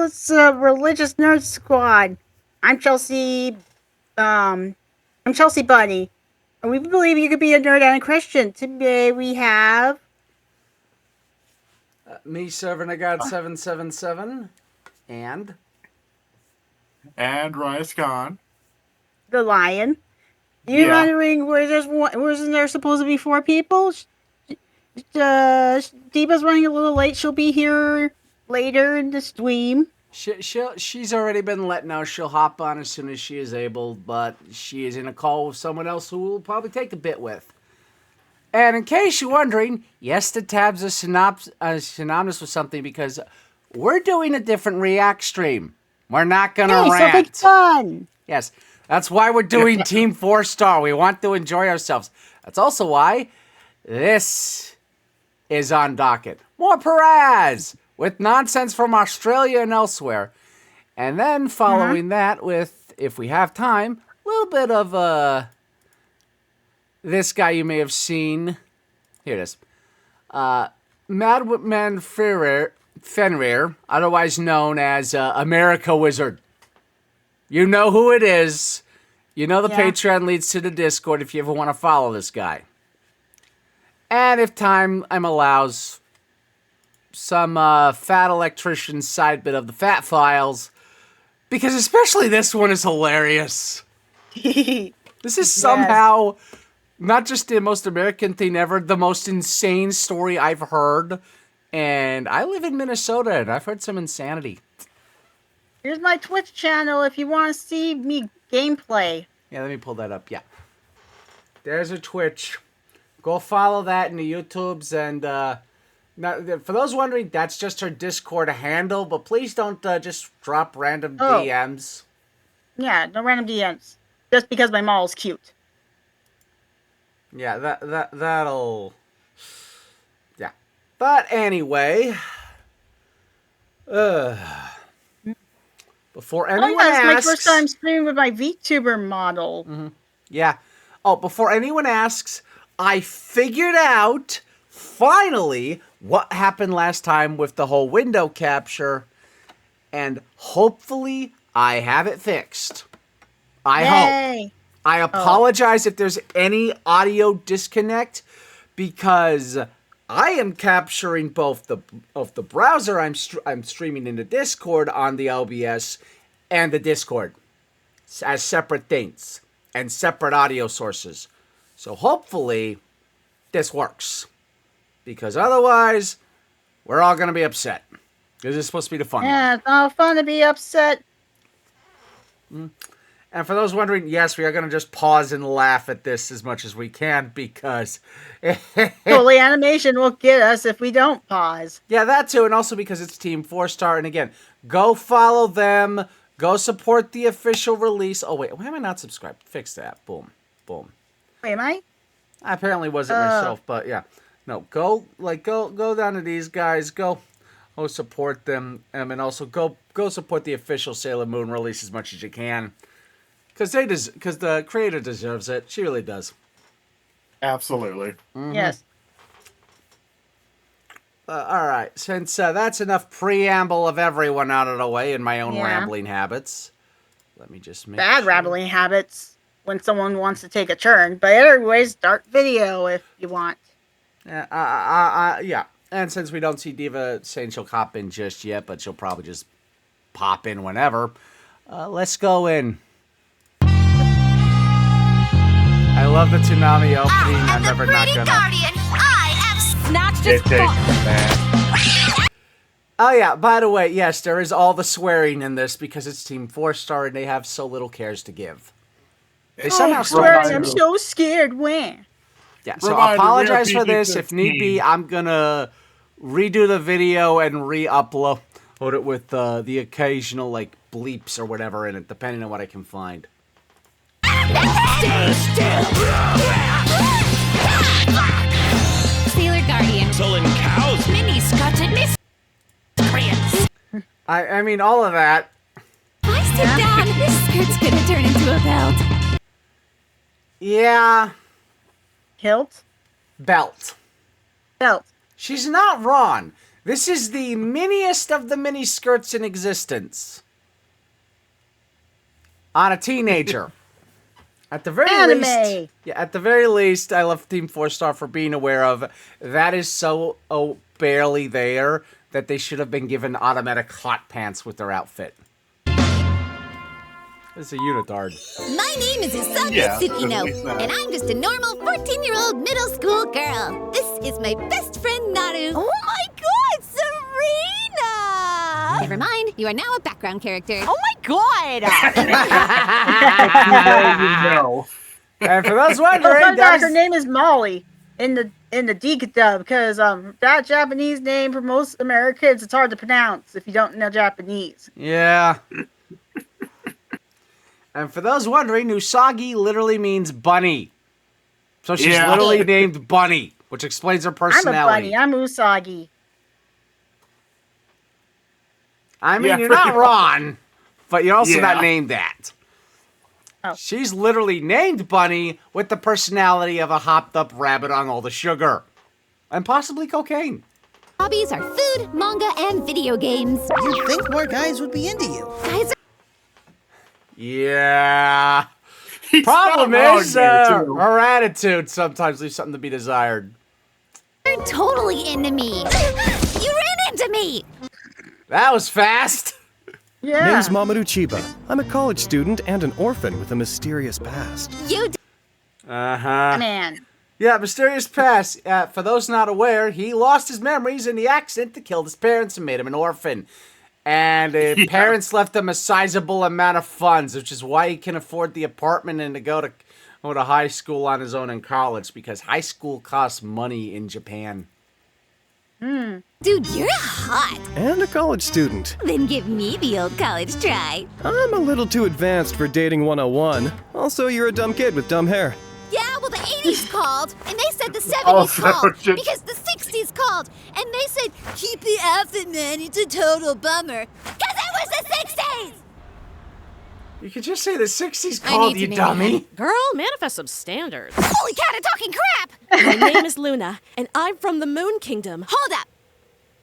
it's a religious nerd squad. I'm Chelsea. I'm Chelsea Bunny, and we believe you could be a nerd and a Christian. Today we have Me, Servant of God 777, and Rice Khan. the Lion. You're Yeah. wondering where's there supposed to be 4 people? Deepa's running a little late. She'll be here later in the stream. she's already been let know she'll hop on as soon as she is able, but she is in a call with someone else who will probably take a bit with. And in case you're wondering, yes, the tabs are synonymous with something because we're doing a different React stream. We're not going to Hey, rant. something fun! Yes, that's why we're doing Team 4-Star. We want to enjoy ourselves. That's also why this is on docket. More Perez with nonsense from Australia and elsewhere. And then following that with, if we have time, a little bit of this guy you may have seen. Here it is. Madman Fenrir, otherwise known as America Wizard. You know who it is. You know the Patreon leads to the Discord if you ever want to follow this guy. And if time allows, some fat electrician side bit of the Fat Files. Because especially this one is hilarious. This is somehow not just the most American thing ever, the most insane story I've heard. And I live in Minnesota, and I've heard some insanity. Here's my Twitch channel if you want to see me gameplay. Yeah, let me pull that up. Yeah. There's a Twitch. Go follow that in the YouTubes. And for those wondering, that's just her Discord handle. But please don't just drop random DMs. Yeah, no random DMs. Just because my model's cute. Yeah, that'll... Yeah. But anyway... Before anyone asks... my first time streaming with my VTuber model. Yeah. Oh, before anyone asks, I figured out, finally, what happened last time with the whole window capture. And hopefully, I have it fixed. I hope. I apologize if there's any audio disconnect, because I am capturing both the browser I'm streaming in the Discord on the OBS and the Discord as separate things and separate audio sources. So hopefully this works, because otherwise we're all going to be upset. This is supposed to be the fun one. Yeah, it's not fun to be upset. And for those wondering, yes, we are going to just pause and laugh at this as much as we can, because... Totally animation will get us if we don't pause. Yeah, that too, and also because it's Team 4-Star. And again, go follow them. Go support the official release. Oh, wait, why am I not subscribed? Fix that. Boom. Boom. Wait, am I? I apparently wasn't myself, but yeah. No, go down to these guys. Go support them. And also go support the official Sailor Moon release as much as you can. Because the creator deserves it. She really does. Absolutely. Yes. All right. Since that's enough preamble of everyone out of the way and my own rambling habits, let me just make Bad rambling habits when someone wants to take a turn. But anyways, start video if you want. Yeah. And since we don't see Diva saying she'll hop in just yet, but she'll probably just pop in whenever, let's go in. I love the Tsunami opening. I'm never not gonna. Guardian. I am snatched his Oh yeah, by the way, yes, there is all the swearing in this because it's Team 4-Star and they have so little cares to give. They somehow swearing, I'm so scared. When? Yeah, so I apologize for this. If need be, I'm gonna redo the video and re-upload it with the occasional like bleeps or whatever in it, depending on what I can find. Stay still. Sailor Guardian. Sullen cows. Mini scotted miscreants. I mean, all of that. If I sit down, this skirt's gonna turn into a belt. Yeah. Hilt? Belt. Belt. She's not wrong. This is the miniest of the mini skirts in existence. On a teenager. At the very Anime. least, I love Team 4-Star for being aware of that is so barely there that they should have been given automatic hot pants with their outfit. It's a unitard. My name is Usagi Yeah, Tsukino, at least that. and I'm just a normal 14-year-old middle school girl. This is my best friend, Naru. Oh my god, Serena! Never mind, you are now a background character. Oh my god! No. And for those Oh, wondering, fun that fact, her is, name is Molly in the DECA dub because that Japanese name for most Americans it's hard to pronounce if you don't know Japanese. yeah. And for those wondering, Usagi literally means bunny. So she's Yeah. literally named Bunny, which explains her I'm a personality. bunny. I'm Usagi. I mean, Yeah, you're pretty not wrong, but you're also Yeah. not named that. Oh. She's literally named Bunny with the personality of a hopped up rabbit on all the sugar. And possibly cocaine. Hobbies are food, manga, and video games. You'd think more guys would be into you. Guys Yeah. He's Problem not wrong is, there, too. her attitude sometimes leaves something to be desired. are totally into me. You ran into me. That was fast. Yeah. Name's Mamoru Chiba. I'm a college student and an orphan with a mysterious past. You Uh-huh. Man. Yeah, mysterious past. For those not aware, he lost his memories in the accident that killed his parents and made him an orphan. And his parents left him a sizable amount of funds, which is why he can afford the apartment and to go to high school on his own in college, because high school costs money in Japan. Dude, you're hot. And a college student. Then give me the old college try. I'm a little too advanced for dating 101. Also, you're a dumb kid with dumb hair. Yeah, well, the 80s called, and they said the 70s Oh, so called, just- because the 60s called, and they said, keep the outfit, man, it's a total bummer. Because it was the 60s! You could just say the 60s I called, need you to know dummy. Girl, manifest some standards. Holy cow, I'm talking crap! My name is Luna, and I'm from the Moon Kingdom. Hold up.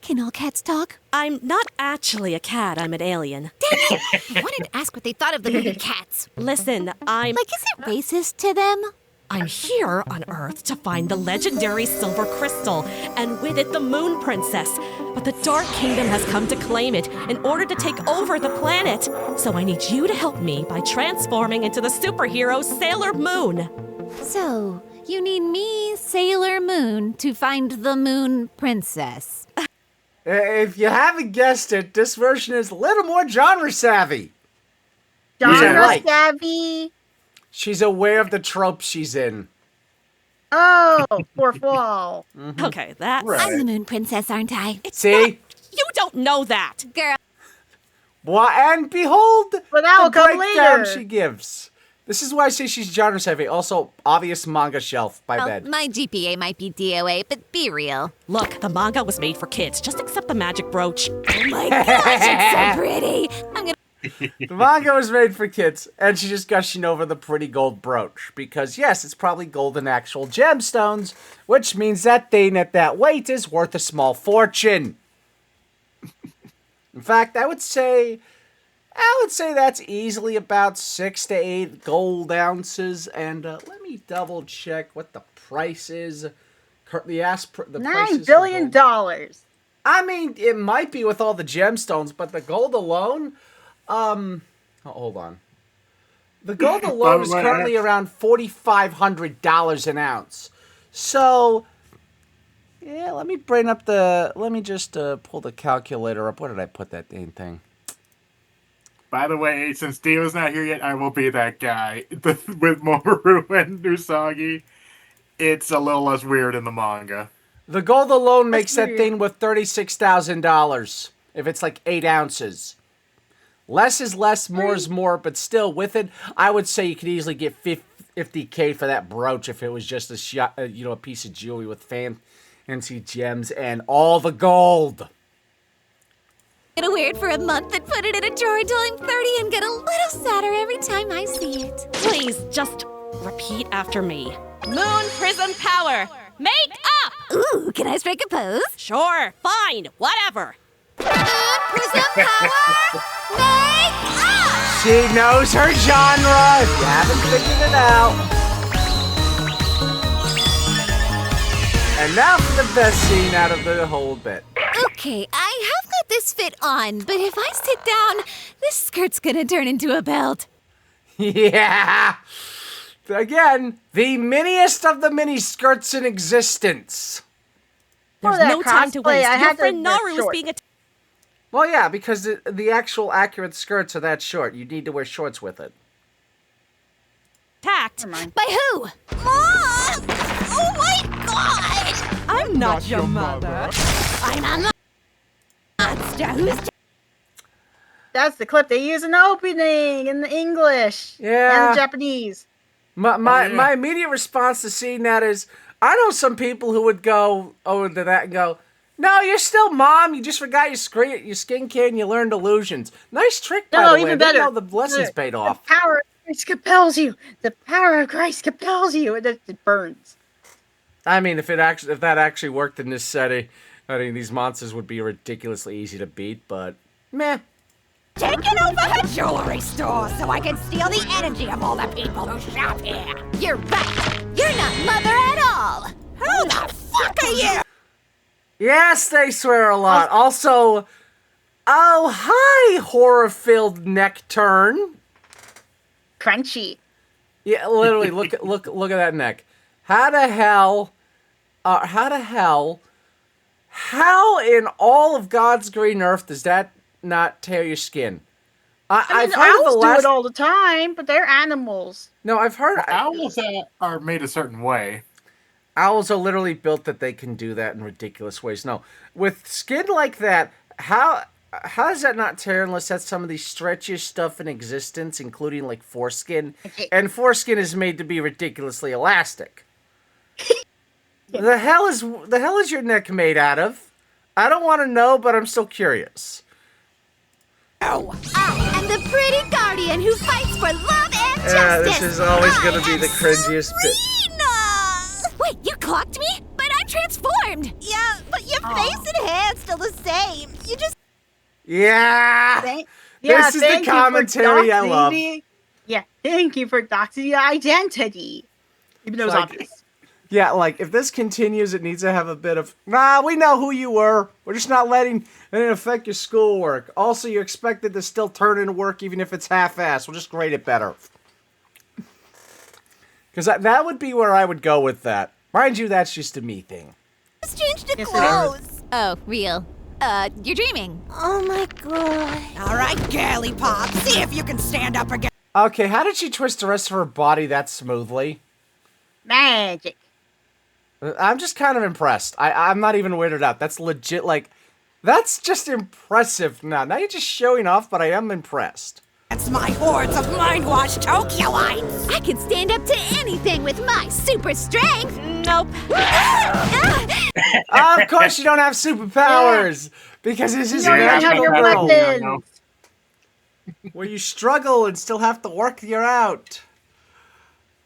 Can all cats talk? I'm not actually a cat, I'm an alien. Dang it! I wanted to ask what they thought of the movie Cats. Listen, I'm Is it racist to them? I'm here on Earth to find the legendary silver crystal, and with it the Moon Princess. But the Dark Kingdom has come to claim it in order to take over the planet. So I need you to help me by transforming into the superhero Sailor Moon. So, you need me, Sailor Moon, to find the Moon Princess. If you haven't guessed it, this version is a little more genre savvy. Genre right. savvy. She's aware of the tropes she's in. Oh, poor fall. Okay, that's... Right. I'm the Moon Princess, aren't I? See? You don't know that! Girl. Well, and behold But that will the come breakdown later. she gives. This is why I say she's genre savvy. Also, obvious manga shelf by Well, bed. my GPA might be DOA, but be real. Look, the manga was made for kids. Just accept the magic brooch. Oh my gosh, it's so pretty. I'm gonna. The manga was made for kids, and she's just gushing over the pretty gold brooch. Because, yes, it's probably gold and actual gemstones, which means that thing at that weight is worth a small fortune. In fact, I would say that's easily about 6 to 8 gold ounces. And let me double check what the price is. The price $9 is for billion. gold. I mean, it might be with all the gemstones, but the gold alone, hold on. The gold alone is currently around $4,500 an ounce. So, yeah, let me just pull the calculator up. Where did I put that dang thing? By the way, since Dio's not here yet, I will be that guy with Mamoru and Usagi. It's a little less weird in the manga. The gold alone makes that weird. thing worth $36,000 if it's like 8 ounces. Less is less, more is more, but still with it, I would say you could easily get $50K for that brooch if it was just a piece of jewelry with fancy gems and all the gold. Gonna wear it for a month and put it in a drawer until I'm 30 and get a little sadder every time I see it. Please, just repeat after me. Moon Prism Power! Make up! Ooh, can I strike a pose? Sure, fine, whatever. Prism power, make up! She knows her genre, if you haven't figured it out. And now for the best scene out of the whole bit. Okay, I have got this fit on, but if I sit down, this skirt's gonna turn into a belt. Yeah! Again, the miniest of the mini skirts in existence. There's that no time to cosplay, waste. I Your had to friend wear Naru is shorts. being attacked. Well, yeah, because the actual accurate skirts are that short. You need to wear shorts with it. Never mind. By who? Mom! Oh my god! I'm not your mother. I'm a monster who's That's the clip they use in the opening in the English Yeah. and the Japanese. My immediate response to seeing that is, I know some people who would go over to that and go, "No, you're still mom. You just forgot your skincare and you learned illusions." Nice trick, by No, the way. even I didn't better. know the lessons paid off. The power of Christ compels you. The power of Christ compels you. And it burns. I mean, if that actually worked in this setting, I mean, these monsters would be ridiculously easy to beat. But meh. Taking over her jewelry store so I can steal the energy of all the people who shop here. You're right. You're not mother at all. Who the fuck are you? Yes, they swear a lot. Also, oh hi, horror-filled neck turn. Crunchy. Yeah, literally, look at that neck. How in all of God's green earth does that not tear your skin? I I've mean, heard of owls the do last. it all the time, but they're animals. No, I've heard Owls are made a certain way. owls are literally built that they can do that in ridiculous ways. No, with skin like that, how does that not tear unless that's some of the stretchiest stuff in existence, including like foreskin? And foreskin is made to be ridiculously elastic. The hell is your neck made out of? I don't want to know, but I'm still curious. I am the pretty guardian who fights for love and justice. Yeah, this is always I gonna be am the cringiest bit. Serena! Wait, you clocked me? But I'm transformed. Yeah, but your face and hair's still the same. You just Yeah. Thank This is the you for commentary I doxing love. me. Yeah, thank you for doxing the identity. Even though it's Like- obvious. Yeah, like, if this continues, it needs to have a bit of, nah, we know who you were. We're just not letting it affect your schoolwork. Also, you're expected to still turn in work even if it's half-assed. We'll just grade it better. Because that would be where I would go with that. Mind you, that's just a me thing. changed to Yes, it clothes. Oh, real. You're dreaming. Oh my god. All right, girly pop. See if you can stand up again. Okay, how did she twist the rest of her body that smoothly? Magic. I'm just kind of impressed. I'm not even weirded out. That's legit, like, that's just impressive now. Now you're just showing off, but I am impressed. That's my hordes of mind-washed Tokyoites. I can stand up to anything with my super strength. Nope. Of course you don't have superpowers! Because this is You don't even magical have your girl, weapons. where you struggle and still have to work you out.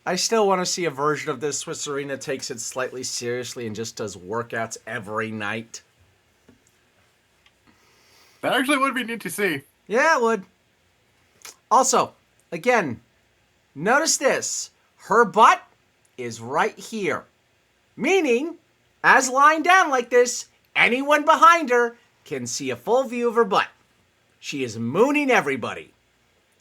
I still want to see a version of this where Serena takes it slightly seriously and just does workouts every night. That actually would be neat to see. Yeah, it would. Also, again, notice this. Her butt is right here. Meaning, as lying down like this, anyone behind her can see a full view of her butt. She is mooning everybody.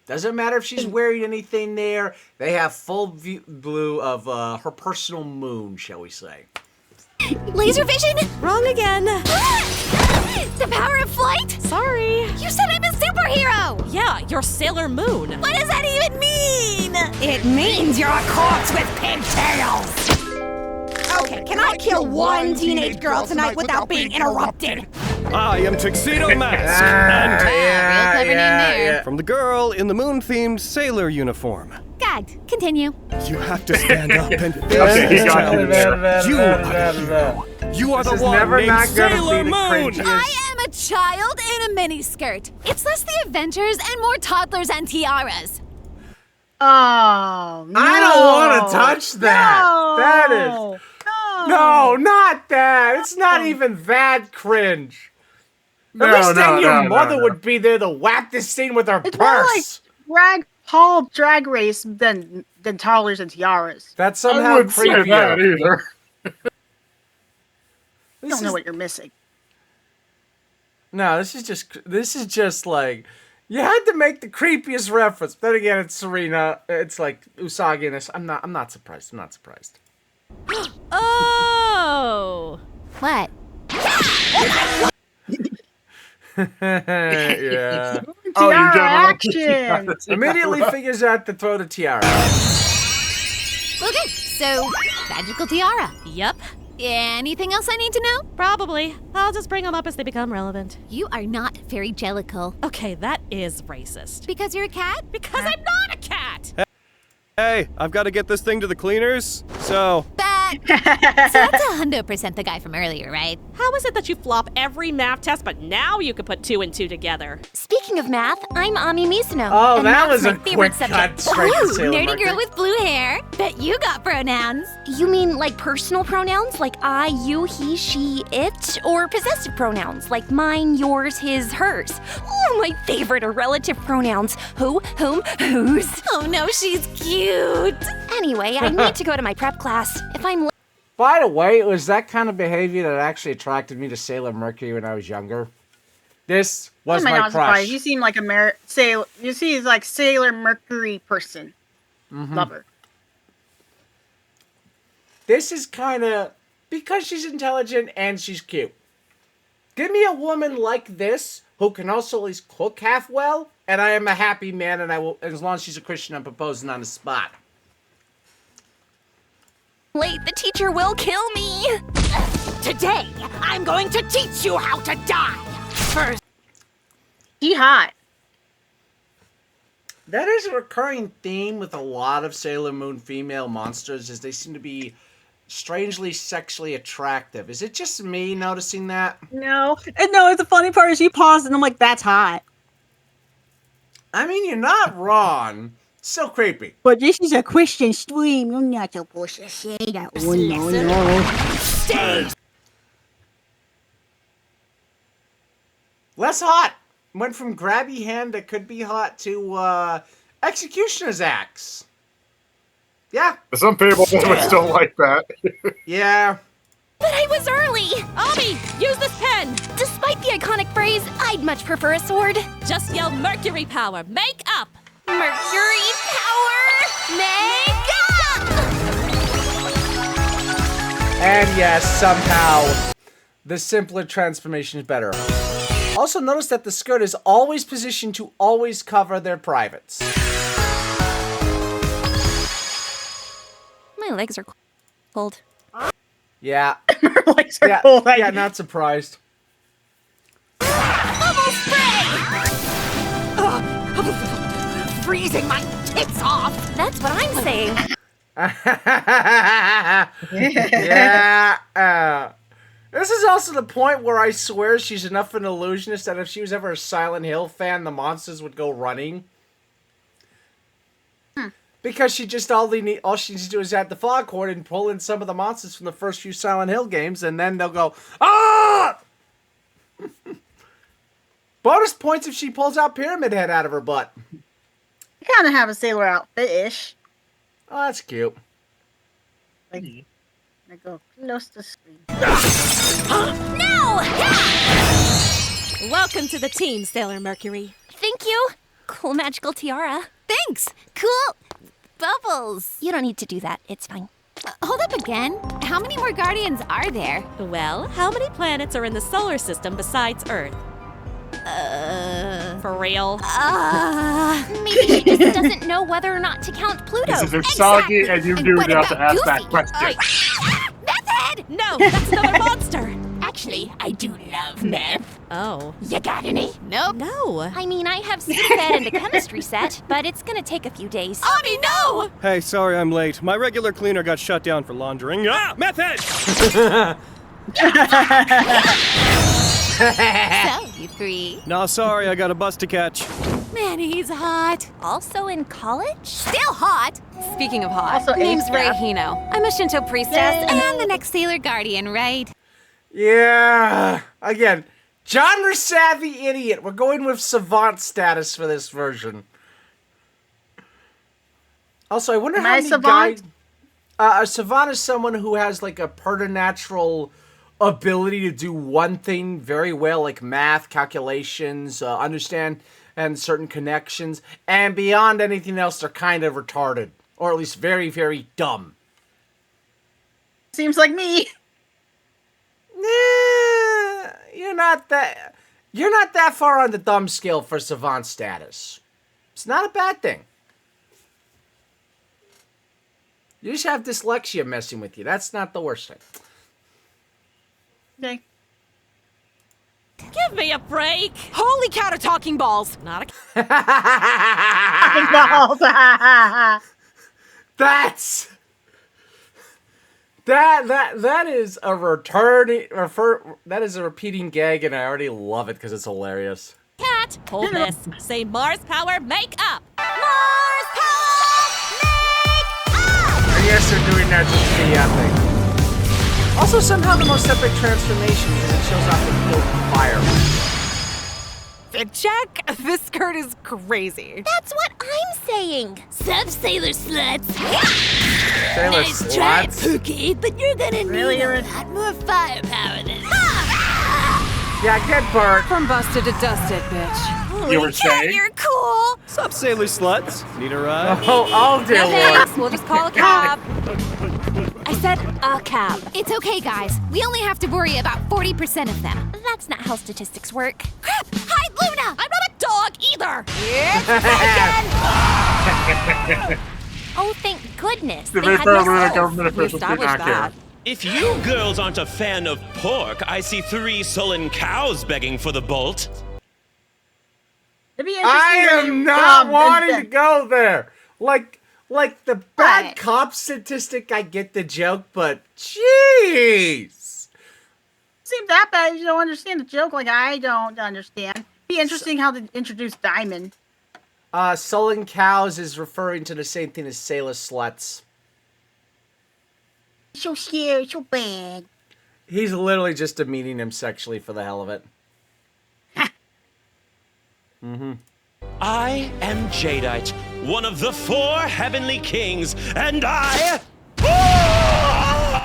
Doesn't matter if she's wearing anything there. They have full view of her personal moon, shall we say. Laser vision? Wrong again. The power of flight? Sorry. You said I'm a superhero! Yeah, you're Sailor Moon. What does that even mean? It means you're a corpse with pigtails. Okay, can I kill one teenage girl tonight without being interrupted? I am Tuxedo Mask. Real clever name there. From the girl in the moon-themed sailor uniform. Gagged. Continue. You have to stand up and face Okay, this he got challenge. it. You are the hero. You are This the is one never named not gonna Sailor be the Moon. cringiest. I am a child in a miniskirt. It's less the Avengers and more toddlers and tiaras. Oh, no. I don't want to touch that. No. That is... No, not that. It's not even that cringe. At No, least then no, your no, mother no. would be there to whack this scene with her It's more like purse. drag race than toddlers and tiaras. That's I somehow wouldn't say that creepier. either. You don't know what you're missing. No, this is just like you had to make the creepiest reference. Then again, it's Serena. It's like Usagi and this. I'm not surprised. I'm not surprised. Oh. What? Yeah. Oh, you Tiara don't action! Immediately figures out to throw the tiara. Okay, so magical tiara. Yep, Anything else I need to know? probably. I'll just bring them up as they become relevant. You are not very jellicle. Okay, that is racist. Because you're a cat? Because I'm not a cat! Hey, I've got to get this thing to the cleaners. So, So that's 100% the guy from earlier, right? How is it that you flop every math test, but now you can put 2 and 2 together? Speaking of math, I'm Ami Mizuno. Oh, and that math's was my a favorite quick subject. cut straight to Ooh, Sailor nerdy Mercury. girl with blue hair. Bet you got pronouns. You mean like personal pronouns like I, you, he, she, it? Or possessive pronouns like mine, yours, his, hers? Oh, my favorite are relative pronouns. Who, whom, whose. Oh no, she's cute. Anyway, I need to go to my prep class. If I'm By the way, it was that kind of behavior that actually attracted me to Sailor Mercury when I was younger. This was I'm my not crush. surprised. You seem like you seem like Sailor Mercury person. Lover. This is kind of because she's intelligent and she's cute. Give me a woman like this who can also at least cook half well, and I am a happy man. And I will, as long as she's a Christian, I'm proposing on the spot. late, the teacher will kill me. Today, I'm going to teach you how to die. First, She hot. That is a recurring theme with a lot of Sailor Moon female monsters, is they seem to be strangely sexually attractive. Is it just me noticing that? No. And no, the funny part is you paused and I'm like, that's hot. I mean, you're not wrong. So creepy. But this is a Christian stream. You're not supposed to say that. Oh, no. stay. Less hot. Went from grabby hand that could be hot to executioner's axe. Yeah. Some people still like that. Yeah. But I was early. Ami, use this pen! Despite the iconic phrase, I'd much prefer a sword. Just yell Mercury power. Make up! Mercury power, make up! And yes, somehow, the simpler transformation is better. Also, notice that the skirt is always positioned to always cover their privates. My legs are cold. Yeah. Her legs are Yeah, cold. yeah, not surprised. Bubble spray! Freezing my tits off. That's what I'm saying. Yeah. This is also the point where I swear she's enough of an illusionist that if she was ever a Silent Hill fan, the monsters would go running. Because she just all she needs to do is add the fog cord and pull in some of the monsters from the first few Silent Hill games, and then they'll go, ah! Bonus points if she pulls out Pyramid Head out of her butt. You kind of have a sailor outfit-ish. Oh, that's cute. Like, I go close to the screen. No! Welcome to the team, Sailor Mercury. Thank you. Cool magical tiara. Thanks. Cool. Bubbles. You don't need to do that. It's fine. Hold up again. How many more guardians are there? Well, how many planets are in the solar system besides Earth? For real? Maybe she just doesn't know whether or not to count Pluto. This is Usagi, and you do what have to about ask that Goofy? question. Method! No, that's another monster. Actually, I do love meth. Oh. You got any? Nope. No. I mean, I have Superbad and a chemistry set, but it's gonna take a few days. Ami, no! Hey, sorry I'm late. My regular cleaner got shut down for laundering. Ah, method! So, you three. No, sorry, I got a bus to catch. Man, he's hot. Also in college? Still hot. Speaking of hot, Also name's ASCAP. Rahino. I'm a Shinto priestess, And the next Sailor Guardian, right? Yeah. Again, genre savvy idiot. We're going with savant status for this version. Also, I wonder Am how I many savant? guys. A savant is someone who has like a preternatural ability to do one thing very well, like math, calculations, understand and certain connections, and beyond anything else, they're kind of retarded, or at least very, very dumb. Seems like me. Nah, you're not that far on the dumb scale for savant status. It's not a bad thing. You just have dyslexia messing with you. That's not the worst thing. Okay. Give me a break. holy cow to talking balls. Not a That's that is a repeating gag, and I already love it because it's hilarious. cat. Hold this. Say Mars power, make up. Mars power, make up! I guess they're doing that just to be epic. Also, somehow the most epic transformation is it shows off the field of fire. Fit check? This skirt is crazy. That's what I'm saying. Sup, Sailor Sluts? Sailor Nice try, sluts. Pookie, but you're gonna Really, need a Erin? lot more firepower than Yeah, get burnt. From busted to dusted, bitch. You were saying? You're cool. Sup, sailor sluts? Need a ride? Oh dear No lord. thanks. We'll just call a cab. I said a cab. It's okay, guys. We only have to worry about 40% of them. That's not how statistics work. Crap! Hide Luna! I'm not a dog either. Oh, thank goodness. To They be had fair, no we're a self. government We official do established not care. that. If you girls aren't a fan of pork, I see 3 sullen cows begging for the bolt. It'd be I interesting am not when wanting to go there. Like the bad What? cop statistic, I get the joke, but jeez. Seems that bad. You don't understand the joke like I don't understand. Be interesting how to introduce Diamond. Sullen cows is referring to the same thing as sailor sluts. So scared, so bad. He's literally just demeaning him sexually for the hell of it. I am Jadeite, one of the 4 heavenly kings, and I...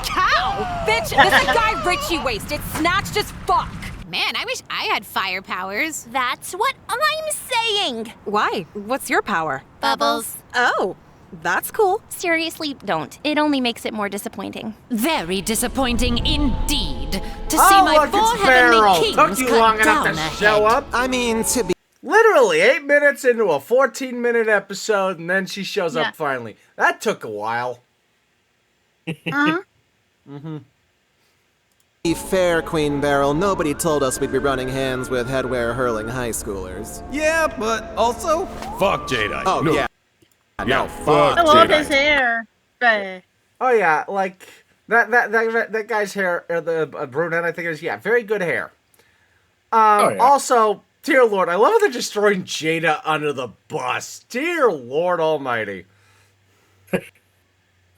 Cow! Bitch, this is a guy Richie waist. It's snatched as fuck. Man, I wish I had fire powers. That's what I'm saying. Why? What's your power? Bubbles. Oh, that's cool. Seriously, don't. It only makes it more disappointing. Very disappointing indeed to see Oh, my look, 4 it's Beryl. heavenly Took kings you cut long enough down to a show head. up. I mean, to be Literally 8 minutes into a 14-minute episode, and then she shows Yeah. up finally. That took a while. Uh-huh. fair, Queen Beryl, nobody told us we'd be running hands with headwear hurling high schoolers. Yeah, but also, fuck Jadeite. Oh, no. yeah. Yeah, No, fuck I love Jadeite. his hair. But Oh yeah, like that guy's hair, the brunette, I think it is. Yeah, very good hair. Oh, yeah. Also, dear Lord, I love how they're just throwing Jada under the bus. Dear Lord Almighty.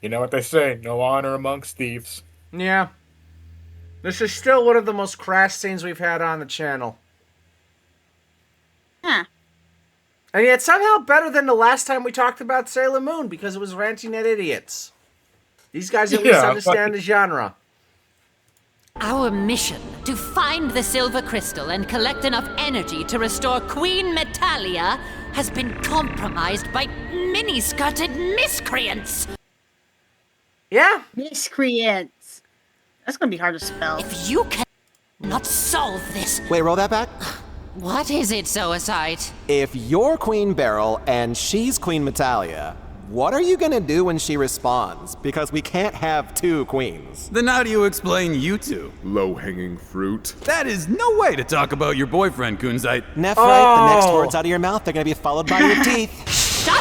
You know what they say, no honor amongst thieves. Yeah. This is still one of the most crass scenes we've had on the channel. huh. And yet somehow better than the last time we talked about Sailor Moon because it was ranting at idiots. These guys at least Yeah, understand the genre. Our mission to find the silver crystal and collect enough energy to restore Queen Metalia has been compromised by mini-skirted miscreants. Yeah. Miscreants. That's gonna be hard to spell. If you cannot solve this, Wait, roll that back. what is it, Zoisite? If you're Queen Beryl and she's Queen Metalia, what are you gonna do when she responds? Because we can't have 2 queens. Then how do you explain you two? Low-hanging fruit. That is no way to talk about your boyfriend, Kunzite. Nephrite, the next words out of your mouth are gonna be followed by your teeth. Shut,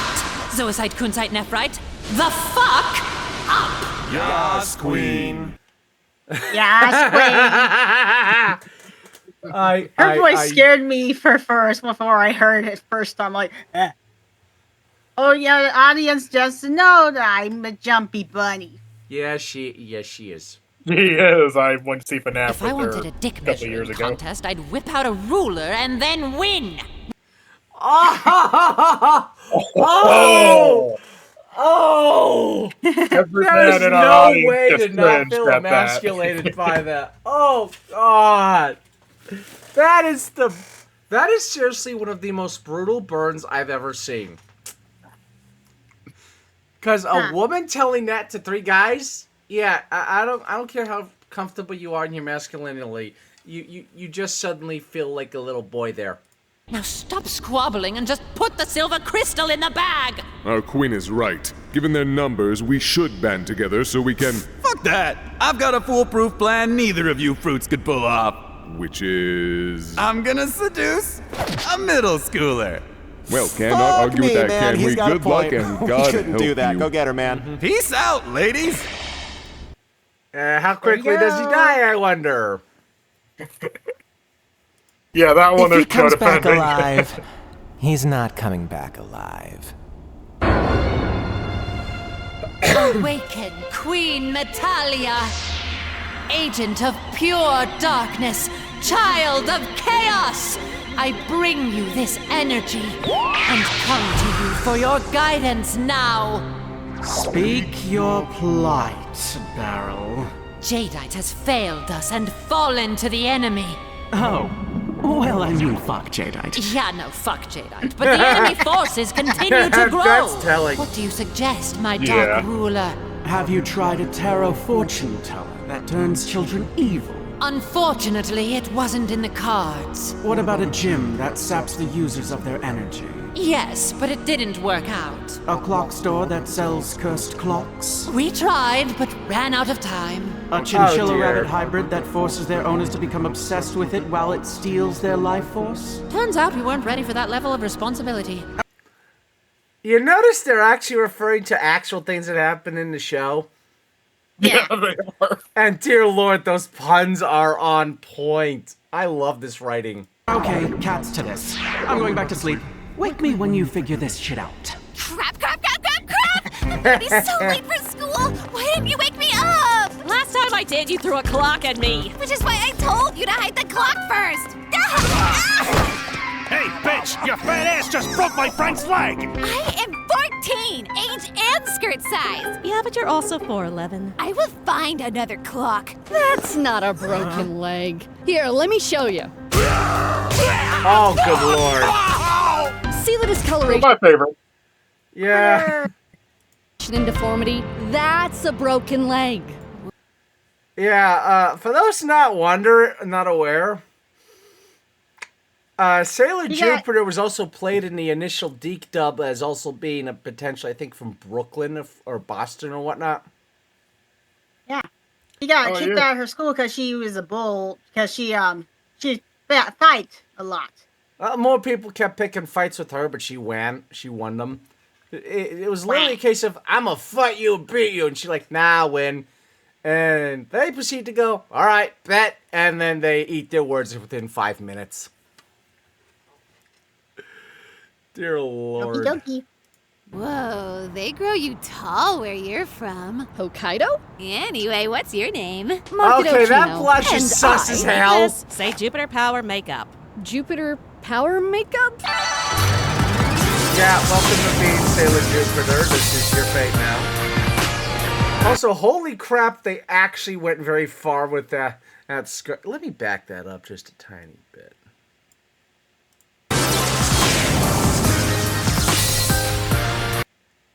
Zoisite Kunzite Nephrite, the fuck up! Yas, queen. Yes, Her voice scared me first before I heard it first. I'm like, eh. Oh yeah, the audience just know that I'm a jumpy bunny. Yeah, she is. He is. I went to see FNAF If with I wanted her a dick couple measuring years ago. contest, I'd whip out a ruler and then win. Oh! Every There man is in our no audience way just to not cringed feel at that. emasculated by that. Oh God, that is seriously one of the most brutal burns I've ever seen. Because a woman telling that to 3 guys, yeah, I don't care how comfortable you are in your masculinity, you just suddenly feel like a little boy there. Now stop squabbling and just put the silver crystal in the bag! Our queen is right. Given their numbers, we should band together so we can... Fuck that! I've got a foolproof plan neither of you fruits could pull off. Which is... I'm gonna seduce a middle schooler. Well, cannot argue with that, man. can He's we? got a Good luck point. and We God shouldn't help do that. you. Go get her, man. Peace out, ladies! How quickly does he die, I wonder? Yeah, that one If he there's no comes back defending. alive, he's not coming back alive. Awaken, Queen Metalia! Agent of pure darkness, child of chaos! I bring you this energy and come to you for your guidance now. Speak your plight, Beryl. Jadeite has failed us and fallen to the enemy. Oh, well, I mean, fuck Jadeite. Yeah, no, fuck Jadeite. But the enemy forces continue to grow. That's telling. What do you suggest, my dark ruler? Have you tried a tarot fortune teller that turns children evil? Unfortunately, it wasn't in the cards. What about a gym that saps the users of their energy? Yes, but it didn't work out. A clock store that sells cursed clocks? We tried, but ran out of time. A chinchilla rabbit hybrid that forces their owners to become obsessed with it while it steals their life force? Turns out we weren't ready for that level of responsibility. You notice they're actually referring to actual things that happen in the show? Yeah, they are. And dear Lord, those puns are on point. I love this writing. Okay, cats to this. I'm going back to sleep. Wake me when you figure this shit out. Crap! I'm already so late for school! Why didn't you wake me up? Last time I did, you threw a clock at me. Which is why I told you to hide the clock first! Hey, bitch! Your fat ass just broke my friend's leg! I am 14, age and skirt size! Yeah, but you're also 4'11". I will find another clock. That's not a broken leg. Here, let me show you. Oh, good Lord. See the discoloration? My favorite. Yeah. And deformity? That's a broken leg. Yeah, for those not aware, Sailor Jupiter was also played in the initial Deke dub as also being a potential, I think, from Brooklyn or Boston or whatnot. Yeah. She got kicked out of her school because she was a bull, because she fight a lot. More people kept picking fights with her, but she won them. It was literally a case of, I'm gonna fight you and beat you, and she's like, nah, win. And they proceed to go, all right, bet, and then they eat their words within 5 minutes. Dear Lord. Okie dokie. Whoa, they grow you tall where you're from. Hokkaido? Anyway, what's your name? Okay, that blush is sus as hell. Say Jupiter Power Makeup. Jupiter Power Makeup? Yeah, welcome to being Sailor Jupiter. This is your fate now. Also, holy crap, they actually went very far with that skirt. Let me back that up just a tiny bit.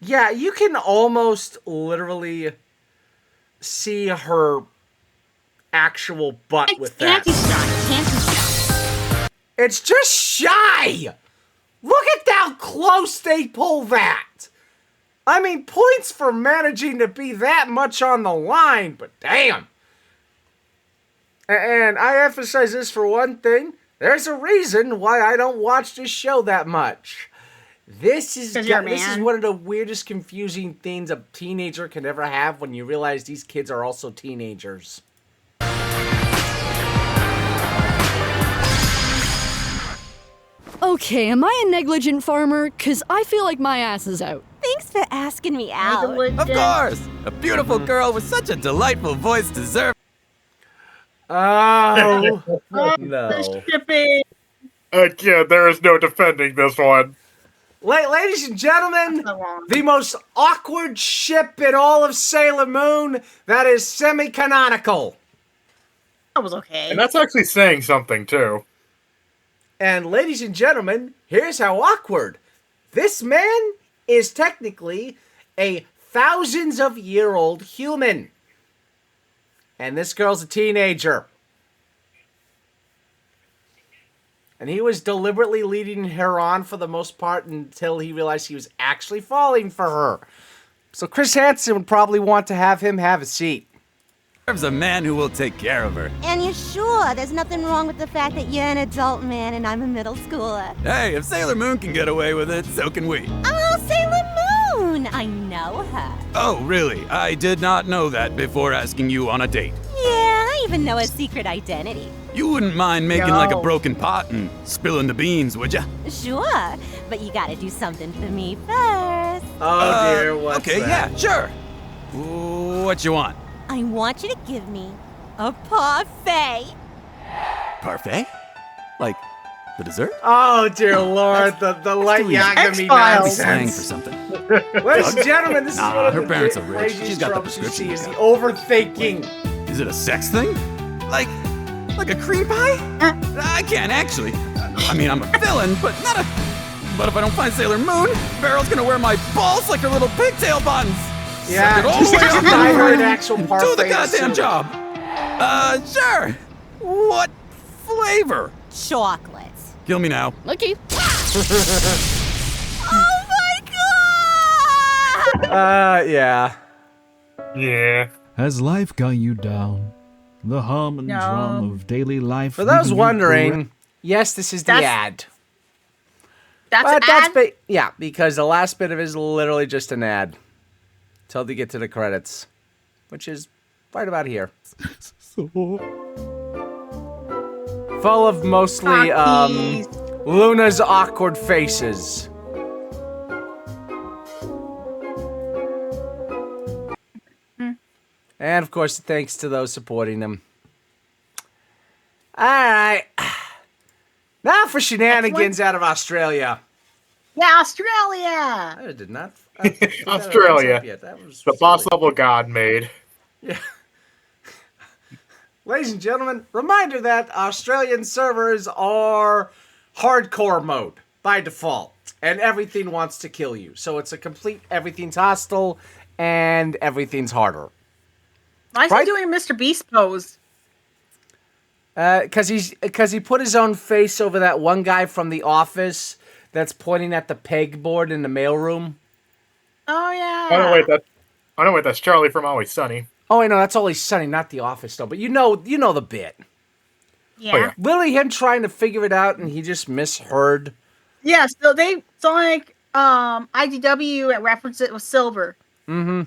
Yeah, you can almost literally see her actual butt with that. It's just shy! Look at how close they pull that! I mean, points for managing to be that much on the line, but damn! And I emphasize this for one thing. There's a reason why I don't watch this show that much. This is one of the weirdest, confusing things a teenager can ever have when you realize these kids are also teenagers. Okay, am I a negligent farmer? Cause I feel like my ass is out. Thanks for asking me out. Of course! A beautiful girl with such a delightful voice deserves. Oh, no. The shipping. Yeah, there is no defending this one. Ladies and gentlemen, the most awkward ship in all of Sailor Moon that is semi-canonical. That was okay. And that's actually saying something, too. And ladies and gentlemen, here's how awkward. This man is technically a thousands-of-year-old human. And this girl's a teenager. And he was deliberately leading her on for the most part until he realized he was actually falling for her. So Chris Hansen would probably want to have him have a seat. There's a man who will take care of her. And you're sure there's nothing wrong with the fact that you're an adult man and I'm a middle schooler? Hey, if Sailor Moon can get away with it, so can we. Oh, Sailor Moon! I know her. Oh, really? I did not know that before asking you on a date. Yeah, I even know her secret identity. You wouldn't mind making like a broken pot and spilling the beans, would ya? Sure, but you gotta do something for me first. Oh dear, what's okay, that? yeah, sure. What you want? I want you to give me a parfait. Parfait? Like the dessert? Oh dear lord, the light Yagami Slang for nonsense. something. Ladies and gentlemen, this is one of her the parents are rich. craziest She's got the tropes you prescription. see is the overthinking. Is it a sex thing? Like a cream pie? I can't actually. I mean, I'm a villain, but not a. But if I don't find Sailor Moon, Beryl's gonna wear my balls like her little pigtail buttons. Yeah, Suck it all just the way like up a diehard and actual do the parfait goddamn soup. job. Sure. What flavor? Chocolate. Kill me now. Okay. Oh my god! Yeah. Yeah. Has life got you down? The hum and drum of daily life. For those leaving you wondering, yes, this is the ad. That's But an ad? yeah, because the last bit of it is literally just an ad. Till they get to the credits, which is right about here. Full of mostly Luna's awkward faces. And of course, thanks to those supporting them. All right. Now for shenanigans out of Australia. Yeah, Australia. I did not. Australia. That was the boss level god made. Yeah. Ladies and gentlemen, reminder that Australian servers are hardcore mode by default. And everything wants to kill you. So it's a complete everything's hostile and everything's harder. Why is he doing Mr. Beast pose? Because he put his own face over that one guy from The Office that's pointing at the pegboard in the mailroom. Oh yeah. Oh no, wait, that's Charlie from Always Sunny. Oh, I know, that's Always Sunny, not The Office though. But you know the bit. Yeah. Oh, yeah. Literally him trying to figure it out and he just misheard. Yeah, so they Sonic IDW referenced it with Silver. Mm-hmm.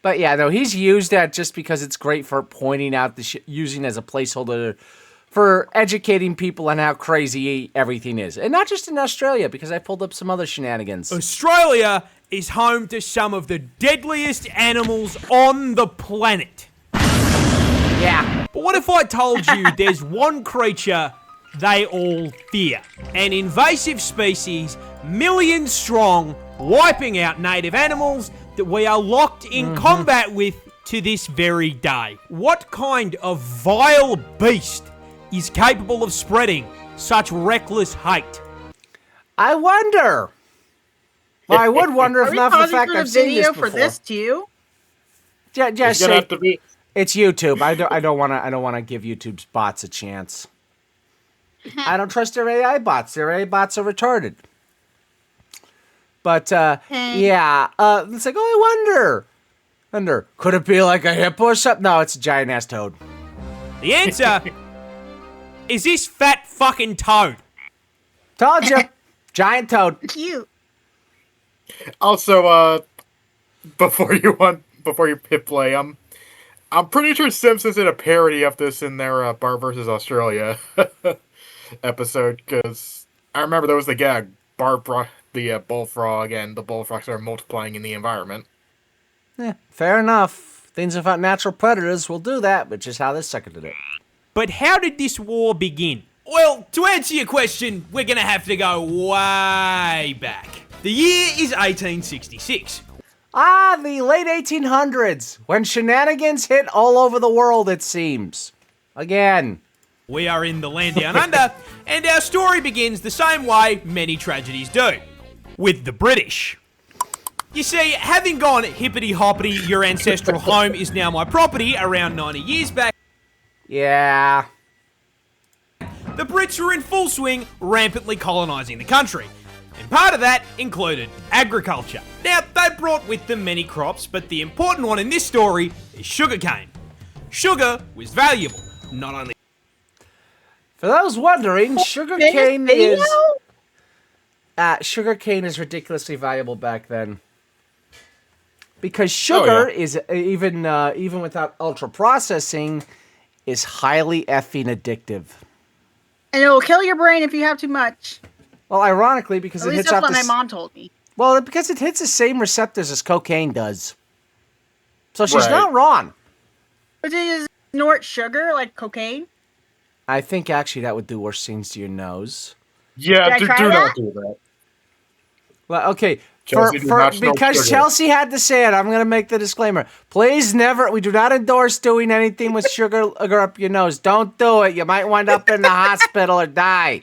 But yeah, no, he's used that just because it's great for pointing out the using as a placeholder for educating people on how crazy everything is. And not just in Australia, because I pulled up some other shenanigans. Australia is home to some of the deadliest animals on the planet. Yeah. But what if I told you there's one creature they all fear? An invasive species, millions strong, wiping out native animals that we are locked in combat with to this very day. What kind of vile beast is capable of spreading such reckless hate? I wonder. Well, I would wonder if Are not we for the fact pausing I've seen this video before. for this too? Yeah, It's just gonna say have to be. it's YouTube. I don't want to give YouTube's bots a chance. I don't trust their AI bots. Their AI bots are retarded. But yeah, it's like, oh, I wonder, could it be like a hippo or something? No, it's a giant ass toad. The answer is this fat fucking toad. Told you, giant toad. Cute. Also, before you hit play, I'm pretty sure Simpsons did a parody of this in their Bar vs. Australia episode, because I remember there was the gag, the bullfrog, and the bullfrogs are multiplying in the environment. Yeah, fair enough. Things without natural predators will do that, which is how this sucker did it. But how did this war begin? Well, to answer your question, we're gonna have to go way back. The year is 1866. Ah, the late 1800s, when shenanigans hit all over the world, it seems. Again. We are in the land down under, and our story begins the same way many tragedies do, with the British. You see, having gone hippity-hoppity, your ancestral home is now my property around 90 years back. Yeah. The Brits were in full swing, rampantly colonising the country. And part of that included agriculture. Now, they brought with them many crops, but the important one in this story is sugarcane. Sugar was valuable, not only... For those wondering, sugarcane is ridiculously valuable back then. Because sugar is, even without ultra-processing, is highly effing addictive. And it will kill your brain if you have too much. Well, ironically, because At it least hits that's out what my mom told me. Well, because it hits the same receptors as cocaine does. So she's not wrong. But do you snort sugar like cocaine? I think actually that would do worse things to your nose. Yeah, do not do that. Well, okay. Chelsea does not snort Because sugar. Chelsea had to say it, I'm going to make the disclaimer. Please never, we do not endorse doing anything with sugar up your nose. Don't do it. You might wind up in the hospital or die.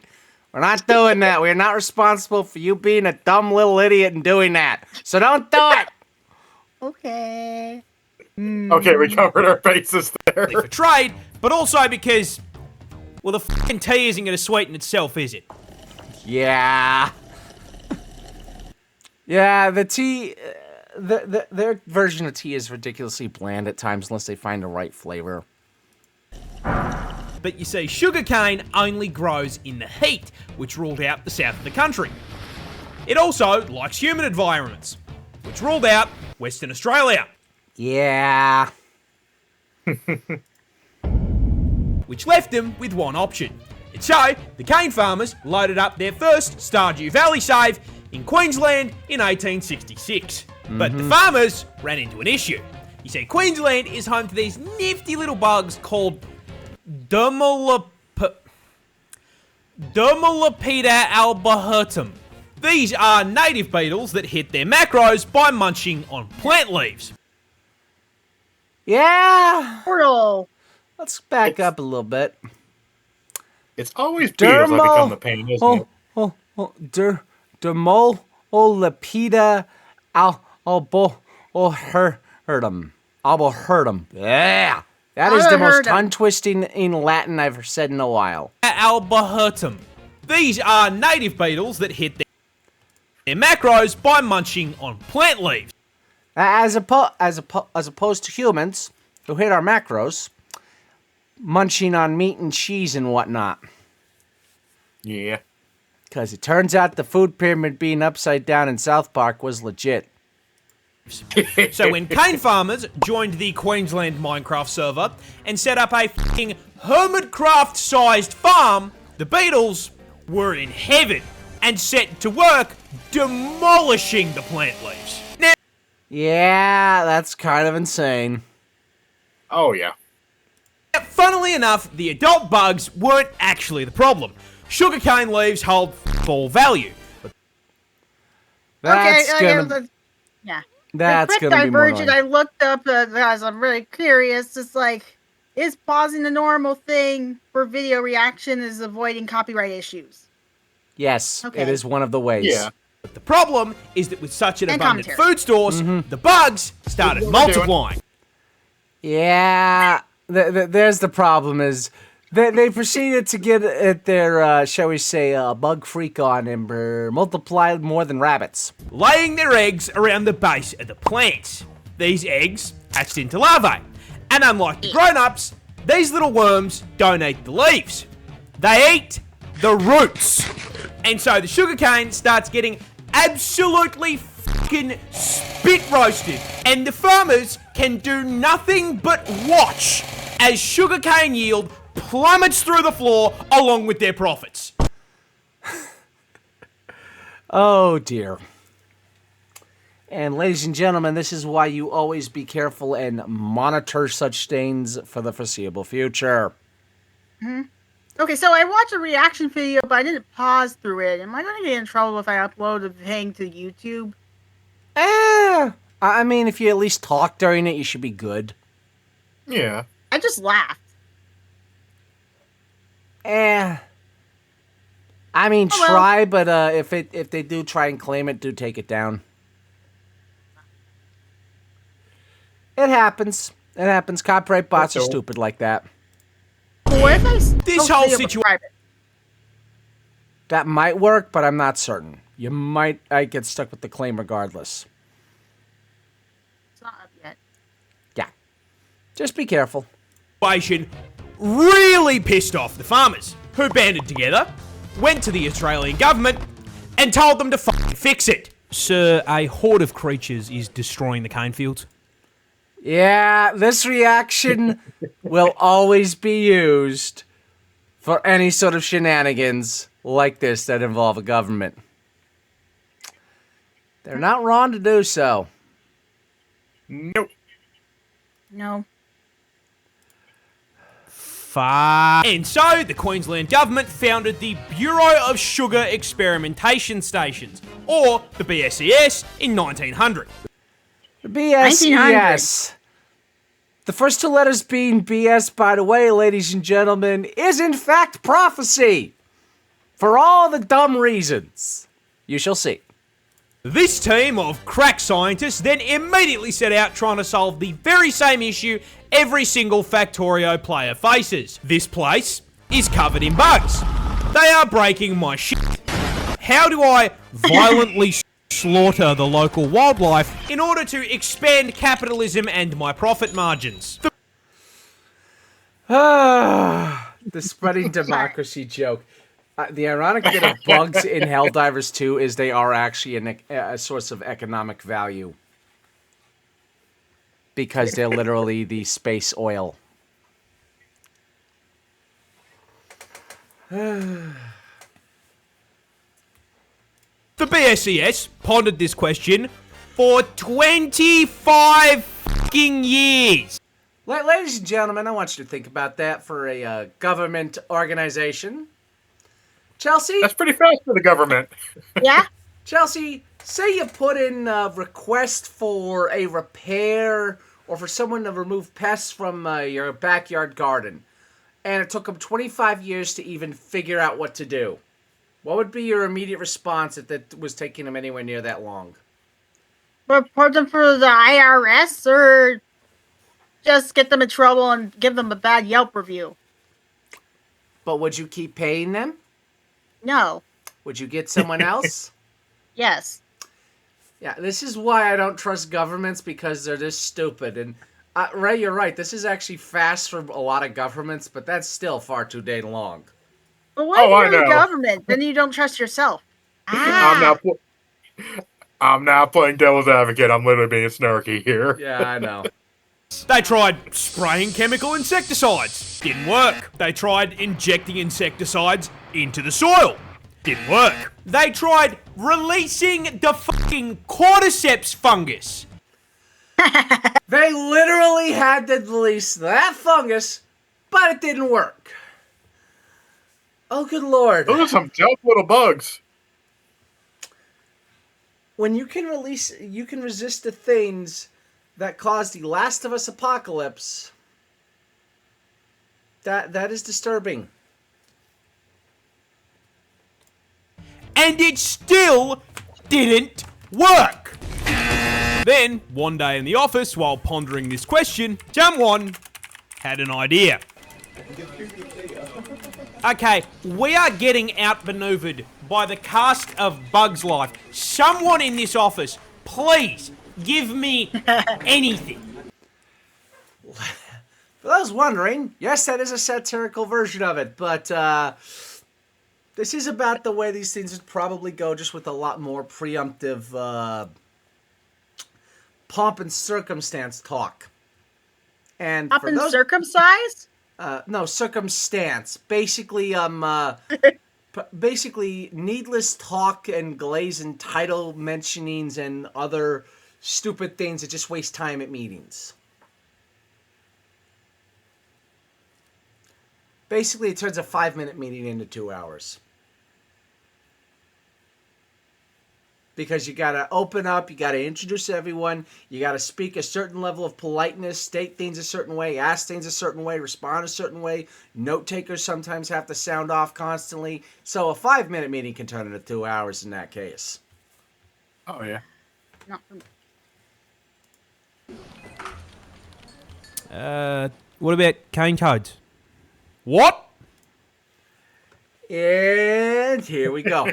We're not doing that. We're not responsible for you being a dumb little idiot and doing that. So don't do it. Okay. Okay, we covered our bases there. For trade, but also because, well, the fucking tea isn't going to sweeten itself, is it? Yeah. Yeah, the tea, their version of tea is ridiculously bland at times unless they find the right flavor. But you see, sugarcane only grows in the heat, which ruled out the south of the country. It also likes humid environments, which ruled out Western Australia. Yeah. Which left them with one option. And so, the cane farmers loaded up their first Stardew Valley save in Queensland in 1866. But the farmers ran into an issue. You see, Queensland is home to these nifty little bugs called Dermalopida albahertum. These are native beetles that hit their macros by munching on plant leaves. Yeah. Portal. Let's back up a little bit. It's always beetles that become the pain, isn't it? Dermalopida albahertum. Yeah. That is the most tongue-twisting in Latin I've said in a while. Albahertum. These are native beetles that hit their macros by munching on plant leaves. As opposed to humans who hit our macros, munching on meat and cheese and whatnot. Yeah. Because it turns out the food pyramid being upside down in South Park was legit. So when cane farmers joined the Queensland Minecraft server and set up a f***ing Hermitcraft-sized farm, the beetles were in heaven and set to work demolishing the plant leaves. Now, yeah, that's kind of insane. Oh, yeah. Funnily enough, the adult bugs weren't actually the problem. Sugarcane leaves hold f***all value. That's yeah. That's the gonna be more divergent I looked up because I'm really curious. It's like, is pausing the normal thing for video reaction is avoiding copyright issues? Yes, it is one of the ways. Yeah. But the problem is that with such an And abundant commentary. food stores, the bugs started multiplying. Yeah, there's the problem is they proceeded to get at their, shall we say, bug freak on and multiplied more than rabbits. Laying their eggs around the base of the plants. These eggs hatched into larvae. And unlike the grown-ups, these little worms don't eat the leaves. They eat the roots. And so the sugarcane starts getting absolutely fucking spit roasted. And the farmers can do nothing but watch as sugarcane yield plummets through the floor along with their profits. Oh, dear. And ladies and gentlemen, this is why you always be careful and monitor such stains for the foreseeable future. Hmm. Okay, so I watched a reaction video, but I didn't pause through it. Am I going to get in trouble if I upload the thing to YouTube? I mean, if you at least talk during it, you should be good. Yeah. I just laughed. I mean, Oh, well. try, but if they do try and claim it, do take it down. It happens. It happens. Copyright bots are stupid like that. What if I This whole situation. That might work, but I'm not certain. You might get stuck with the claim regardless. It's not up yet. Yeah. Just be careful. Really pissed off the farmers, who banded together, went to the Australian government, and told them to fucking fix it. Sir, a horde of creatures is destroying the cane fields. Yeah, this reaction will always be used for any sort of shenanigans like this that involve a government. They're not wrong to do so. Nope. No. And so, the Queensland government founded the Bureau of Sugar Experimentation Stations, or the BSES, in 1900. The BSES. The first two letters being BS, by the way, ladies and gentlemen, is in fact prophecy. For all the dumb reasons. You shall see. This team of crack scientists then immediately set out trying to solve the very same issue every single Factorio player faces. This place is covered in bugs. They are breaking my shit. How do I violently slaughter the local wildlife in order to expand capitalism and my profit margins? The spreading democracy joke. The ironic bit of bugs in Helldivers 2 is they are actually a source of economic value. Because they're literally the space oil. The BSES pondered this question for 25 fucking years. Ladies and gentlemen, I want you to think about that for a government organization. Chelsea? That's pretty fast for the government. Yeah? Chelsea, say you put in a request for a repair or for someone to remove pests from your backyard garden, and it took them 25 years to even figure out what to do. What would be your immediate response if that was taking them anywhere near that long? Report them for the IRS or just get them in trouble and give them a bad Yelp review? But would you keep paying them? No. Would you get someone else? Yes. Yeah, this is why I don't trust governments, because they're this stupid. And Ray, you're right. This is actually fast for a lot of governments, but that's still far too dang long. But what if you're the government? Then you don't trust yourself. I'm not playing devil's advocate. I'm literally being snarky here. Yeah, I know. They tried spraying chemical insecticides. Didn't work. They tried injecting insecticides into the soil. Didn't work. They tried releasing the fucking cordyceps fungus. They literally had to release that fungus, but it didn't work. Oh, good lord. Those are some tough little bugs. When you can resist the things that caused the Last of Us apocalypse, that is disturbing. And it still didn't work. Then, one day in the office, while pondering this question, someone had an idea. Okay, we are getting outmaneuvered by the cast of Bugs Life. Someone in this office, please give me anything. For those wondering, yes, that is a satirical version of it, but this is about the way these things would probably go, just with a lot more preemptive pomp and circumstance talk. And Up and circumcised? No, circumstance. Basically, basically needless talk and glaze and title mentionings and other stupid things that just waste time at meetings. Basically, it turns a 5-minute meeting into 2 hours. Because you got to open up, you got to introduce everyone, you got to speak a certain level of politeness, state things a certain way, ask things a certain way, respond a certain way. Note takers sometimes have to sound off constantly. So a 5-minute meeting can turn into 2 hours in that case. Oh, yeah. Not for me. What about cane toads? What? And here we go.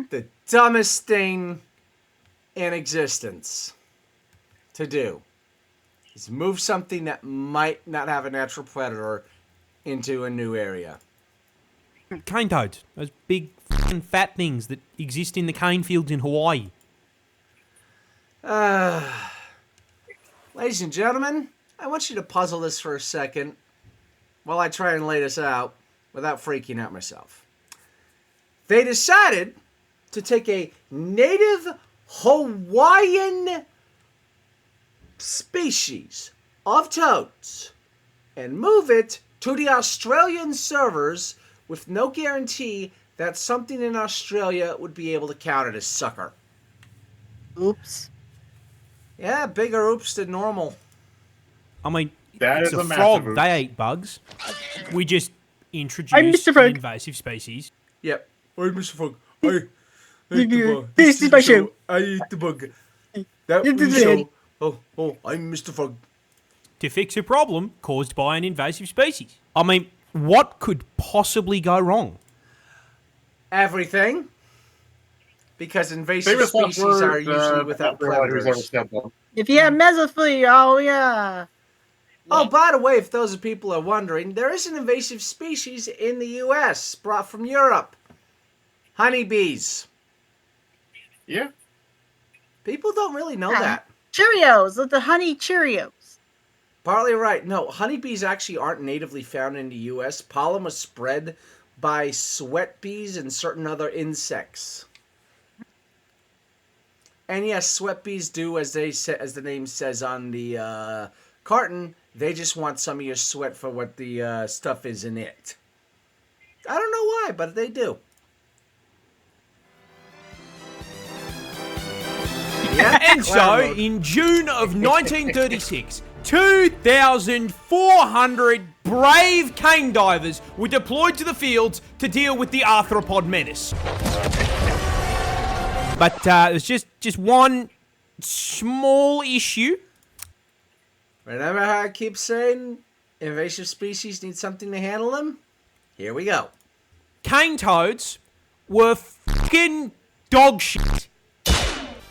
The dumbest thing in existence to do is move something that might not have a natural predator into a new area. Cane toads. Those big f***ing fat things that exist in the cane fields in Hawaii. Ladies and gentlemen, I want you to puzzle this for a second while I try and lay this out without freaking out myself. They decided to take a native Hawaiian species of toads and move it to the Australian servers with no guarantee that something in Australia would be able to count it as sucker. Oops. Yeah, bigger oops than normal. I mean, That it's is a a massive frog. oops. They eat bugs. We just I'm introduced Mr. an Frog. invasive species. Yep. I'm Mr. Frog. I eat the bug. This is my show. I eat the bug. That This was is show. it. Oh, I'm Mr. Frog. To fix a problem caused by an invasive species. I mean, what could possibly go wrong? Everything. Because invasive Famous last species are words, usually without everyone who's ever predators. said them. If you have mesophilia, oh yeah. Oh, by the way, if those people are wondering, there is an invasive species in the U.S. brought from Europe. Honeybees. Yeah. People don't really know that. Cheerios, the honey Cheerios. Partly right. No, honeybees actually aren't natively found in the U.S. Pollen was spread by sweat bees and certain other insects. And yes, sweat bees do, as the name says on the carton, they just want some of your sweat for what the stuff is in it. I don't know why, but they do. Yeah, And so, in June of 1936, 2,400 brave cane divers were deployed to the fields to deal with the arthropod menace. But there's just one small issue. Remember how I keep saying invasive species need something to handle them? Here we go. Cane toads were fucking dog shit.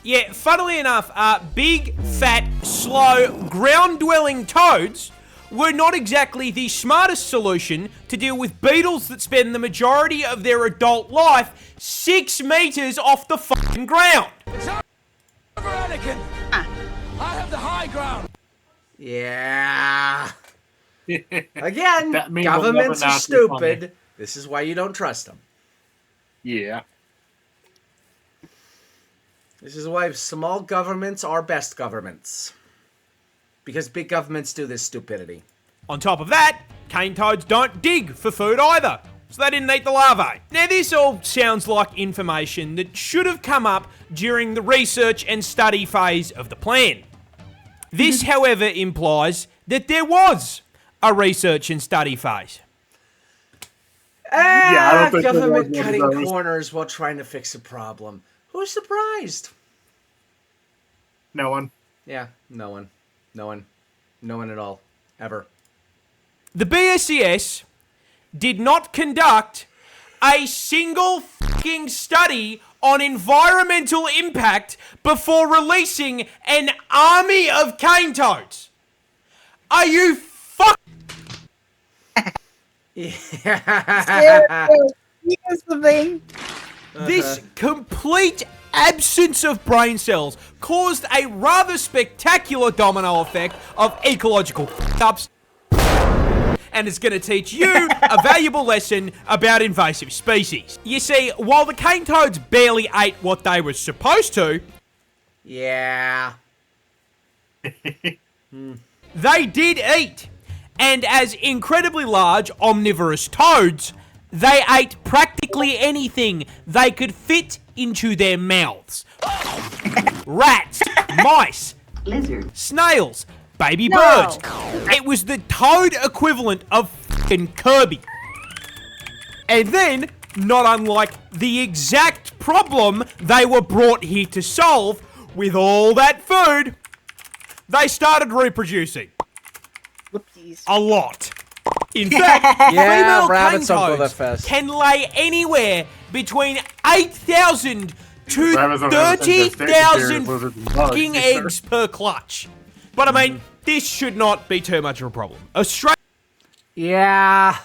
Yeah, funnily enough, big, fat, slow, ground-dwelling toads were not exactly the smartest solution to deal with beetles that spend the majority of their adult life 6 meters off the fucking ground. It's over, Anakin! I have the high ground! Yeah. Again, That meme will governments never are not be funny. stupid. This is why you don't trust them. Yeah. This is why small governments are best governments. Because big governments do this stupidity. On top of that, cane toads don't dig for food either, so they didn't eat the larvae. Now this all sounds like information that should have come up during the research and study phase of the plan. This, however, implies that there was a research and study phase. Yeah, I don't think there government was one of cutting those. corners while trying to fix a problem. Who's surprised? No one. Yeah, no one. No one. No one at all. Ever. The BSES did not conduct a single fucking study on environmental impact before releasing an army of cane toads. Are you fuck? Yeah. Here's the thing. This complete absence of brain cells caused a rather spectacular domino effect of ecological f***ups and it's going to teach you a valuable lesson about invasive species. You see, while the cane toads barely ate what they were supposed to, Yeah. they did eat. And as incredibly large omnivorous toads, they ate practically anything they could fit into their mouths. Rats, mice, lizards, snails, baby birds. It was the toad equivalent of f***ing Kirby. And then, not unlike the exact problem they were brought here to solve, with all that food, they started reproducing. Whoopsies. A lot. In fact, Yeah, female cane rabbits don't go that toads fast. can lay anywhere between 8,000 to Rabbits don't have a 30,000 lizards and bugs fucking either. eggs per clutch. But I mean, this should not be too much of a problem. Australia. Yeah.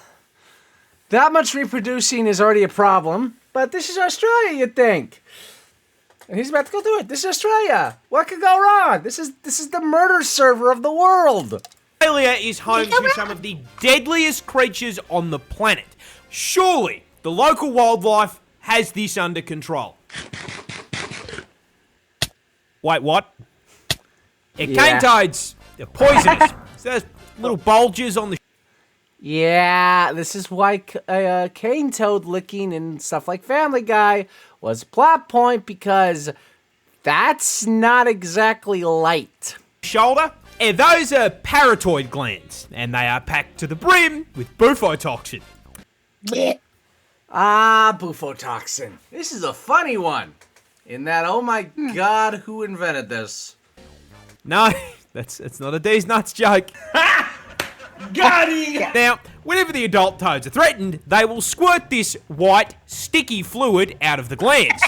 That much reproducing is already a problem, but this is Australia, you'd think. And he's about to go do it. This is Australia. What could go wrong? This is the murder server of the world. Australia is home to some of the deadliest creatures on the planet. Surely, the local wildlife has this under control. Wait, what? Cane toads, they're poisonous. So there's little bulges on the... Yeah, this is why cane toad licking and stuff like Family Guy was a plot point, because that's not exactly light. Shoulder? And those are parotid glands, and they are packed to the brim with bufotoxin. Bufotoxin. This is a funny one. In that, oh my god, who invented this? No, it's not a D's Nuts joke. Got it! Now, whenever the adult toads are threatened, they will squirt this white, sticky fluid out of the glands.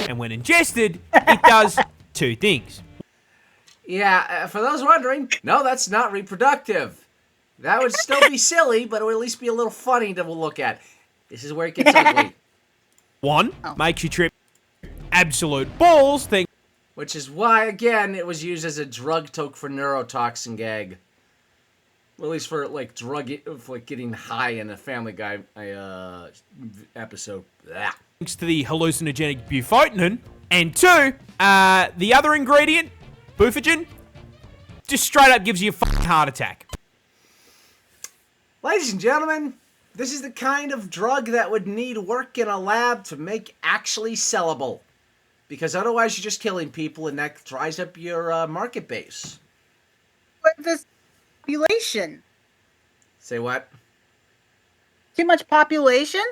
And when ingested, it does two things. Yeah, for those wondering, no, that's not reproductive. That would still be silly, but it would at least be a little funny to look at. This is where it gets ugly. One, makes you trip absolute balls, Which is why, again, it was used as a drug toke for neurotoxin gag. Well, at least for, like, getting high in a Family Guy episode. Blah. thanks to the hallucinogenic bufotenin. And two, the other ingredient, bufogen, just straight up gives you a fucking heart attack. Ladies and gentlemen, this is the kind of drug that would need work in a lab to make actually sellable. Because otherwise you're just killing people and that dries up your market base. But this population. Say what? Too much population?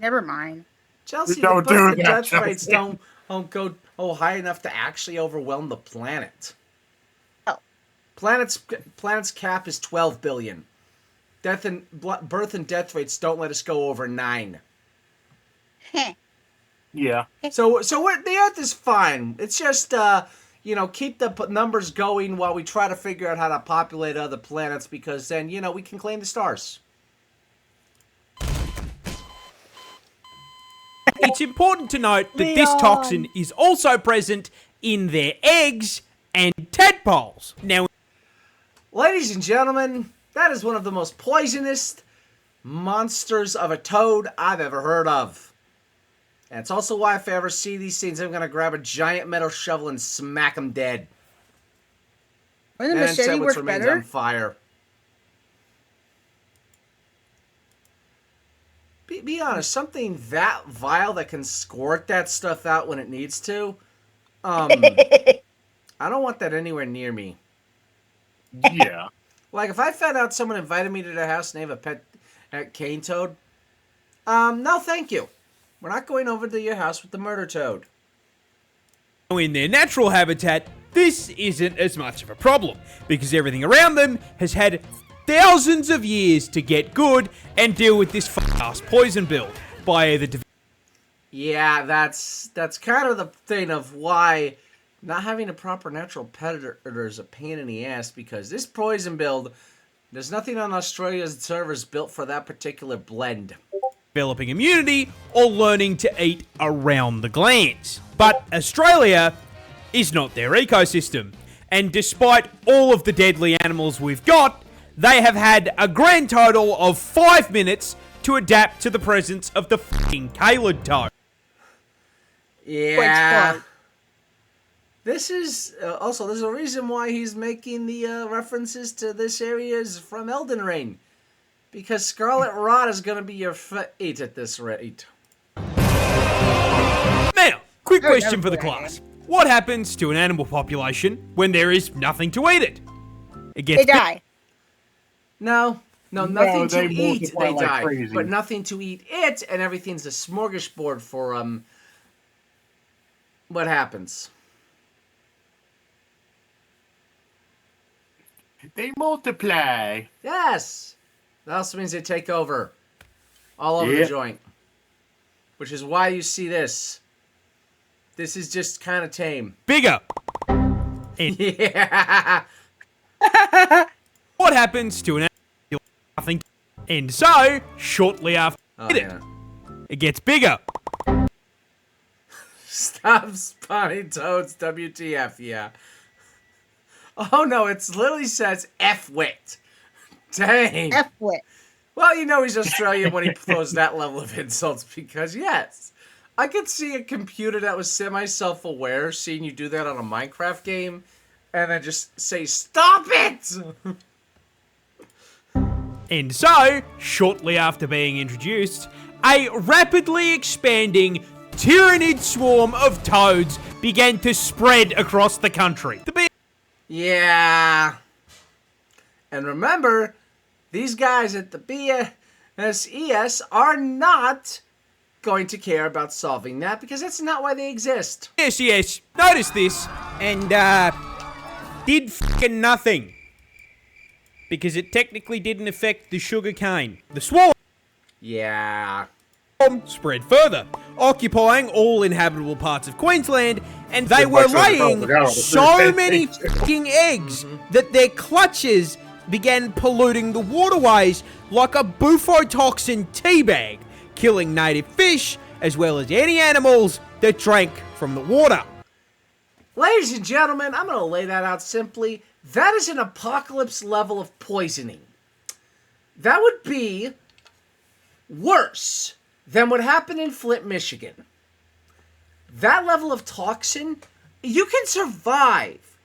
Never mind. Chelsea, Don't the do birth and that, death rates Chelsea. don't go high enough to actually overwhelm the planet. Oh. Planet's cap is 12 billion. Birth and death rates don't let us go over 9. Heh. Yeah. So the Earth is fine. It's just keep the numbers going while we try to figure out how to populate other planets, because then we can claim the stars. It's important to note that this toxin is also present in their eggs and tadpoles. Now, Ladies and gentlemen, that is one of the most poisonous monsters of a toad I've ever heard of. And it's also why if I ever see these things, I'm going to grab a giant metal shovel and smack them dead. Wouldn't a And machete set what work remains better? on fire. Be honest, something that vile that can squirt that stuff out when it needs to, I don't want that anywhere near me. Yeah. Like, if I found out someone invited me to their house and they have a pet cane toad, no thank you. We're not going over to your house with the murder toad. in their natural habitat, this isn't as much of a problem, because everything around them has had thousands of years to get good and deal with this f***ass poison build by either Yeah, that's kind of the thing of why not having a proper natural predator is a pain in the ass, because this poison build, there's nothing on Australia's servers built for that particular blend. developing immunity or learning to eat around the glands. But Australia is not their ecosystem, and despite all of the deadly animals we've got, they have had a grand total of 5 minutes to adapt to the presence of the fucking Calid toad. Yeah. This is also, there's a reason why he's making the references to this area is from Elden Ring. Because Scarlet Rot is going to be your fate at this rate. Now, quick question for the class. What happens to an animal population when there is nothing to eat it? They die. No, nothing to eat, they like die. crazy. But nothing to eat it, and everything's a smorgasbord for, what happens? They multiply. Yes! That also means they take over. All over the joint. Which is why you see this. This is just kind of tame. Bigger! Yeah! What happens to an animal? Nothing. And so, shortly after it gets bigger. Stop spawning toads, WTF, yeah. Oh no, it literally says F-wit. Dang. F-wit. Well, you know he's Australian when he throws that level of insults because, yes, I could see a computer that was semi-self-aware seeing you do that on a Minecraft game and then just say, stop it! And so, shortly after being introduced, a rapidly expanding tyrannid swarm of toads began to spread across the country. Yeah. And remember, these guys at the BSES are not going to care about solving that because that's not why they exist. Yes, notice this, and, did fucking nothing. Because it technically didn't affect the sugar cane. The swarm spread further, occupying all inhabitable parts of Queensland, and they were laying so many fucking eggs that their clutches began polluting the waterways like a bufotoxin teabag, killing native fish as well as any animals that drank from the water. Ladies and gentlemen, I'm going to lay that out simply. That is an apocalypse level of poisoning. That would be worse than what happened in Flint, Michigan. That level of toxin, you can survive,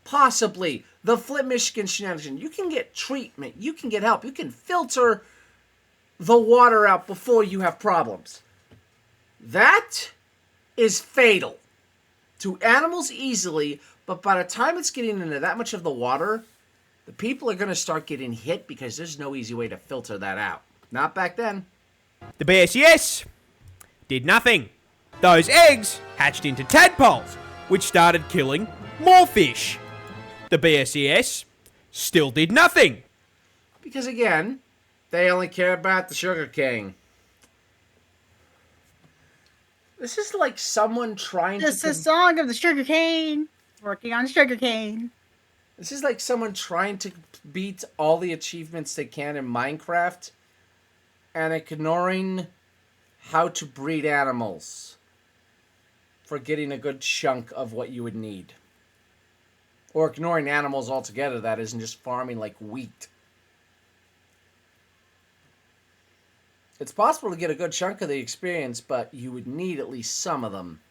possibly, the Flint, Michigan shenanigans. You can get treatment. You can get help. You can filter the water out before you have problems. That is fatal to animals easily, but by the time it's getting into that much of the water, the people are going to start getting hit because there's no easy way to filter that out. Not back then. The BSES did nothing. Those eggs hatched into tadpoles, which started killing more fish. The BSES still did nothing. Because again, they only care about the sugar cane. This is like someone trying to... This is the song of the sugar cane. Working on sugar cane. This is like someone trying to beat all the achievements they can in Minecraft and ignoring how to breed animals for getting a good chunk of what you would need. Or ignoring animals altogether, that isn't just farming like wheat. It's possible to get a good chunk of the experience, but you would need at least some of them.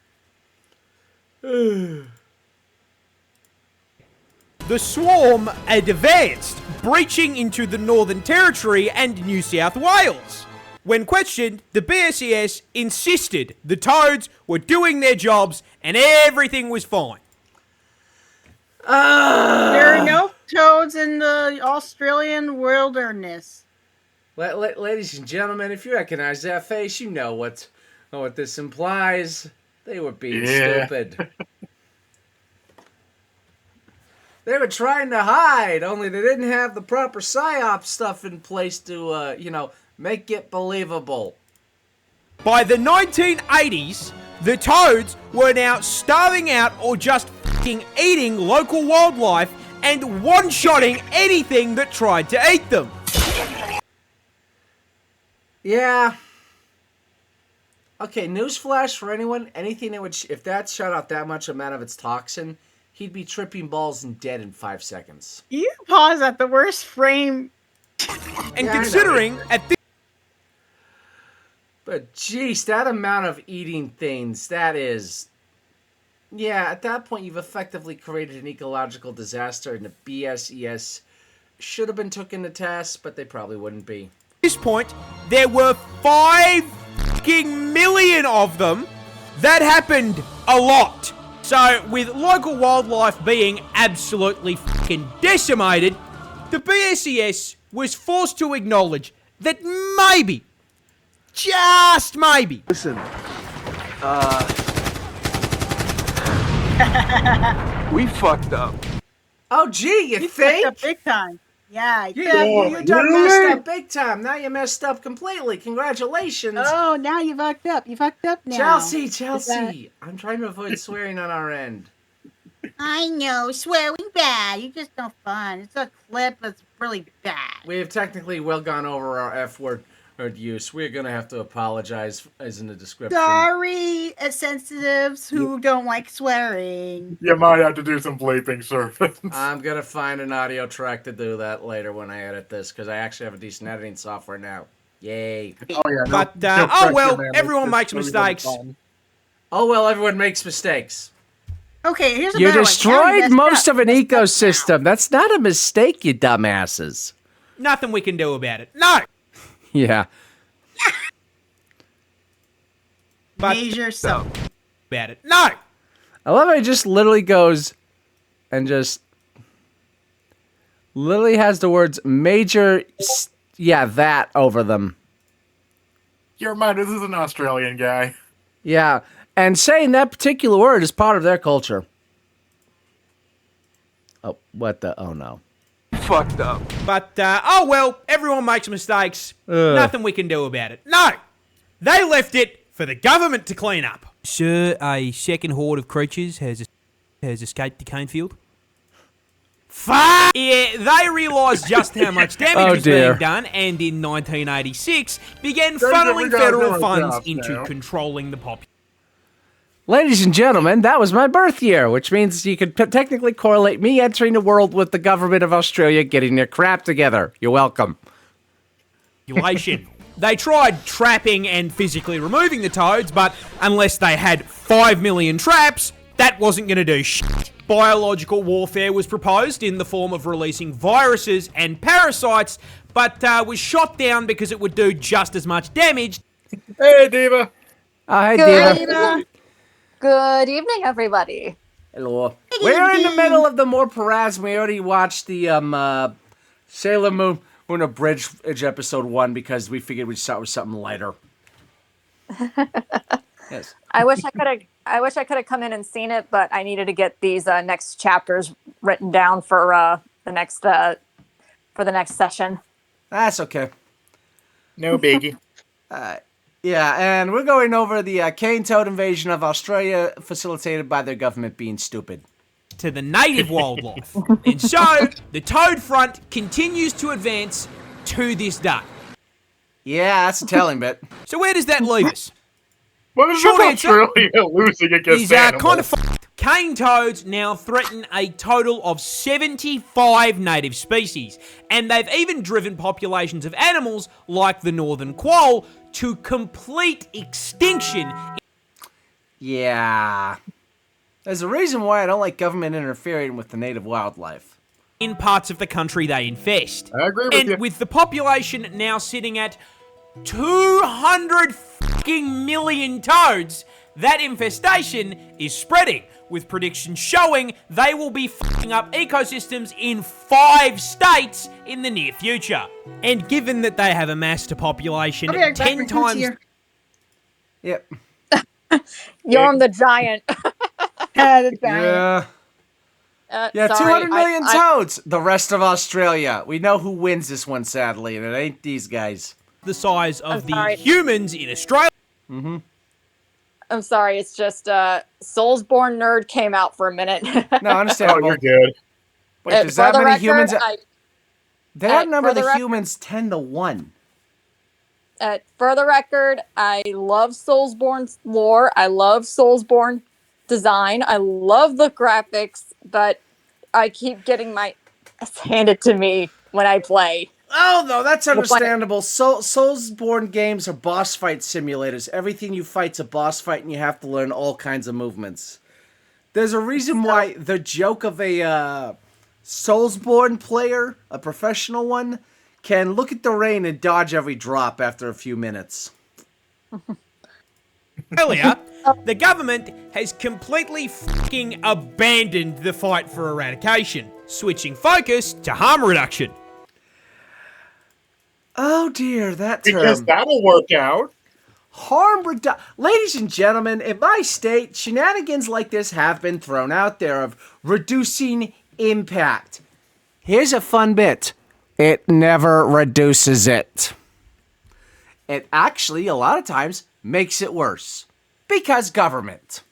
The swarm advanced, breaching into the Northern Territory and New South Wales. When questioned, the BSES insisted the toads were doing their jobs and everything was fine. There are no toads in the Australian wilderness. Ladies and gentlemen, if you recognize that face, you know what this implies. They were being stupid. They were trying to hide, only they didn't have the proper PSYOP stuff in place to, make it believable. By the 1980s, the toads were now starving out or just fucking eating local wildlife and one-shotting anything that tried to eat them. Yeah. Okay, newsflash for anyone. Anything that would, if that shot out that much amount of its toxin, he'd be tripping balls and dead in 5 seconds. You pause at the worst frame. And considering at this. But geez, that amount of eating things, that is. Yeah, at that point, you've effectively created an ecological disaster, and the BSES should have been taken to task, but they probably wouldn't be. At this point, there were 5 million of them. That happened a lot. So, with local wildlife being absolutely decimated, the BSES was forced to acknowledge that maybe, just maybe. Listen, we fucked up. Oh, gee, you think? Fucked up big time. Yeah, You done messed up big time. Now you messed up completely. Congratulations. Oh, now you fucked up. You fucked up now. Chelsea. I'm trying to avoid swearing on our end. I know, swearing bad. You just no fun. It's a clip that's really bad. We have technically well gone over our F word use. We're going to have to apologize as in the description. Sorry, sensitives who don't like swearing. You might have to do some bleeping, sir. I'm going to find an audio track to do that later when I edit this, because I actually have a decent editing software now. Yay. Oh, yeah. But, oh well, everyone makes mistakes. Oh well, everyone makes mistakes. Okay, here's a You better one. destroyed most of an Messed up ecosystem. That's not a mistake, you dumbasses. Nothing we can do about it. No. Yeah. But Major so. About it. No. I love how he just literally goes and just literally has the words major, that over them. Your mind, this is an Australian guy. Yeah. And saying that particular word is part of their culture. Oh, what the? Oh, no. Fucked up. But, oh well, everyone makes mistakes. Nothing we can do about it. No! They left it for the government to clean up. Sir, a second horde of creatures has escaped the cane field. Fuck! Yeah, they realised just how much damage was being done, and in 1986 began funneling federal funds into controlling the population. Ladies and gentlemen, that was my birth year, which means you could technically correlate me entering the world with the government of Australia getting their crap together. You're welcome. They tried trapping and physically removing the toads, but unless they had 5 million traps, that wasn't going to do shit. Biological warfare was proposed in the form of releasing viruses and parasites, but was shot down because it would do just as much damage. Hey, Diva. Hi, Good Diva. evening. Good evening, everybody. Hello. We're in the middle of the more Peraz. We already watched the Sailor Moon Abridged episode 1 because we figured we'd start with something lighter. Yes. I wish I could have come in and seen it, but I needed to get these next chapters written down for the next session. That's okay. No biggie. Yeah, and we're going over the cane toad invasion of Australia, facilitated by their government being stupid. To the native wildlife. And so, the toad front continues to advance to this day. Yeah, that's a telling bit. So where does that leave us? What is Australia losing against is animals? kind of fucked. Cane toads now threaten a total of 75 native species, and they've even driven populations of animals like the northern quoll to complete extinction. Yeah. There's a reason why I don't like government interfering with the native wildlife. In parts of the country they infest. I agree with you. And with the population now sitting at 200 fucking million toads, that infestation is spreading, with predictions showing they will be fucking up ecosystems in 5 states in the near future. And given that they have amassed a population 10 times... Yep. You're the giant. Yeah. Yeah, sorry, 200 million toads! The rest of Australia. We know who wins this one, sadly, and it ain't these guys. The size of the humans in Australia. Mm-hmm. I'm sorry, it's just Soulsborne Nerd came out for a minute. No, understandable. Oh, you're good. Wait, there's that many humans? They outnumber for the the humans 10 to 1. For the record, I love Soulsborne's lore. I love Soulsborne design. I love the graphics, but I keep getting my ass handed to me when I play. Oh, no, that's understandable. Soulsborne games are boss fight simulators. Everything you fight's a boss fight, and you have to learn all kinds of movements. There's a reason why the joke of a Soulsborne player, a professional one, can look at the rain and dodge every drop after a few minutes. Earlier, the government has completely fucking abandoned the fight for eradication, switching focus to harm reduction. Oh dear, that term. Because that'll work out. Harm reduction. Ladies and gentlemen, in my state, shenanigans like this have been thrown out there of reducing impact. Here's a fun bit. It never reduces it. It actually, a lot of times, makes it worse. Because government.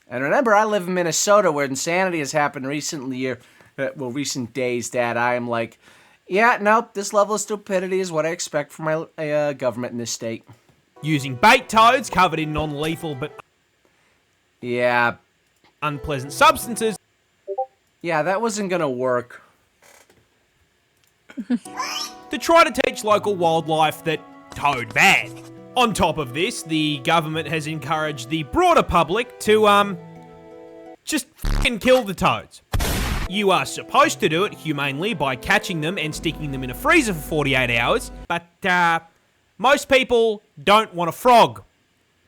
And remember, I live in Minnesota where insanity has happened recent days that I am like, yeah, nope, this level of stupidity is what I expect from my government in this state. Using bait toads covered in non-lethal but unpleasant substances. Yeah, that wasn't gonna work. To try to teach local wildlife that toad bad. On top of this, the government has encouraged the broader public to, just fucking kill the toads. You are supposed to do it humanely by catching them and sticking them in a freezer for 48 hours, but most people don't want a frog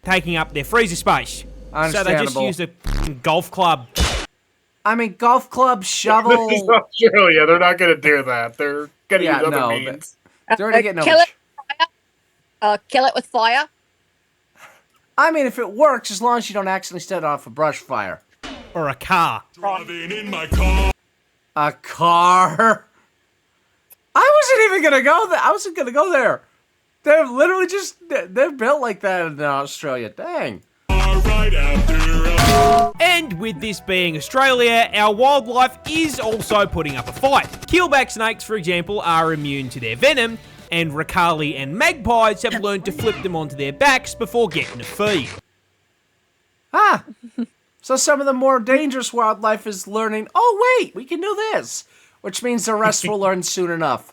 taking up their freezer space. So they just use a golf club. I mean, golf club, shovel. This is Australia. They're not going to do that. They're going to use other means. They're going to get no. Kill it with fire. I mean, if it works, as long as you don't accidentally set it off a brush fire. Or a car. Driving in my car. A car? I wasn't even going to go there. I wasn't going to go there. They're literally they're built like that in Australia. Dang. And with this being Australia, our wildlife is also putting up a fight. Keelback snakes, for example, are immune to their venom, and Ricali and magpies have learned to flip them onto their backs before getting a feed. Ah! So some of the more dangerous wildlife is learning, oh wait, we can do this. Which means the rest will learn soon enough.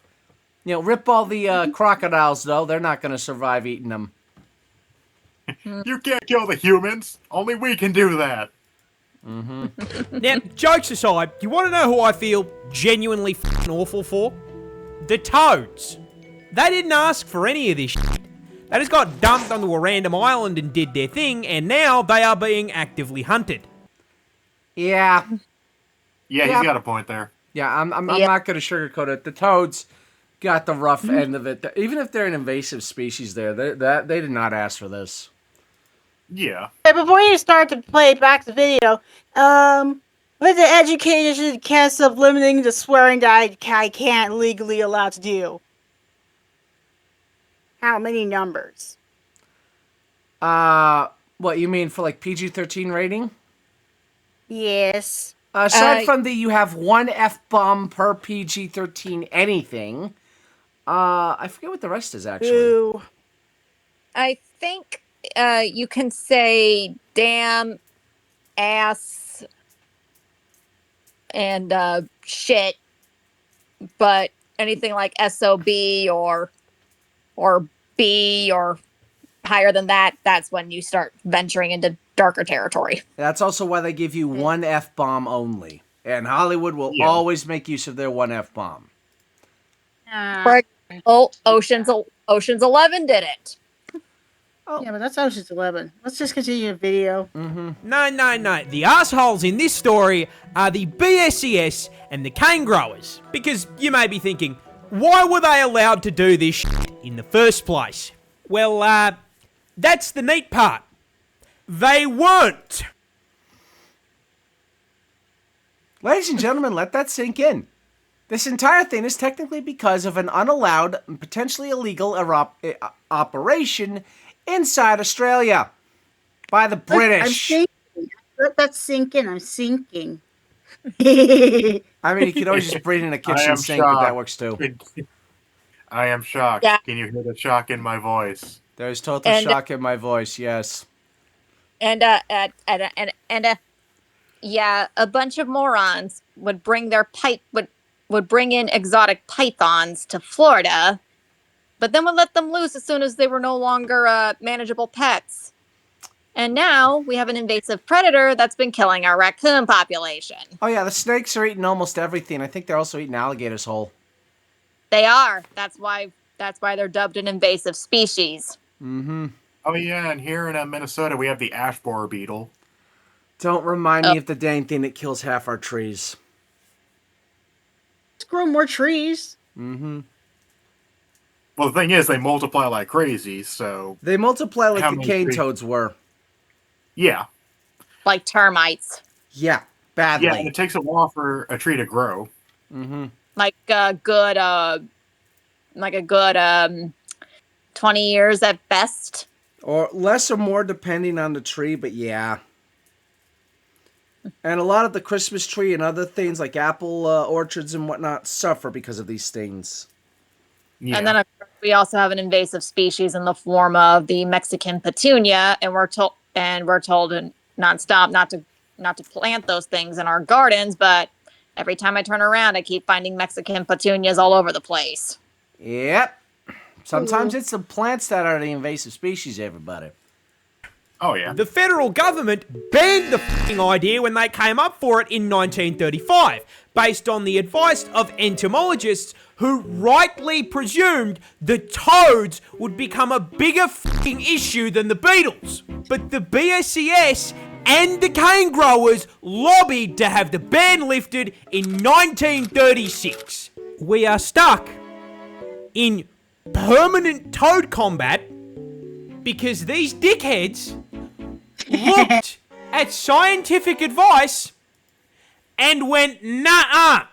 You know, rip all the crocodiles, though. They're not going to survive eating them. You can't kill the humans. Only we can do that. Mm-hmm. Now, jokes aside, you want to know who I feel genuinely f***ing awful for? The toads. They didn't ask for any of this shit. They just got dumped onto a random island and did their thing, and now they are being actively hunted. Yeah. Yeah, he's got a point there. Yeah, I'm not going to sugarcoat it. The toads got the rough end of it. Even if they're an invasive species there, they did not ask for this. Yeah. Hey, before you start to play back the video, with the education cast of limiting the swearing that I can't legally allowed to do. How many numbers? What, you mean for like PG-13 rating? Yes. Aside from you have one F-bomb per PG-13 anything. I forget what the rest is, actually. Ooh. I think you can say damn, ass, and shit, but anything like SOB or B or higher than that, that's when you start venturing into darker territory. That's also why they give you one F-bomb only. And Hollywood will always make use of their one F-bomb. Ocean's 11 did it. Oh. Yeah, but that's Ocean's 11. Let's just continue the video. Mm-hmm. No. The assholes in this story are the BSES and the cane growers. Because you may be thinking, why were they allowed to do this shit in the first place? Well, that's the neat part. They weren't. Ladies and gentlemen, let that sink in. This entire thing is technically because of an unallowed and potentially illegal operation inside Australia by the British. Let that sink in. I'm sinking. I mean, you can always just breathe in a kitchen sink, but that works too. I am shocked. Yeah. Can you hear the shock in my voice? There's total shock in my voice, yes. Yeah, a bunch of morons would bring their would bring in exotic pythons to Florida, but then would let them loose as soon as they were no longer manageable pets. And now we have an invasive predator that's been killing our raccoon population. Oh yeah, the snakes are eating almost everything. I think they're also eating alligators whole. They are. That's why they're dubbed an invasive species. Mm-hmm. Oh yeah, and here in Minnesota we have the ash borer beetle. Don't remind me of the dang thing that kills half our trees. Let's grow more trees. Mm-hmm. Well, the thing is, they multiply like crazy, so... They multiply like How the many cane trees? toads were. Yeah. Like termites. Yeah, badly. Yeah, and it takes a while for a tree to grow. Mm-hmm. Like a good 20 years at best. Or less or more depending on the tree, but yeah. And a lot of the Christmas tree and other things like apple orchards and whatnot suffer because of these things. Yeah. And then of course, we also have an invasive species in the form of the Mexican petunia, and we're told nonstop not to plant those things in our gardens, but every time I turn around, I keep finding Mexican petunias all over the place. Yep. Sometimes it's the plants that are the invasive species, everybody. Oh, yeah. The federal government banned the f***ing idea when they came up for it in 1935, based on the advice of entomologists who rightly presumed the toads would become a bigger f***ing issue than the beetles. But the BSCS and the cane growers lobbied to have the ban lifted in 1936. We are stuck in permanent toad combat because these dickheads looked at scientific advice and went, nah-uh.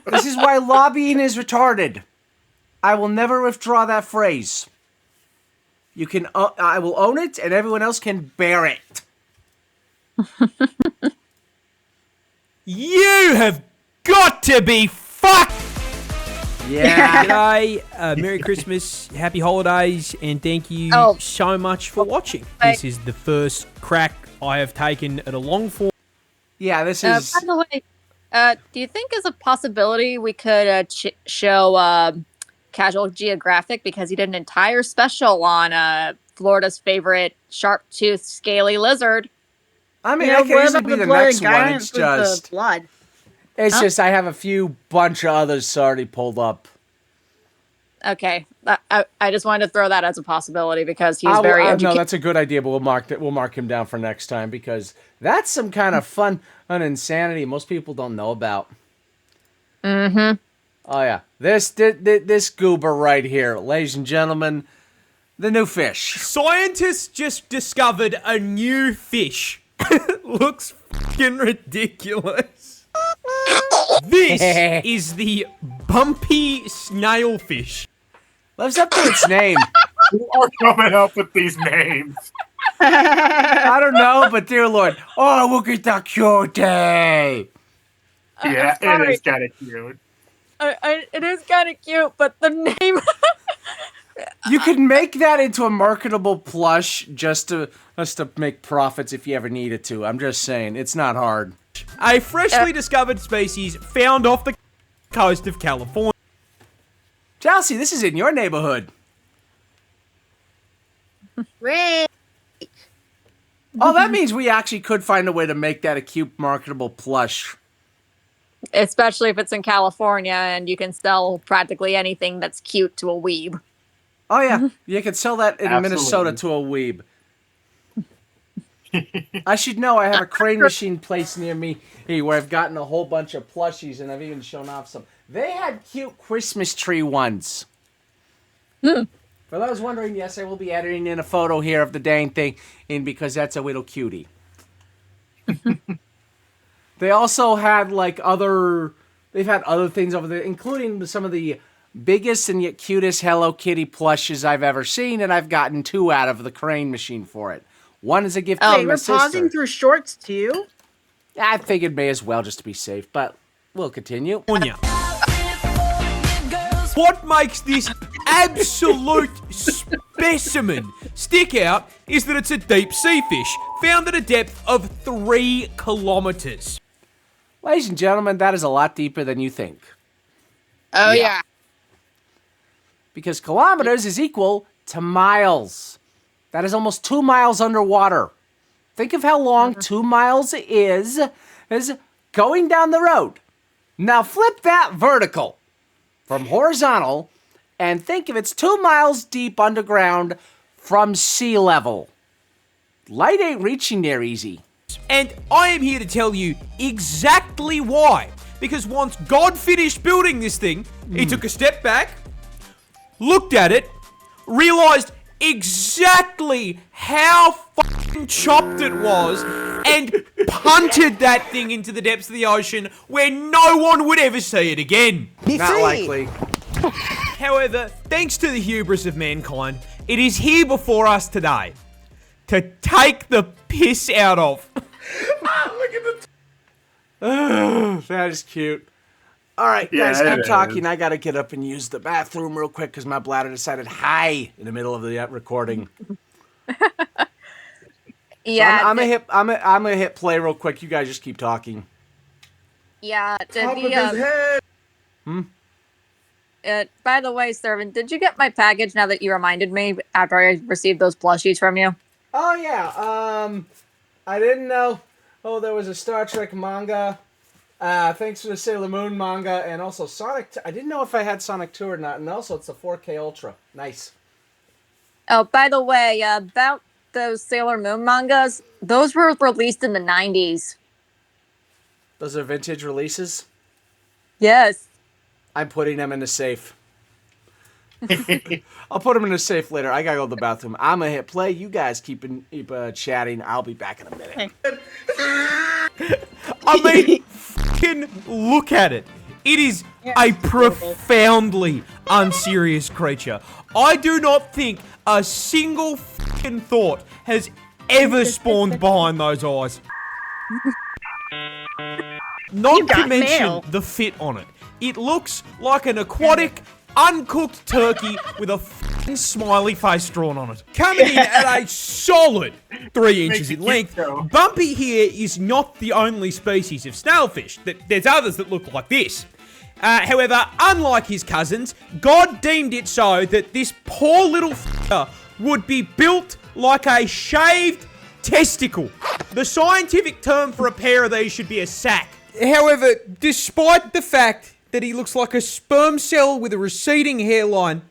This is why lobbying is retarded. I will never withdraw that phrase. You can, I will own it, and everyone else can bear it. You have got to be fucked! Yeah. G'day, Merry Christmas, Happy Holidays, and thank you so much for watching. This is the first crack I have taken at a long form. Yeah, this is... By the way, do you think as a possibility we could show Casual Geographic, because he did an entire special on Florida's favorite sharp-toothed scaly lizard? I mean, I can easily be the next one. It's just... blood. It's just I have a few bunch of others already pulled up. Okay, I just wanted to throw that as a possibility because he's very educated. No, that's a good idea, but we'll mark him down for next time because that's some kind of fun and insanity most people don't know about. Mm-hmm. Oh yeah, this goober right here, ladies and gentlemen, the new fish. Scientists just discovered a new fish. Looks fucking ridiculous. This is the bumpy snailfish. Lives up to its name. Who are coming up with these names? I don't know, but dear Lord. Oh, look at that cutie. Yeah, it is kind of cute. It is kind of cute, but the name... You could make that into a marketable plush just to make profits if you ever needed to. I'm just saying, it's not hard. A freshly discovered species found off the coast of California. Chelsea, this is in your neighborhood. Great. Oh, that means we actually could find a way to make that a cute marketable plush. Especially if it's in California and you can sell practically anything that's cute to a weeb. Oh, yeah. You could sell that in Absolutely. Minnesota to a weeb. I should know I have a crane machine place near me where I've gotten a whole bunch of plushies, and I've even shown off some. They had cute Christmas tree ones. For those wondering, yes, I will be editing in a photo here of the dang thing in because that's a little cutie. They also had they've had other things over there, including some of the biggest and yet cutest Hello Kitty plushes I've ever seen, and I've gotten 2 out of the crane machine for it. One is a gift from my we're sister. pausing through shorts too? I figured may as well just to be safe, but we'll continue. What makes this absolute specimen stick out is that it's a deep sea fish found at a depth of 3 kilometers. Ladies and gentlemen, that is a lot deeper than you think. Oh, yeah. Because kilometers is equal to miles. That is almost 2 miles underwater. Think of how long 2 miles is going down the road. Now flip that vertical from horizontal and think if it's 2 miles deep underground from sea level. Light ain't reaching there easy. And I am here to tell you exactly why. Because once God finished building this thing, he took a step back, looked at it, realized exactly how fucking chopped it was, and punted that thing into the depths of the ocean where no one would ever see it again. Not likely. However, thanks to the hubris of mankind, it is here before us today to take the piss out of. Look at the... That is cute. All right, guys, keep talking. I got to get up and use the bathroom real quick because my bladder decided hi in the middle of the recording. Yeah. So I'm gonna hit play real quick. You guys just keep talking. Yeah. Top of his head. By the way, servant, did you get my package now that you reminded me after I received those plushies from you? Oh yeah. I didn't know. Oh, there was a Star Trek manga. Thanks for the Sailor Moon manga and also Sonic. I didn't know if I had Sonic 2 or not, and also it's a 4K Ultra. Nice. Oh, by the way, about those Sailor Moon mangas, those were released in the 90s. Those are vintage releases? Yes. I'm putting them in the safe. I'll put them in the safe later. I gotta go to the bathroom. I'm gonna hit play. You guys keep chatting. I'll be back in a minute. I mean, fucking look at it. It is a profoundly unserious creature. I do not think a single fucking thought has ever spawned behind those eyes. Not to mention the fit on it. It looks like an aquatic, uncooked turkey with a fucking smiley face drawn on it. Coming in at a solid 3 inches in length, Bumpy here is not the only species of snailfish. There's others that look like this. However, unlike his cousins, God deemed it so that this poor little f***er would be built like a shaved testicle. The scientific term for a pair of these should be a sack. However, despite the fact that he looks like a sperm cell with a receding hairline,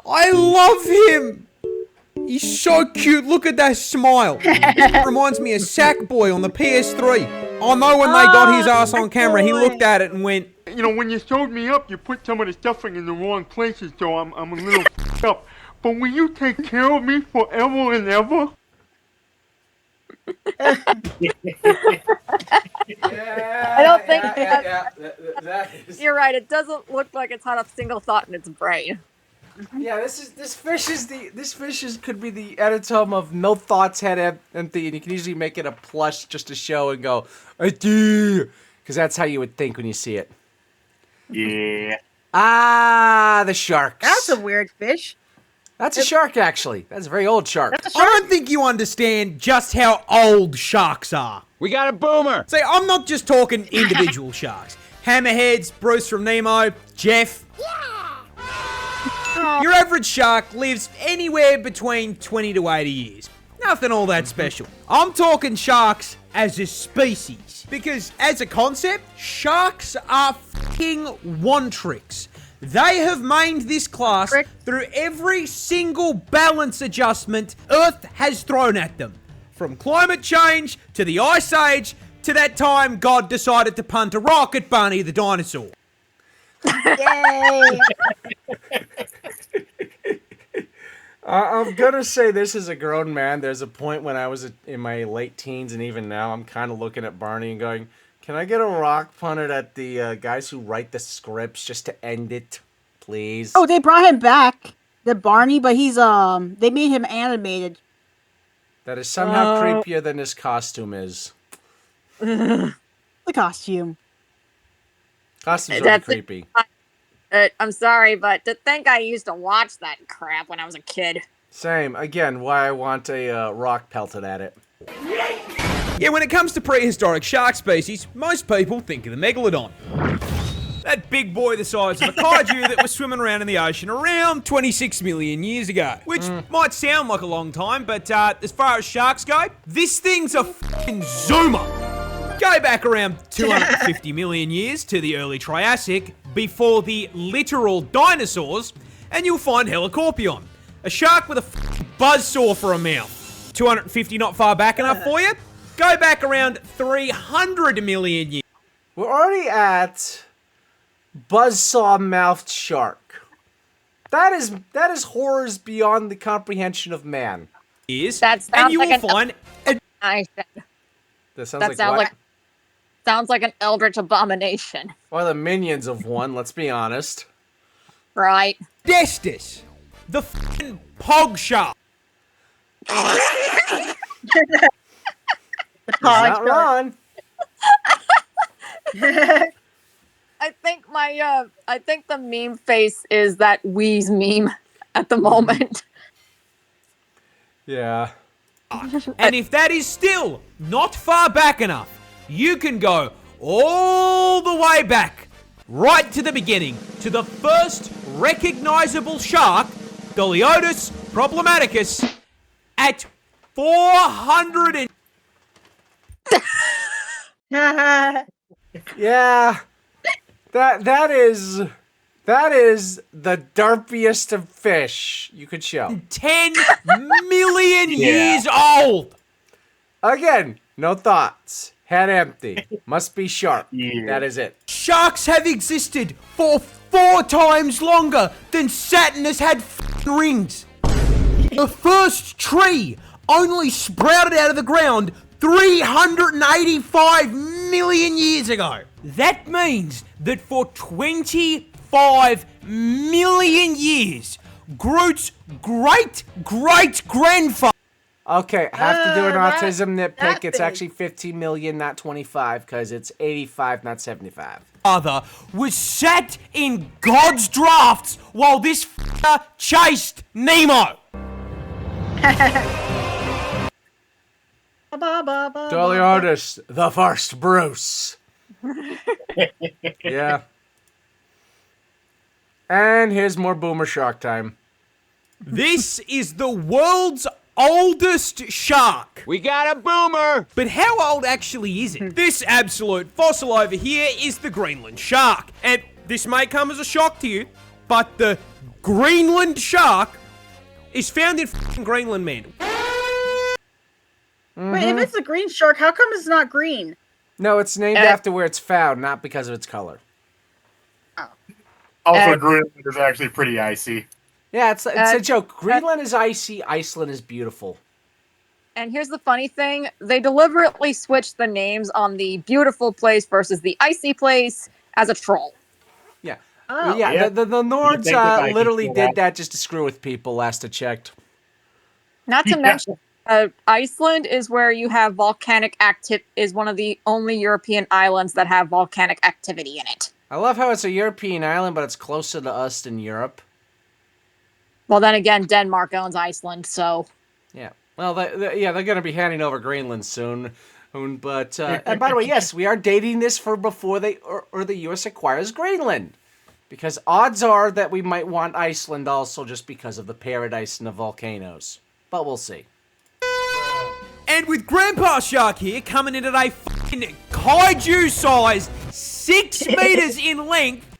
I love him. He's so cute. Look at that smile. It reminds me of Sackboy on the PS3. I know when they got his ass on camera, he looked at it and went, you know, when you showed me up, you put some of the stuffing in the wrong places, so I'm a little f***ed up. But will you take care of me forever and ever? I don't think that is... You're right. It doesn't look like it's had a single thought in its brain. Yeah, this fish could be the epitome of no thoughts had empty, and you can easily make it a plush just to show and go, because that's how you would think when you see it. Yeah. Ah, the sharks. That's a weird fish. That's a shark, actually. That's a very old shark. I don't think you understand just how old sharks are. We got a boomer. See, I'm not just talking individual sharks. Hammerheads, Bruce from Nemo, Jeff. Your average shark lives anywhere between 20 to 80 years. Nothing all that special. I'm talking sharks as a species. Because as a concept, sharks are f***ing one-tricks. They have mained this class through every single balance adjustment Earth has thrown at them. From climate change, to the Ice Age, to that time God decided to punt a rock at Barney the dinosaur. Yay! I'm gonna say this as a grown man. There's a point when I was in my late teens, and even now, I'm kind of looking at Barney and going, can I get a rock punted at the guys who write the scripts just to end it, please? Oh, they brought him back, the Barney, but he's they made him animated. That is somehow creepier than his costume is. The costume. Costume's really creepy. I'm sorry, but to think I used to watch that crap when I was a kid. Same. Again, why I want a rock pelted at it. Yeah, when it comes to prehistoric shark species, most people think of the megalodon. That big boy the size of a kaiju that was swimming around in the ocean around 26 million years ago. Which might sound like a long time, but as far as sharks go, this thing's a f***ing zoomer. Go back around 250 million years to the early Triassic, before the literal dinosaurs, and you'll find Helicorpion, a shark with a f***ing buzzsaw for a mouth. 250 not far back enough for you? Go back around 300 million years. We're already at buzzsaw-mouthed shark. That is horrors beyond the comprehension of man. And you will find. I said. That sounds like what? Sounds like an eldritch abomination. Or the minions of one. Let's be honest. Right. Destus, the f***ing pog shark. He's not wrong. I think the meme face is that Wheeze meme at the moment. Yeah. And if that is still not far back enough, you can go all the way back, right to the beginning, to the first recognizable shark, Doliotis problematicus, at 400 and... Yeah. That is the derpiest of fish you could show. 10 million years old. Again, no thoughts. Head empty. Must be sharp. That is it. Sharks have existed for 4 times longer than Saturn has had f***ing rings. The first tree only sprouted out of the ground 385 million years ago. That means that for 25 million years, Groot's great-great-grandfather... Okay, I have to do an autism nitpick. It's actually 15 million, not 25, because it's 85, not 75. ...father was sat in God's drafts while this f***er chased Nemo. Doliotis, the first Bruce. Yeah. And here's more boomer shark time. This is the world's oldest shark. We got a boomer! But how old actually is it? This absolute fossil over here is the Greenland shark. And this may come as a shock to you, but the Greenland shark is found in f***ing Greenland, man. Wait, if it's a green shark, how come it's not green? No, it's named after where it's found, not because of its color. Also, Greenland is actually pretty icy. Yeah, it's a joke. Greenland is icy, Iceland is beautiful. And here's the funny thing. They deliberately switched the names on the beautiful place versus the icy place as a troll. Yeah. Oh. Yeah, the Nords literally did that just to screw with people, last I checked. Not to mention, Iceland is where you have volcanic is one of the only European islands that have volcanic activity in it. I love how it's a European island, but it's closer to us than Europe. Well, then again, Denmark owns Iceland, so... Yeah. Well, they're going to be handing over Greenland soon. But, and by the way, yes, we are dating this for before the U.S. acquires Greenland. Because odds are that we might want Iceland also just because of the paradise and the volcanoes. But we'll see. And with Grandpa Shark here coming in at a f***ing kaiju-sized 6 meters in length.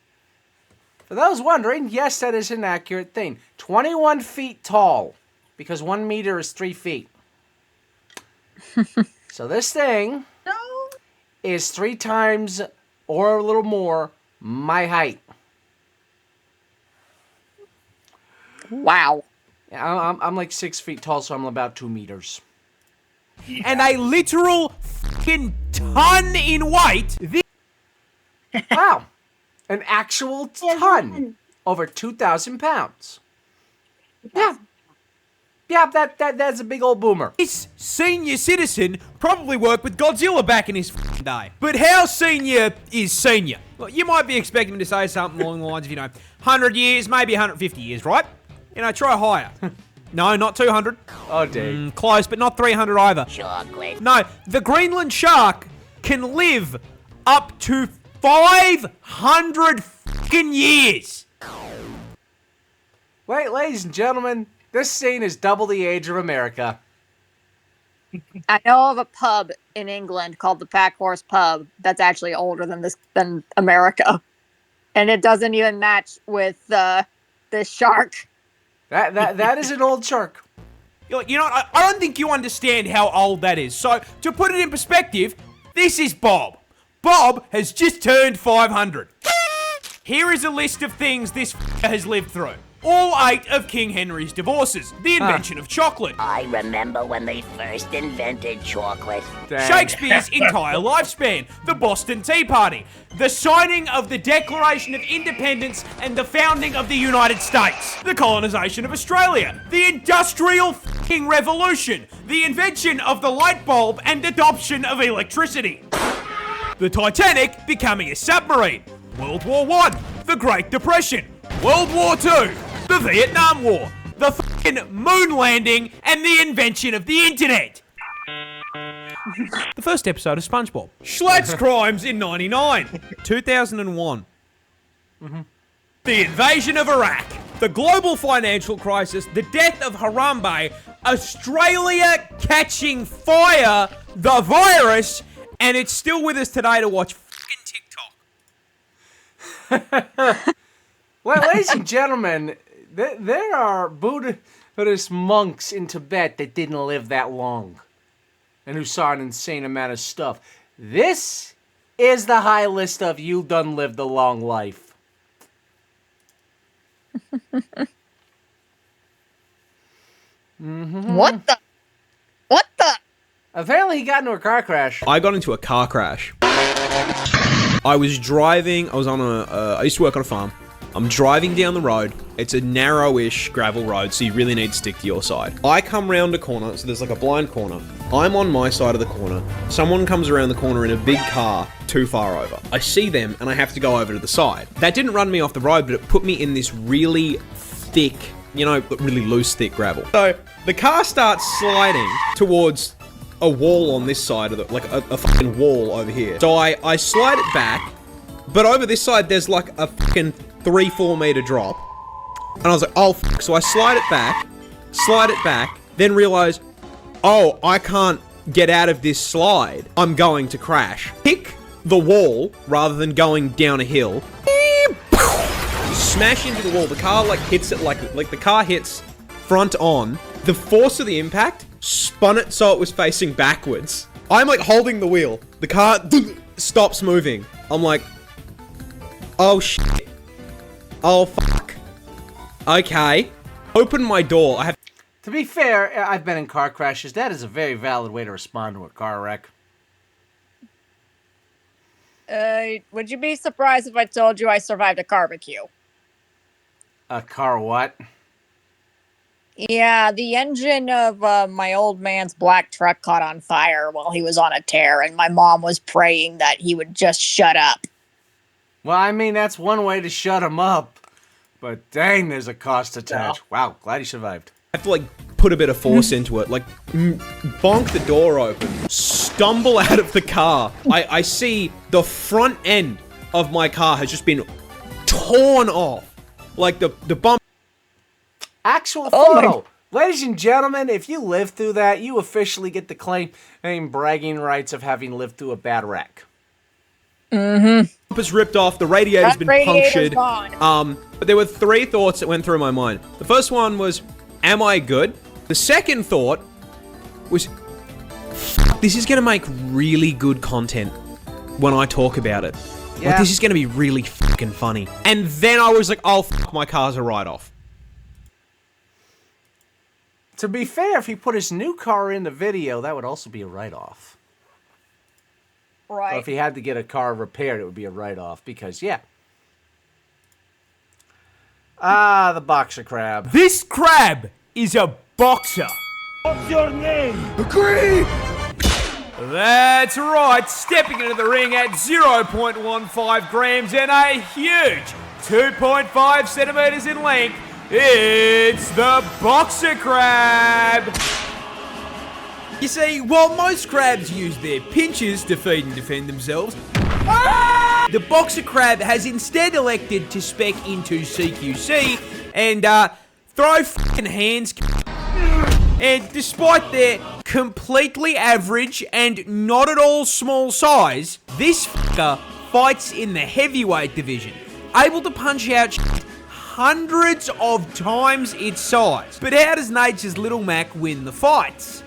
For those wondering, yes, that is an accurate thing. 21 feet tall, because 1 meter is 3 feet. So this thing is 3 times or a little more my height. Wow. Yeah, I'm like 6 feet tall, so I'm about 2 meters. Yeah. And a literal f***ing ton in weight. Wow. An actual ton. Over 2,000 pounds. Yeah. Yeah, that's a big old boomer. This senior citizen probably worked with Godzilla back in his day. But how senior is senior? Well, you might be expecting me to say something along the lines of, 100 years, maybe 150 years, right? Try higher. No, not 200. Oh, Dave. Close, but not 300 either. Chocolate. No, the Greenland shark can live up to 500 fucking years. Wait, ladies and gentlemen, this scene is double the age of America. I know of a pub in England called the Packhorse Pub that's actually older than America, and it doesn't even match with this shark. That is an old shark. I don't think you understand how old that is. So, to put it in perspective, this is Bob. Bob has just turned 500. Here is a list of things this has lived through. All 8 of King Henry's divorces. The invention of chocolate. I remember when they first invented chocolate. Dang. Shakespeare's entire lifespan. The Boston Tea Party. The signing of the Declaration of Independence and the founding of the United States. The colonization of Australia. The Industrial fucking Revolution. The invention of the light bulb and adoption of electricity. The Titanic becoming a submarine. World War I. The Great Depression. World War II. The Vietnam War, the fucking moon landing, and the invention of the internet. The first episode of SpongeBob. Schlatt's crimes in 99. 2001. The invasion of Iraq. The global financial crisis. The death of Harambe. Australia catching fire. The virus. And it's still with us today to watch fucking TikTok. Well, ladies and gentlemen, there are Buddhist monks in Tibet that didn't live that long and who saw an insane amount of stuff. This is the high list of you done lived a long life. What the? Apparently he got into a car crash. I got into a car crash. I was driving, I used to work on a farm. I'm driving down the road. It's a narrow-ish gravel road, so you really need to stick to your side. I come round a corner, so there's like a blind corner. I'm on my side of the corner. Someone comes around the corner in a big car too far over. I see them, and I have to go over to the side. That didn't run me off the road, but it put me in this really thick, really loose, thick gravel. So the car starts sliding towards a wall on this side of it, like a fucking wall over here. So I slide it back, but over this side, there's like a fucking 3-4 meter drop. And I was like, oh, fuck. So I slide it back, then realize, oh, I can't get out of this slide. I'm going to crash. Kick the wall rather than going down a hill. Smash into the wall. The car hits it like the car hits front on. The force of the impact spun it so it was facing backwards. I'm holding the wheel. The car stops moving. I'm like, oh shit. Oh, fuck. Okay. Open my door. To be fair, I've been in car crashes. That is a very valid way to respond to a car wreck. Would you be surprised if I told you I survived a barbecue? A car what? Yeah, the engine of my old man's black truck caught on fire while he was on a tear, and my mom was praying that he would just shut up. Well, I mean, that's one way to shut him up. But dang, there's a cost attached. Yeah. Wow, glad he survived. I have to, put a bit of force into it. Bonk the door open. Stumble out of the car. I see the front end of my car has just been torn off. The bump. Actual photo. Ladies and gentlemen, if you lived through that, you officially get the claim bragging rights of having lived through a bad wreck. Mm-hmm. It's ripped off. The radiator's been punctured. Gone. But there were 3 thoughts that went through my mind. The first one was, am I good? The second thought was, this is going to make really good content when I talk about it. Yeah. This is going to be really fucking funny. And then I was like, oh, fuck, my car's a write-off. To be fair, if he put his new car in the video, that would also be a write-off. Right. Or if he had to get a car repaired, it would be a write-off because, yeah. The boxer crab. This crab is a boxer. What's your name? Agree! That's right, stepping into the ring at 0.15 grams and a huge 2.5 centimeters in length, it's the boxer crab. You see, while most crabs use their pinchers to feed and defend themselves, the boxer crab has instead elected to spec into CQC and throw f***ing hands. And despite their completely average and not at all small size, this f***er fights in the heavyweight division, able to punch out hundreds of times its size. But how does nature's little Mac win the fights?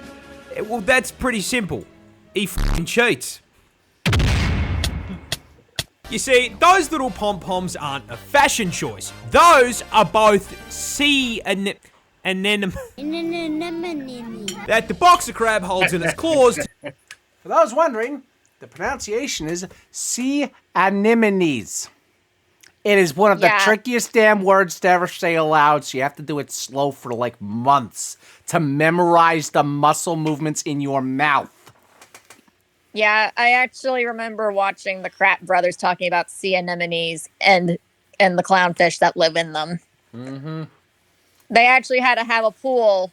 Well, that's pretty simple. He f***ing cheats. You see, those little pom-poms aren't a fashion choice. Those are both sea anemones that the boxer crab holds in its claws. For those wondering, the pronunciation is sea anemones. It is one of the trickiest damn words to ever say aloud, so you have to do it slow for like months to memorize the muscle movements in your mouth. Yeah, I actually remember watching the Kratt brothers talking about sea anemones and the clownfish that live in them. Mm-hmm. They actually had to have a pool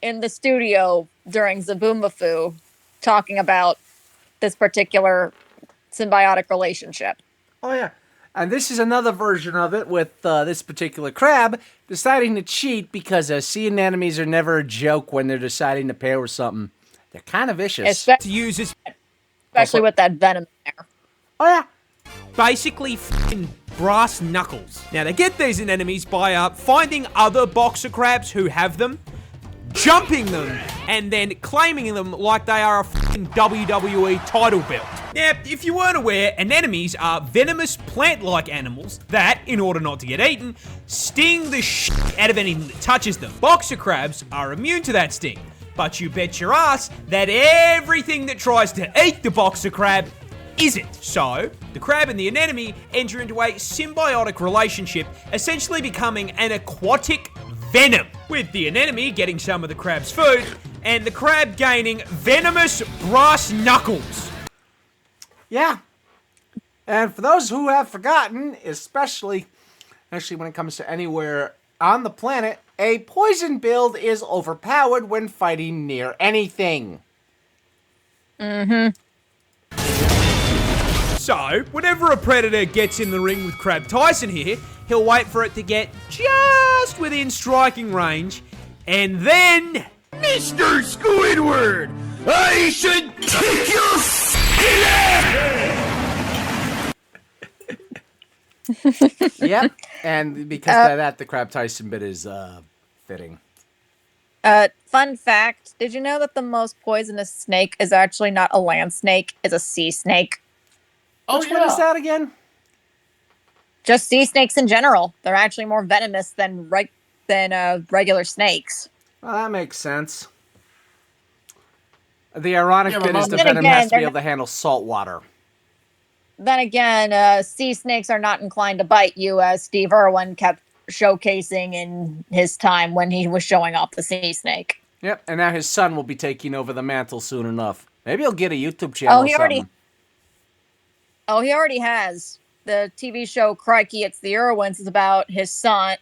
in the studio during Zaboomafoo talking about this particular symbiotic relationship. Oh, yeah. And this is another version of it with this particular crab deciding to cheat because sea anemones are never a joke when they're deciding to pair with something. They're kind of vicious. Especially with that venom there. Oh, yeah. Basically, f***ing brass knuckles. Now, they get these anemones by finding other boxer crabs who have them, jumping them, and then claiming them like they are a f***ing WWE title belt. Now, if you weren't aware, anemones are venomous plant-like animals that, in order not to get eaten, sting the shit out of anything that touches them. Boxer crabs are immune to that sting. But you bet your ass that everything that tries to eat the boxer crab isn't. So, the crab and the anemone enter into a symbiotic relationship, essentially becoming an aquatic venom, with the anemone getting some of the crab's food, and the crab gaining venomous brass knuckles. Yeah. And for those who have forgotten, especially actually when it comes to anywhere on the planet, a poison build is overpowered when fighting near anything. Mm-hmm. So, whenever a predator gets in the ring with Crab Tyson here, he'll wait for it to get just within striking range, and then... Mr. Squidward, I should kick your f***ing ass! Yep, and because of that, the Crab Tyson bit is fitting. Fun fact, did you know that the most poisonous snake is actually not a land snake, it's a sea snake? Which one is that again? Just sea snakes in general. They're actually more venomous than regular snakes. Well, that makes sense. The ironic bit is the then venom again, has to be they're able to handle salt water. Then again, sea snakes are not inclined to bite you, as Steve Irwin kept showcasing in his time when he was showing off the sea snake. Yep, and now his son will be taking over the mantle soon enough. Maybe he'll get a YouTube channel or something. He already has. The TV show Crikey, It's the Irwins is about his son,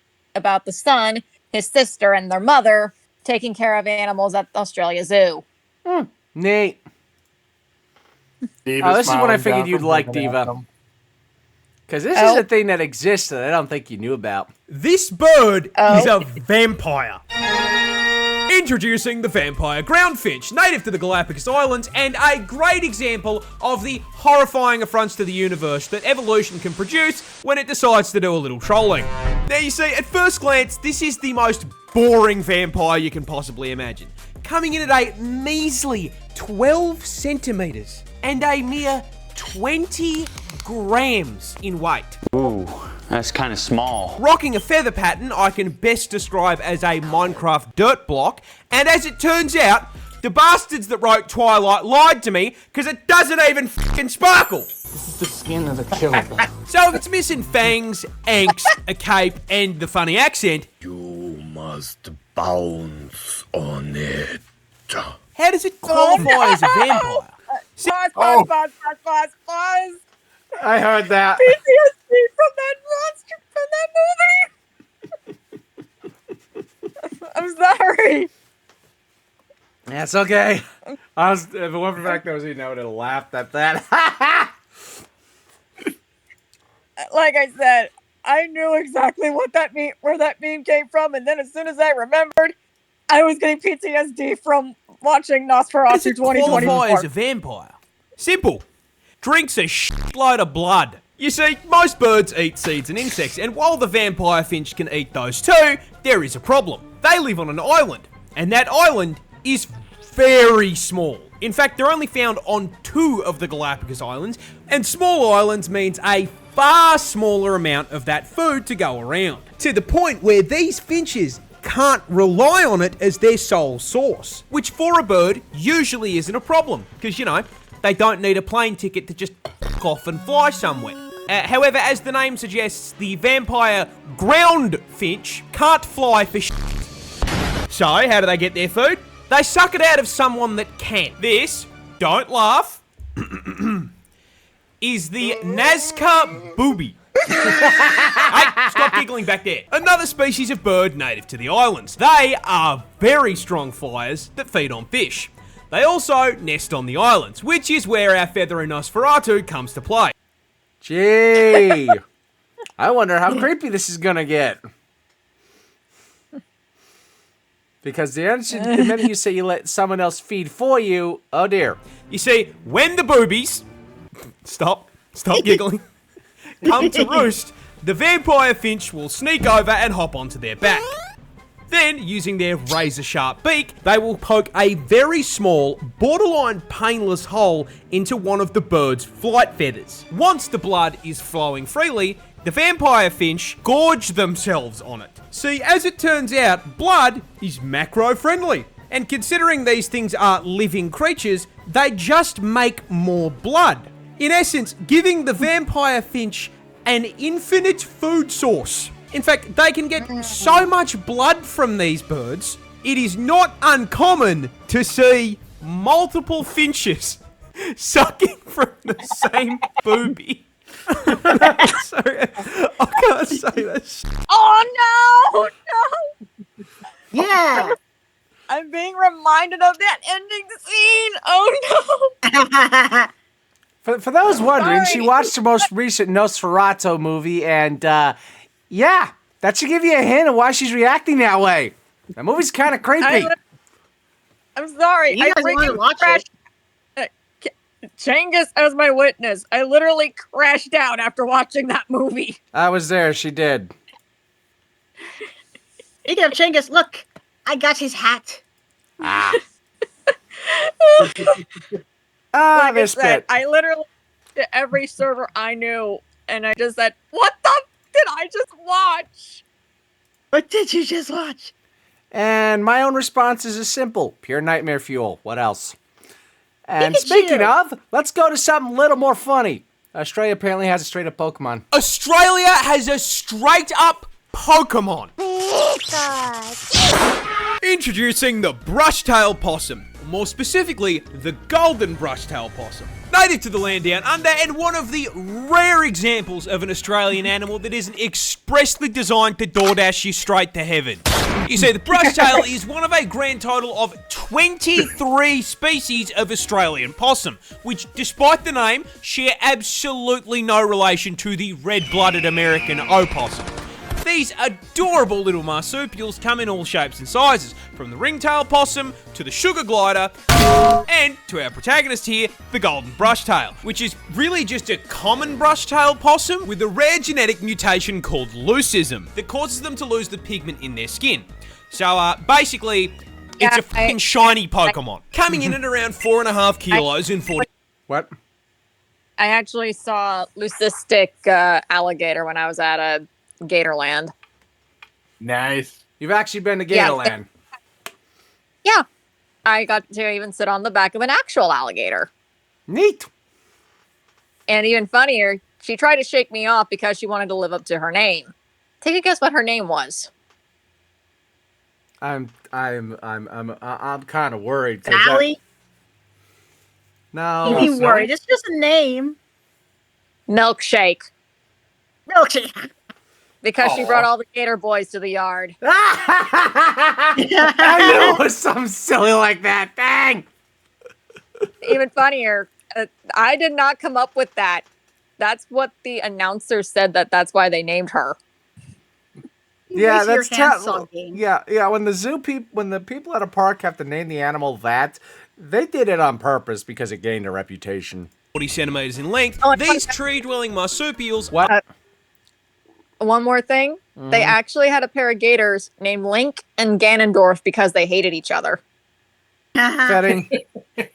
his sister, and their mother taking care of animals at the Australia Zoo. Neat. This is what I figured you'd like, Diva. Because this is a thing that exists that I don't think you knew about. This bird is a vampire. Introducing the vampire groundfinch, native to the Galapagos Islands, and a great example of the horrifying affronts to the universe that evolution can produce when it decides to do a little trolling. Now you see, at first glance, this is the most boring vampire you can possibly imagine. Coming in at a measly 12 centimeters and a mere 20 grams in weight. Ooh, that's kind of small. Rocking a feather pattern I can best describe as a Minecraft dirt block, and as it turns out, the bastards that wrote Twilight lied to me because it doesn't even fucking sparkle. This is the skin of the killer. So if it's missing fangs, angst, a cape, and the funny accent, you must bounce on it. How does it qualify as a vampire? Pause. I heard that. PTSD from that monster from that movie. I'm sorry. That's okay. If it weren't for the fact that I was eating, I would have laughed at that. Like I said, I knew exactly where that meme came from, and then as soon as I remembered, I was getting PTSD from watching Nosferatu 2024. Qualify as a vampire? Simple. Drinks a shitload of blood. You see, most birds eat seeds and insects, and while the vampire finch can eat those too, there is a problem. They live on an island, and that island is very small. In fact, they're only found on 2 of the Galapagos Islands, and small islands means a far smaller amount of that food to go around. To the point where these finches can't rely on it as their sole source, which for a bird usually isn't a problem, because, you know, they don't need a plane ticket to just f*** off and fly somewhere. However, as the name suggests, the vampire ground finch can't fly for shit. So, how do they get their food? They suck it out of someone that can. This, don't laugh, is the Nazca booby. Hey, stop giggling back there. Another species of bird native to the islands. They are very strong flyers that feed on fish. They also nest on the islands, which is where our feathery Nosferatu comes to play. Gee. I wonder how creepy this is gonna get. Because the minute you say you let someone else feed for you, oh dear. You see, when the boobies... Stop giggling. Come to roost, the vampire finch will sneak over and hop onto their back. Then, using their razor-sharp beak, they will poke a very small, borderline painless hole into one of the bird's flight feathers. Once the blood is flowing freely, the vampire finch gorge themselves on it. See, as it turns out, blood is macro-friendly. And considering these things are living creatures, they just make more blood. In essence, giving the vampire finch an infinite food source. In fact, they can get so much blood from these birds, it is not uncommon to see multiple finches sucking from the same booby. Sorry, I can't say this. Oh no! Yeah. I'm being reminded of that ending scene. Oh no! For those wondering, she watched the most recent Nosferatu movie, and yeah, that should give you a hint of why she's reacting that way. That movie's kind of creepy. I'm sorry. You guys want to watch it? Changus as my witness. I literally crashed out after watching that movie. I was there. She did. Speaking of Chingus, look, I got his hat. Like this I said, bit. I literally to every server I knew, and I just said, "What the did I just watch? What did you just watch?" And my own response is as simple: pure nightmare fuel. What else? And Pikachu. speaking of, let's go to something a little more funny. Australia apparently has a straight up Pokemon. Australia has a straight up Pokemon. Introducing the brush-tailed possum. More specifically, the golden brush-tailed possum. Native to the land down under and one of the rare examples of an Australian animal that isn't expressly designed to DoorDash you straight to heaven. You see, the brush-tail is one of a grand total of 23 species of Australian possum, which, despite the name, share absolutely no relation to the red-blooded American opossum. These adorable little marsupials come in all shapes and sizes, from the ringtail possum to the sugar glider, and to our protagonist here, the golden brushtail, which is really just a common brushtail possum with a rare genetic mutation called leucism that causes them to lose the pigment in their skin. So basically, it's a fucking shiny Pokemon, coming in at around 4.5 kilos in 40. What? I actually saw leucistic alligator when I was at a Gatorland. Nice. You've actually been to Gatorland. Yeah. I got to even sit on the back of an actual alligator. Neat. And even funnier, she tried to shake me off because she wanted to live up to her name. Take a guess what her name was. I'm kind of worried. Sally? No. Don't be worried. It's just a name. Milkshake. Milkshake. Because she brought all the gator boys to the yard. I knew it was something silly like that. Dang. Even funnier, I did not come up with that. That's what the announcer said. That's why they named her. Yeah, that's terrible. Yeah. When the people at a park have to name the animal that, they did it on purpose because it gained a reputation. 40 centimeters in length. These tree-dwelling marsupials. What? One more thing. They actually had a pair of gators named Link and Ganondorf because they hated each other. Fetting.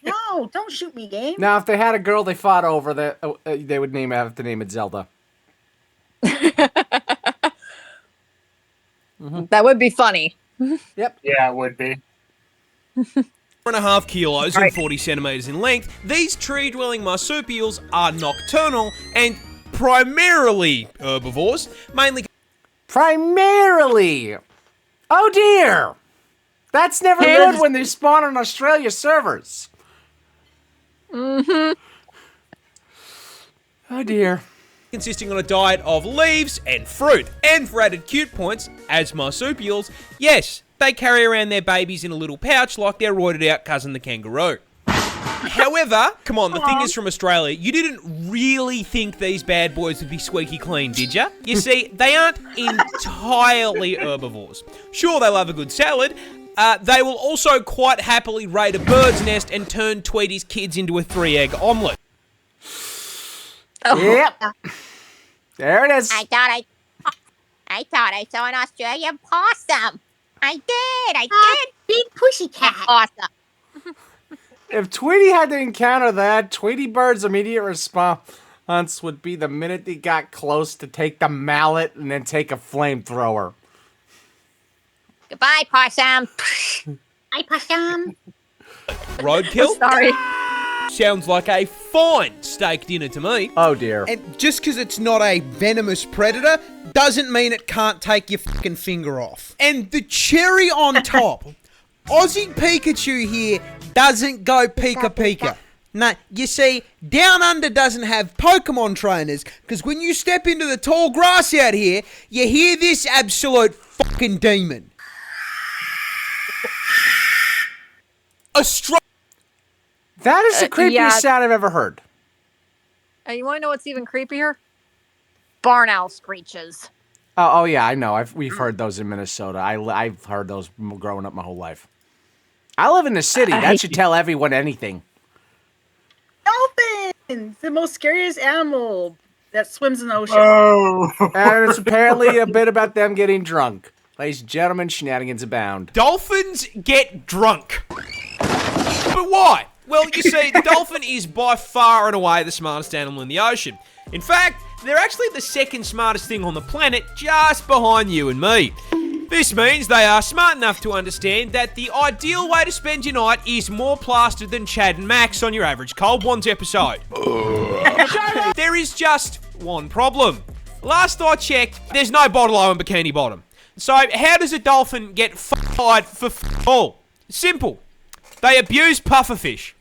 No, don't shoot me, game. Now, if they had a girl they fought over, they would have to name it Zelda. That would be funny. Yep. Yeah, it would be. 4.5 kilos and 40 centimeters in length, these tree-dwelling marsupials are nocturnal and primarily herbivores, mainly... Primarily! Oh dear! That's never good when they spawn on Australia servers. Mm-hmm. Oh dear. Consisting on a diet of leaves and fruit. And for added cute points, as marsupials, yes, they carry around their babies in a little pouch like their roided out cousin the kangaroo. However, come on, the thing is from Australia, you didn't really think these bad boys would be squeaky clean, did ya? You see, they aren't entirely herbivores. Sure, they love a good salad. They will also quite happily raid a bird's nest and turn Tweety's kids into a 3-egg omelette. Yep. There it is. I thought I saw an Australian possum. I did. Big pussycat. Awesome. If Tweety had to encounter that, Tweety Bird's immediate response would be the minute he got close to take the mallet and then take a flamethrower. Goodbye, possum. Hi, possum. Roadkill? Sorry. Sounds like a fine steak dinner to me. Oh dear. And just because it's not a venomous predator doesn't mean it can't take your fucking finger off. And the cherry on top, Aussie Pikachu here doesn't go Pika Pika. No, you see, Down Under doesn't have Pokemon trainers, because when you step into the tall grass out here, you hear this absolute fucking demon. That is the creepiest sound I've ever heard. You want to know what's even creepier? Barn owl screeches. Oh yeah, I know. We've heard those in Minnesota. I've heard those growing up my whole life. I live in the city. That should tell everyone anything. Dolphins! The most scariest animal that swims in the ocean. Oh. And it's apparently a bit about them getting drunk. Ladies and gentlemen, shenanigans abound. Dolphins get drunk. But why? Well, you see, the dolphin is by far and away the smartest animal in the ocean. In fact, they're actually the second smartest thing on the planet, just behind you and me. This means they are smart enough to understand that the ideal way to spend your night is more plastered than Chad and Max on your average Cold Ones episode. There is just one problem. Last I checked, there's no bottle-o in Bikini Bottom. So how does a dolphin get fired for all? Simple. They abuse pufferfish.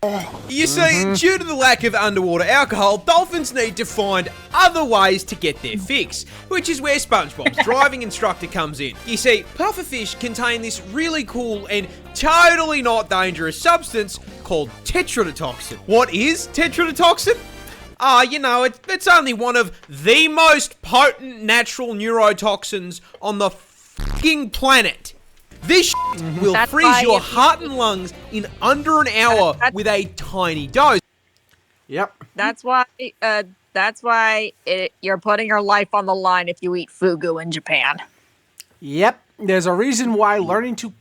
You see, due to the lack of underwater alcohol, dolphins need to find other ways to get their fix, which is where SpongeBob's driving instructor comes in. You see, pufferfish contain this really cool and totally not dangerous substance called tetrodotoxin. What is tetrodotoxin? You know, it's only one of the most potent natural neurotoxins on the fucking planet. This will freeze your heart and lungs in under an hour with a tiny dose. Yep. That's why you're putting your life on the line if you eat fugu in Japan. Yep. There's a reason why learning to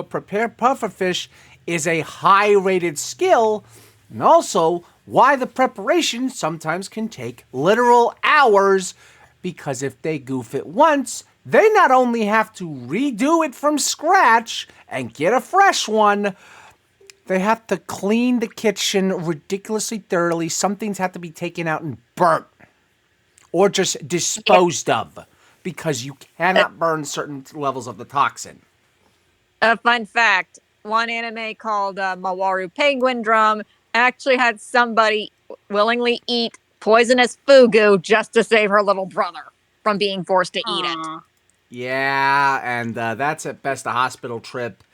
prepare pufferfish is a high-rated skill, and also why the preparation sometimes can take literal hours, because if they goof it once, they not only have to redo it from scratch and get a fresh one, they have to clean the kitchen ridiculously thoroughly. Some things have to be taken out and burnt or just disposed of because you cannot burn certain levels of the toxin. A fun fact, one anime called Mawaru Penguin Drum actually had somebody willingly eat poisonous fugu just to save her little brother from being forced to eat it. Yeah, and that's at best a hospital trip,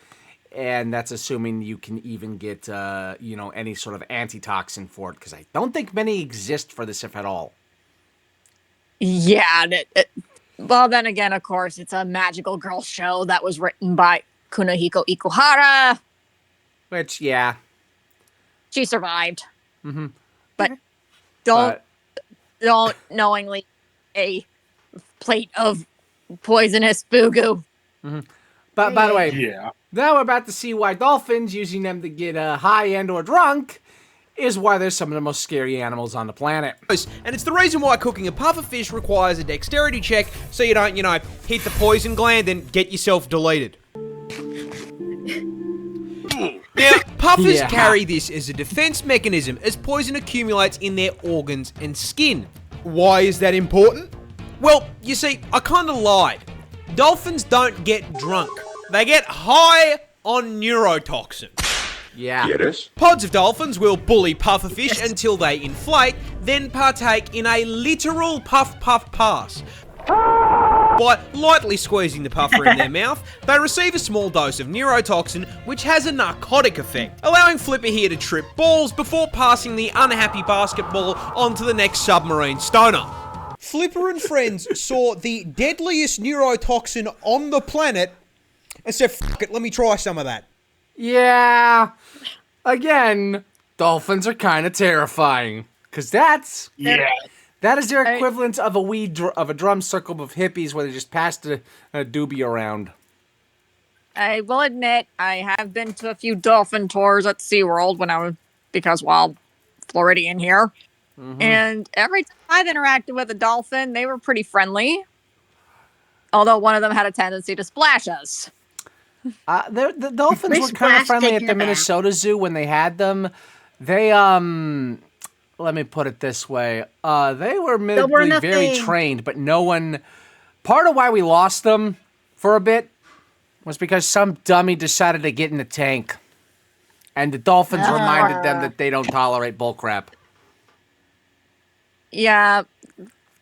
and that's assuming you can even get, any sort of antitoxin for it, because I don't think many exist for this, if at all. Yeah. Well, then again, of course, it's a magical girl show that was written by Kunihiko Ikuhara. Which, yeah. She survived. Mm-hmm. But don't knowingly a plate of poisonous fugu. Mm-hmm. But by the way, now we're about to see why dolphins, using them to get high and or drunk, is why they're some of the most scary animals on the planet. And it's the reason why cooking a pufferfish requires a dexterity check, so you don't, hit the poison gland and get yourself deleted. Now, puffers carry this as a defense mechanism as poison accumulates in their organs and skin. Why is that important? Well, you see, I kinda lied. Dolphins don't get drunk. They get high on neurotoxin. Yeah. Pods of dolphins will bully pufferfish until they inflate, then partake in a literal puff-puff pass. By lightly squeezing the puffer in their mouth, they receive a small dose of neurotoxin, which has a narcotic effect, allowing Flipper here to trip balls before passing the unhappy basketball onto the next submarine stoner. Flipper and friends saw the deadliest neurotoxin on the planet and said, "Fuck it, let me try some of that." Yeah. Again, dolphins are kind of terrifying. Because that is their equivalent of a drum circle of hippies where they just passed a doobie around. I will admit, I have been to a few dolphin tours at SeaWorld because Floridian here. Mm-hmm. And every time I've interacted with a dolphin, they were pretty friendly. Although one of them had a tendency to splash us. The dolphins were kind of friendly at the Minnesota Zoo when they had them. They, let me put it this way. They were admittedly very trained, but no one... Part of why we lost them for a bit was because some dummy decided to get in the tank. And the dolphins reminded them that they don't tolerate bullcrap. Yeah.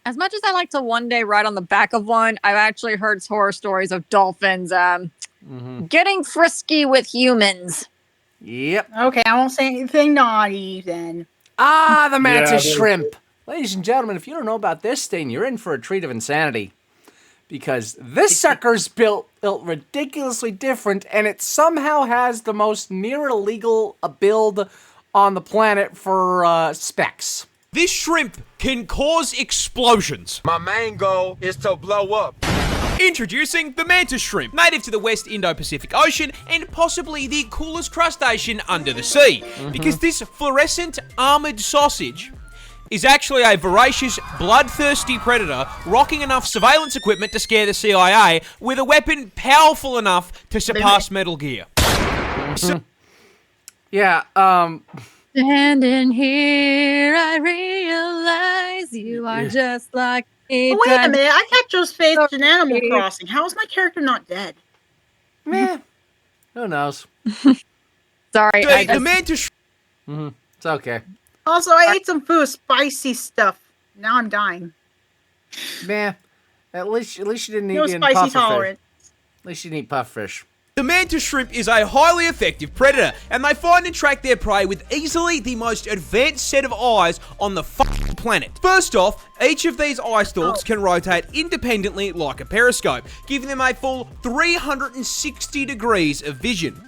As much as I like to one day ride on the back of one, I've actually heard horror stories of dolphins getting frisky with humans. Yep. Okay, I won't say anything naughty then. The mantis shrimp. Ladies and gentlemen, if you don't know about this thing, you're in for a treat of insanity. Because this sucker's built ridiculously different, and it somehow has the most near illegal build on the planet for specs. This shrimp can cause explosions. My main goal is to blow up. Introducing the mantis shrimp, native to the West Indo-Pacific Ocean and possibly the coolest crustacean under the sea. Because this fluorescent armored sausage is actually a voracious, bloodthirsty predator rocking enough surveillance equipment to scare the CIA with a weapon powerful enough to surpass Metal Gear. Standing here, I realize you are just like me. Oh, wait a minute, I catch those faces in Animal Crossing. How is my character not dead? Meh. Who knows? Sorry, the mantis. It's okay. Also, I ate some food, spicy stuff. Now I'm dying. Meh. At least you didn't eat No spicy tolerance. At least you didn't eat pufferfish. The mantis shrimp is a highly effective predator, and they find and track their prey with easily the most advanced set of eyes on the planet. First off, each of these eye stalks can rotate independently like a periscope, giving them a full 360 degrees of vision.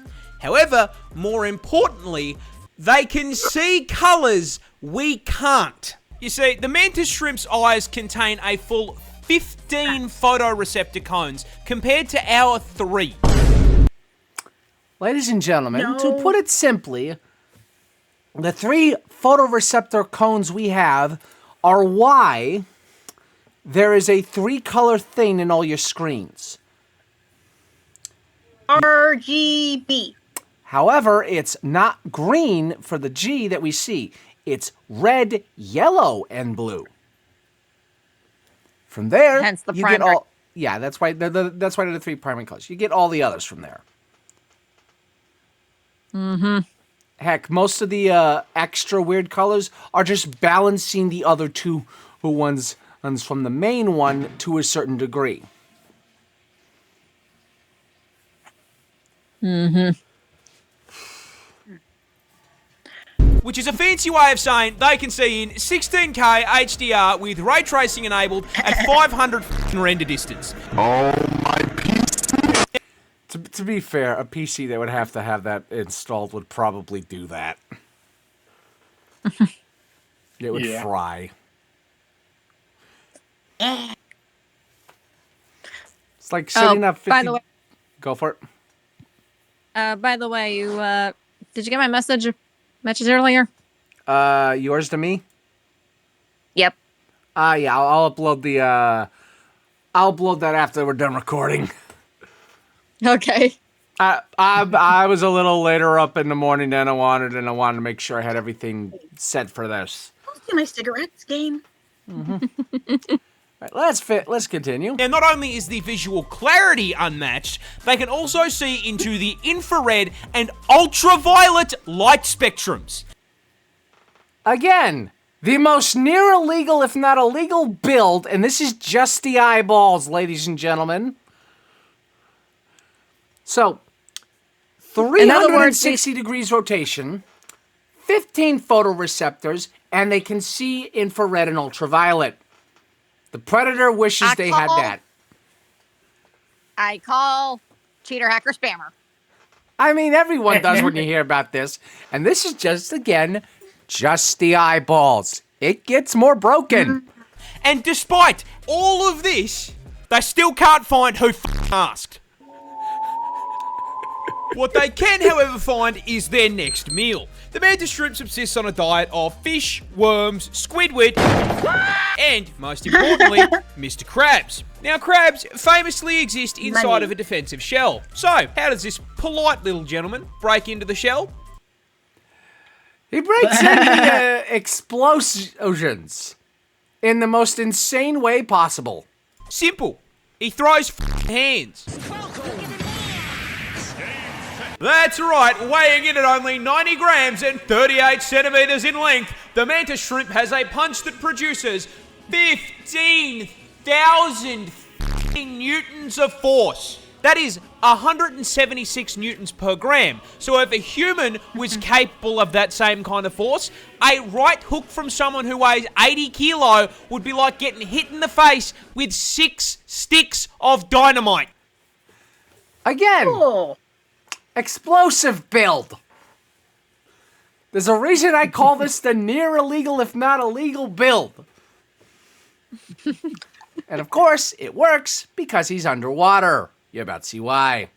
However, more importantly, they can see colours we can't. You see, the mantis shrimp's eyes contain a full 15 photoreceptor cones compared to our 3. Ladies and gentlemen, to put it simply, the 3 photoreceptor cones we have are why there is a 3-color thing in all your screens. RGB. However, it's not green for the G that we see. It's red, yellow, and blue. From there, hence the you primary. get all. Yeah, that's why they're the 3 primary colors. You get all the others from there. Heck, most of the extra weird colors are just balancing the other two ones from the main one to a certain degree. Which is a fancy way of saying they can see in 16K HDR with ray tracing enabled at 500 render distance. Oh my PC. To be fair, a PC that would have to have that installed would probably do that. It would fry. It's like setting up 50... By the way, Go for it. by the way, you did you get my message earlier? Yours to me? Yep. Yeah, I'll upload the I'll upload that after we're done recording. Okay. I was a little later up in the morning than I wanted, and I wanted to make sure I had everything set for this. Let's do my cigarettes game. Right, let's continue. Now, not only is the visual clarity unmatched, they can also see into the infrared and ultraviolet light spectrums. Again, the most near illegal, if not illegal, build, and this is just the eyeballs, ladies and gentlemen. So, 360 degrees rotation, 15 photoreceptors, and they can see infrared and ultraviolet. The Predator wishes they had that. I call cheater, hacker, spammer. I mean, everyone does when you hear about this. And this is just, again, just the eyeballs. It gets more broken. And despite all of this, they still can't find who asked. What they can, however, find is their next meal. The mantis shrimp subsists on a diet of fish, worms, squidward, and, most importantly, Mr. Krabs. Now, crabs famously exist inside of a defensive shell. So, how does this polite little gentleman break into the shell? He breaks into explosions in the most insane way possible. Simple. He throws hands. That's right, weighing in at only 90 grams and 38 centimeters in length, the mantis shrimp has a punch that produces 15,000 newtons of force. That is 176 newtons per gram. So if a human was capable of that same kind of force, a right hook from someone who weighs 80 kilo would be like getting hit in the face with 6 sticks of dynamite. Again, explosive build. There's a reason I call this the near illegal, if not illegal, build. And of course, it works because he's underwater. You're about to see why.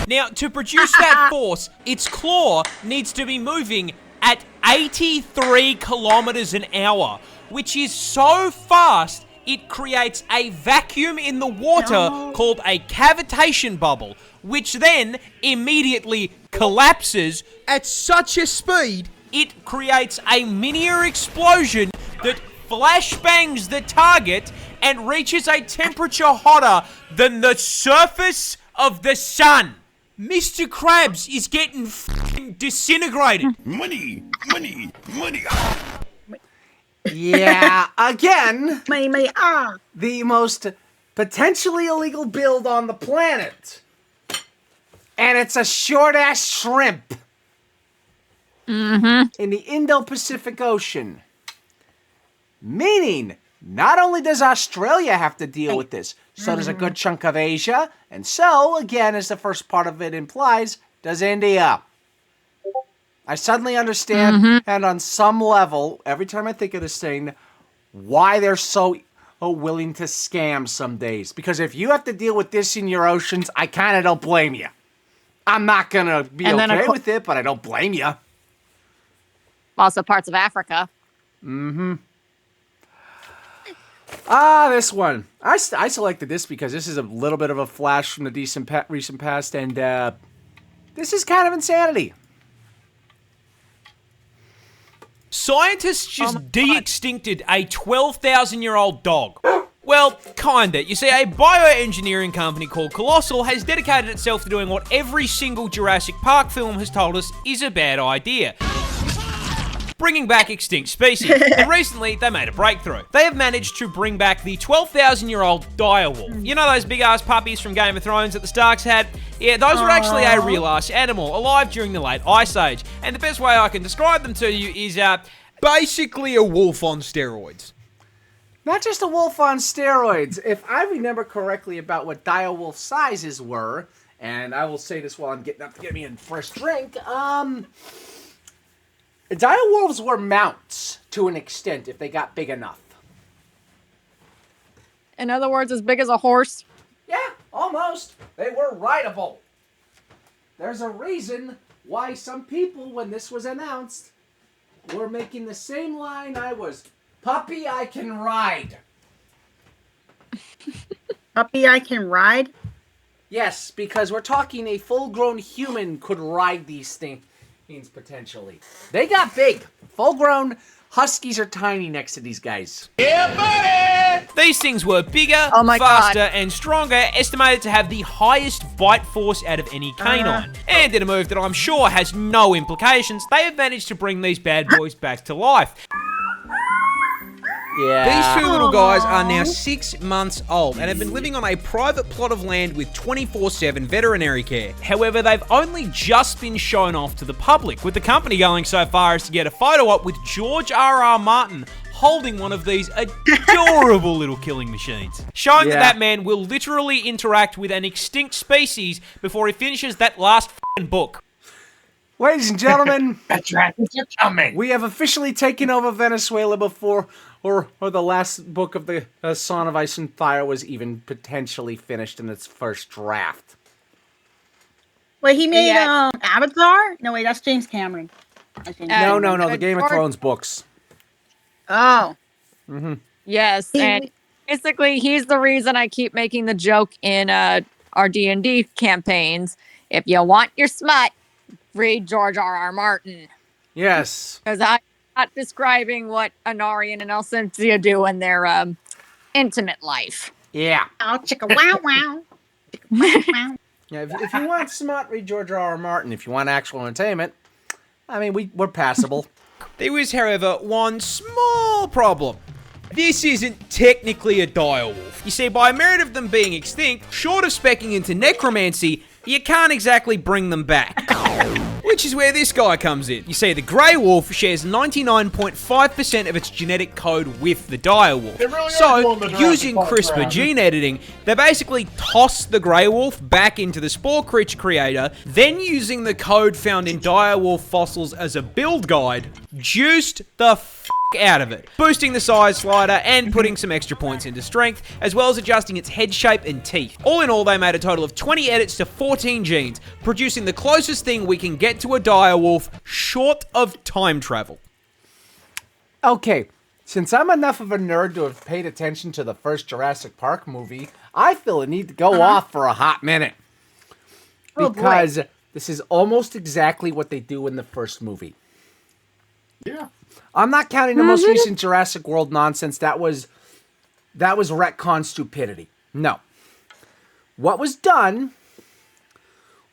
Now, to produce that force, its claw needs to be moving at 83 kilometers an hour, which is so fast it creates a vacuum in the water called a cavitation bubble, which then immediately collapses at such a speed it creates a mini-air explosion that flashbangs the target and reaches a temperature hotter than the surface of the sun. Mr. Krabs is getting f***ing disintegrated. Money. Yeah, again, money, the most potentially illegal build on the planet. And it's a short-ass shrimp. In the Indo-Pacific Ocean. Meaning, not only does Australia have to deal with this, so does a good chunk of Asia, and so, again, as the first part of it implies, does India. I suddenly understand, and on some level, every time I think of this thing, why they're so willing to scam some days. Because if you have to deal with this in your oceans, I kind of don't blame you. I'm not going to be okay with it, but I don't blame you. Also parts of Africa. This one. I selected this because this is a little bit of a flash from the recent past, and this is kind of insanity. Scientists just de-extincted a 12,000-year-old dog. Well, kinda. You see, a bioengineering company called Colossal has dedicated itself to doing what every single Jurassic Park film has told us is a bad idea. Bringing back extinct species. And recently, they made a breakthrough. They have managed to bring back the 12,000-year-old direwolf. You know those big-ass puppies from Game of Thrones that the Starks had? Yeah, those were actually a real-ass animal, alive during the late Ice Age. And the best way I can describe them to you is, basically a wolf on steroids. Not just a wolf on steroids. If I remember correctly about what direwolf sizes were, and I will say this while I'm getting up to get me a first drink, direwolves were mounts to an extent if they got big enough. In other words, as big as a horse? Yeah, almost. They were rideable. There's a reason why some people, when this was announced, were making the same line I was. Puppy, I can ride. Puppy, I can ride? Yes, because we're talking a full-grown human could ride these things potentially. They got big. Full-grown huskies are tiny next to these guys. Yeah, buddy! These things were bigger, faster, and stronger, estimated to have the highest bite force out of any canine. And in a move that I'm sure has no implications, they have managed to bring these bad boys back to life. Yeah. These two little guys are now 6 months old and have been living on a private plot of land with 24/7 veterinary care. However, they've only just been shown off to the public, with the company going so far as to get a photo op with George R.R. Martin holding one of these adorable little killing machines, showing that man will literally interact with an extinct species before he finishes that last f***ing book. Ladies and gentlemen, the dragons are coming. We have officially taken over Venezuela before or the last book of the Song of Ice and Fire was even potentially finished in its first draft. Wait, he made Avatar? No, wait, that's James Cameron. No, the Game of Thrones books. Oh. Mm-hmm. Yes, and basically he's the reason I keep making the joke in our D&D campaigns. If you want your smut, read George R.R. Martin. Yes. Because I'm not describing what Anarian and Elcynthia do in their intimate life. Yeah. Oh, chicka wow wow. Wow. Yeah, if you want smart, read George R.R. Martin. If you want actual entertainment, I mean, we're passable. There was, however, one small problem. This isn't technically a direwolf. You see, by merit of them being extinct, short of specking into necromancy, you can't exactly bring them back. Which is where this guy comes in. You see, the grey wolf shares 99.5% of its genetic code with the direwolf. So, using CRISPR gene editing, they basically toss the grey wolf back into the spore creature creator, then using the code found in direwolf fossils as a build guide, juiced the out of it, boosting the size slider and putting some extra points into strength, as well as adjusting its head shape and teeth. All in all, they made a total of 20 edits to 14 genes, producing the closest thing we can get to a direwolf short of time travel. Okay, since I'm enough of a nerd to have paid attention to the first Jurassic Park movie, I feel a need to go off for a hot minute. Because this is almost exactly what they do in the first movie. Yeah. I'm not counting the most recent Jurassic World nonsense. That was retcon stupidity. No. What was done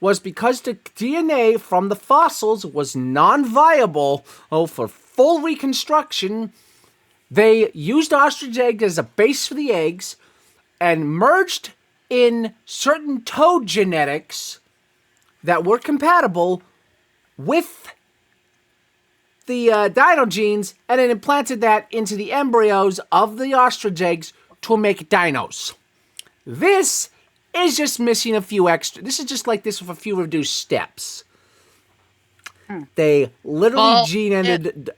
was because the DNA from the fossils was non-viable for full reconstruction, they used ostrich eggs as a base for the eggs and merged in certain toad genetics that were compatible with the dino genes, and then implanted that into the embryos of the ostrich eggs to make dinos. This is just missing a few extra. This is just like this with a few reduced steps. They literally gene-ended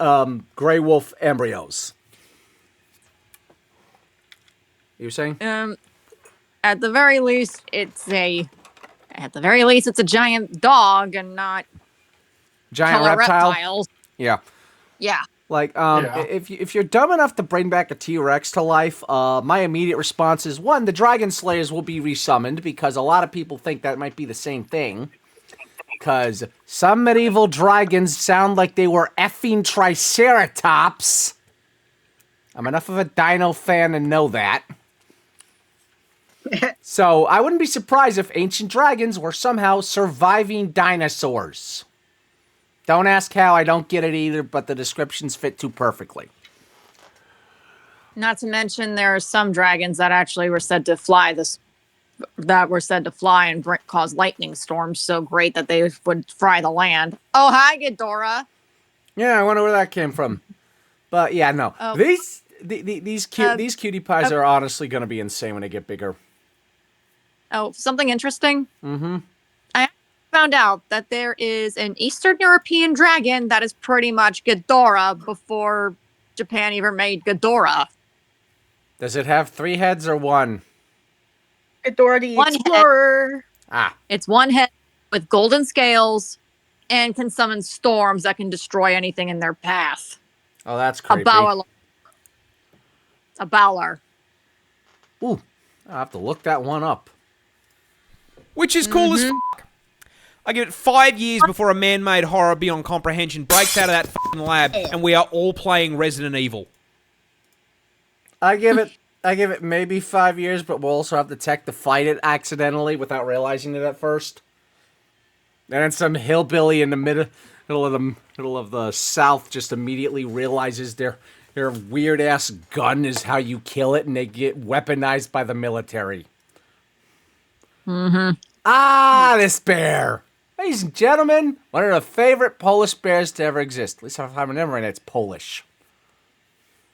gray wolf embryos. You were saying? At the very least, it's a giant dog and not giant reptiles. Yeah. Yeah. Like, if you're dumb enough to bring back a T-Rex to life, my immediate response is, one, the Dragon Slayers will be resummoned, because a lot of people think that might be the same thing. Because some medieval dragons sound like they were effing Triceratops. I'm enough of a dino fan to know that. So I wouldn't be surprised if ancient dragons were somehow surviving dinosaurs. Don't ask how, I don't get it either, but the descriptions fit too perfectly. Not to mention, there are some dragons that actually were said to fly and cause lightning storms so great that they would fry the land. Oh, hi, Ghidorah. Yeah, I wonder where that came from. But yeah, no. Oh. These cutie pies are honestly going to be insane when they get bigger. Oh, something interesting. Mm-hmm. I found out that there is an Eastern European dragon that is pretty much Ghidorah before Japan even made Ghidorah. Does it have 3 heads or 1? Ghidorah the One Explorer. Ah. It's 1 head with golden scales and can summon storms that can destroy anything in their path. Oh, that's creepy. A Bowler. Ooh, I'll have to look that one up. Which is cool as fuck. I give it 5 years before a man-made horror beyond comprehension breaks out of that fucking lab and we are all playing Resident Evil. I give it maybe 5 years, but we'll also have the tech to fight it accidentally without realizing it at first. And then some hillbilly in the middle of the South just immediately realizes their weird ass gun is how you kill it, and they get weaponized by the military. Mm-hmm. Ah, this bear. Ladies and gentlemen, one of the favorite Polish bears to ever exist. At least if I remember it, it's Polish.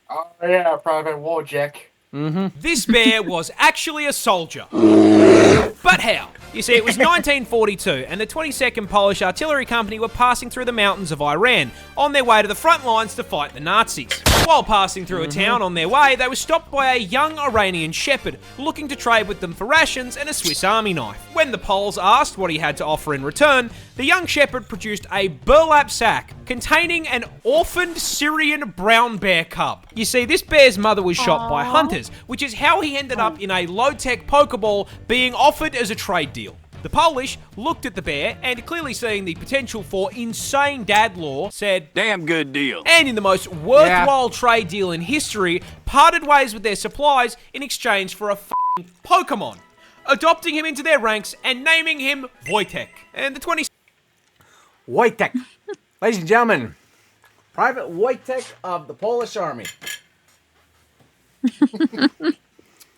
Oh, yeah, Private Wojciech. Mm-hmm. This bear was actually a soldier. But how? You see, it was 1942, and the 22nd Polish Artillery Company were passing through the mountains of Iran on their way to the front lines to fight the Nazis. While passing through a town on their way, they were stopped by a young Iranian shepherd looking to trade with them for rations and a Swiss Army knife. When the Poles asked what he had to offer in return, the young shepherd produced a burlap sack containing an orphaned Syrian brown bear cub. You see, this bear's mother was shot by hunters, which is how he ended up in a low-tech Pokeball being offered as a trade deal. The Polish looked at the bear and, clearly seeing the potential for insane dad lore, said, "Damn good deal." And in the most worthwhile trade deal in history, parted ways with their supplies in exchange for a f***ing Pokemon, adopting him into their ranks and naming him Wojtek. And the 20... Wojtek. Ladies and gentlemen, Private Wojtek of the Polish Army.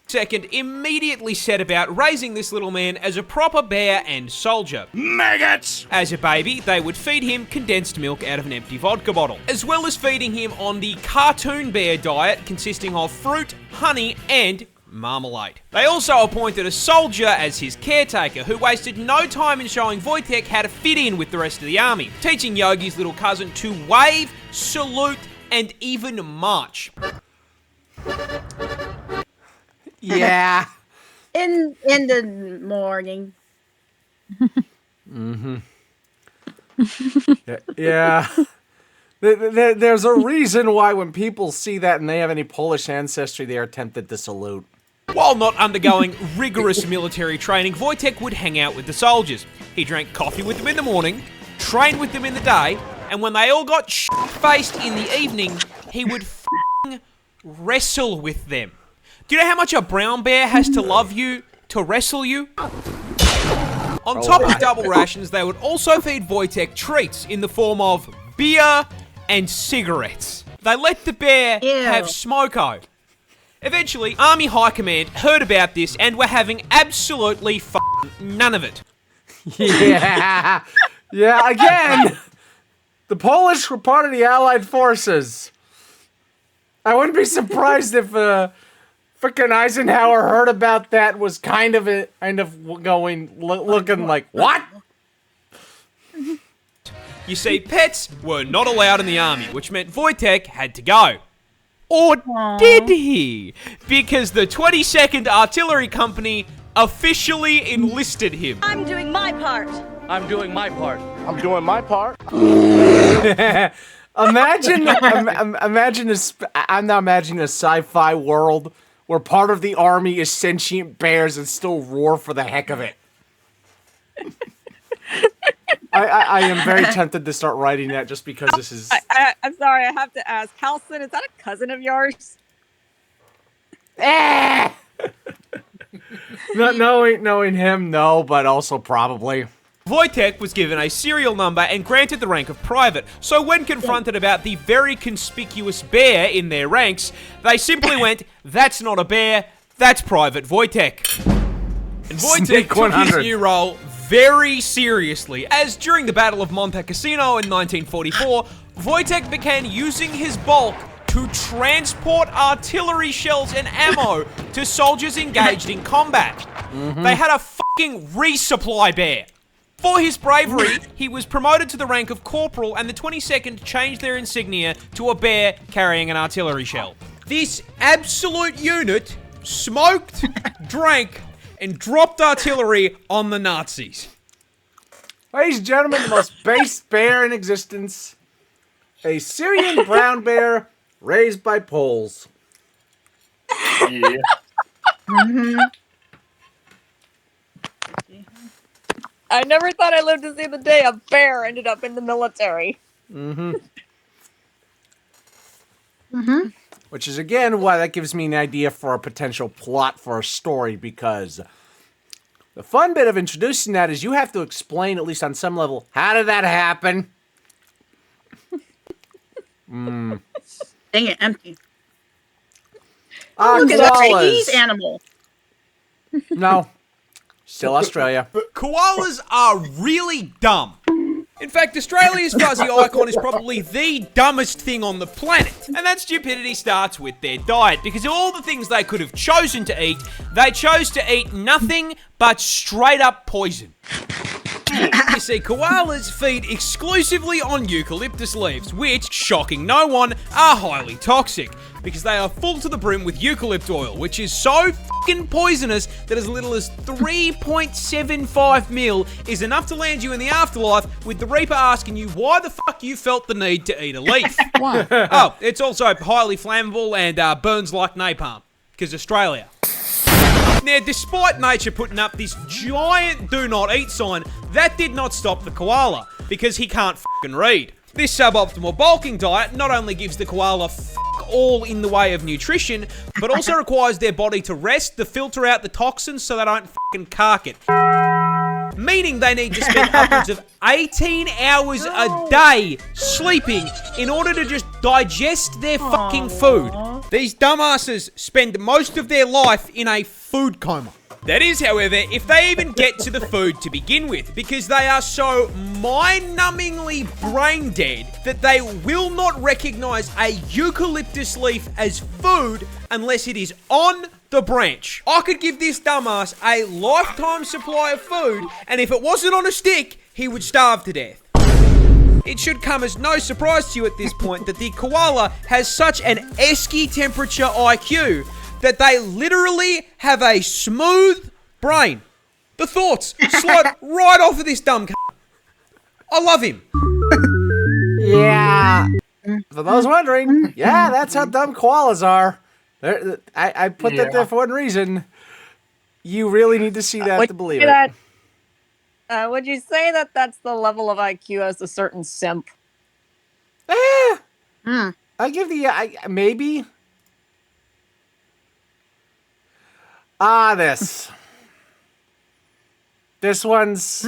Second immediately set about raising this little man as a proper bear and soldier. Maggots! As a baby, they would feed him condensed milk out of an empty vodka bottle, as well as feeding him on the cartoon bear diet consisting of fruit, honey, and marmalade. They also appointed a soldier as his caretaker who wasted no time in showing Wojtek how to fit in with the rest of the army, teaching Yogi's little cousin to wave, salute, and even march. Yeah. In the morning. Mm-hmm. Yeah. There's a reason why when people see that and they have any Polish ancestry, they are tempted to salute. While not undergoing rigorous military training, Wojtek would hang out with the soldiers. He drank coffee with them in the morning, trained with them in the day, and when they all got shit-faced in the evening, he would f***ing wrestle with them. Do you know how much a brown bear has to love you to wrestle you? On top of double rations, they would also feed Wojtek treats in the form of beer and cigarettes. They let the bear have smoko. Eventually, Army High Command heard about this and were having absolutely f***ing none of it. Yeah. Yeah, again, the Polish were part of the Allied forces. I wouldn't be surprised if frickin' Eisenhower heard about that, was looking like, what? You see, pets were not allowed in the army, which meant Wojtek had to go. Or did he? Because the 22nd Artillery Company officially enlisted him. I'm doing my part. I'm doing my part. I'm doing my part. Imagine this. I'm now imagining a sci-fi world where part of the army is sentient bears and still roar for the heck of it. I am very tempted to start writing that just because this is... I'm sorry, I have to ask. Halson, is that a cousin of yours? Not knowing him, no, but also probably. Wojtek was given a serial number and granted the rank of private, so when confronted about the very conspicuous bear in their ranks, they simply went, "That's not a bear, that's Private Wojtek." And Wojtek took his new role very seriously, as during the Battle of Monte Cassino in 1944, Wojtek began using his bulk to transport artillery shells and ammo to soldiers engaged in combat. They had a fucking resupply bear. For his bravery, he was promoted to the rank of corporal, and the 22nd changed their insignia to a bear carrying an artillery shell. This absolute unit smoked, drank, and dropped artillery on the Nazis. Ladies and gentlemen, the most base bear in existence. A Syrian brown bear raised by Poles. Yeah. I never thought I lived to see the day a bear ended up in the military. Which is, again, why that gives me an idea for a potential plot for a story, because the fun bit of introducing that is you have to explain, at least on some level, how did that happen? Dang it, empty. Look at that Chinese animal. No. Still Australia. Koalas are really dumb. In fact, Australia's fuzzy icon is probably the dumbest thing on the planet. And that stupidity starts with their diet, because of all the things they could have chosen to eat, they chose to eat nothing but straight up poison. You see, koalas feed exclusively on eucalyptus leaves, which, shocking no one, are highly toxic, because they are full to the brim with eucalypt oil, which is so fucking poisonous that as little as 3.75 mil is enough to land you in the afterlife, with the Reaper asking you why the fuck you felt the need to eat a leaf. Why? Oh, it's also highly flammable and burns like napalm, because Australia. Now, despite nature putting up this giant do not eat sign, that did not stop the koala, because he can't fucking read. This suboptimal bulking diet not only gives the koala all in the way of nutrition, but also requires their body to rest to filter out the toxins so they don't fucking cark it. Meaning they need to spend upwards of 18 hours a day sleeping in order to just digest their fucking food. These dumbasses spend most of their life in a food coma. That is, however, if they even get to the food to begin with, because they are so mind-numbingly brain dead that they will not recognize a eucalyptus leaf as food unless it is on the branch. I could give this dumbass a lifetime supply of food, and if it wasn't on a stick, he would starve to death. It should come as no surprise to you at this point that the koala has such an esky temperature IQ that they literally have a smooth brain. The thoughts slide right off of this dumb c***. I love him. Yeah. For those wondering, yeah, that's how dumb koalas are. I put that there for one reason. You really need to see that to believe it. Would you say that that's the level of IQ as a certain simp? I give the maybe. This one's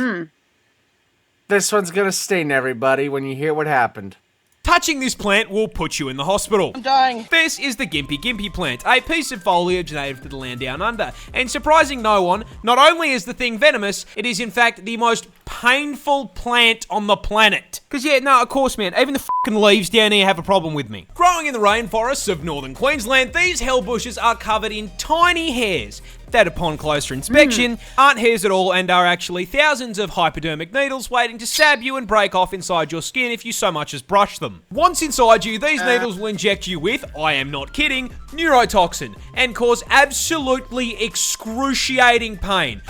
gonna sting everybody when you hear what happened. Touching this plant will put you in the hospital. I'm dying. This is the Gimpy plant, a piece of foliage native to the land down under. And surprising no one, not only is the thing venomous, it is in fact the most painful plant on the planet. Because yeah, no, of course, man, even the fucking leaves down here have a problem with me. Growing in the rainforests of northern Queensland, these hell bushes are covered in tiny hairs that upon closer inspection aren't hairs at all and are actually thousands of hypodermic needles waiting to stab you and break off inside your skin if you so much as brush them. Once inside you, these needles will inject you with, I am not kidding, neurotoxin and cause absolutely excruciating pain.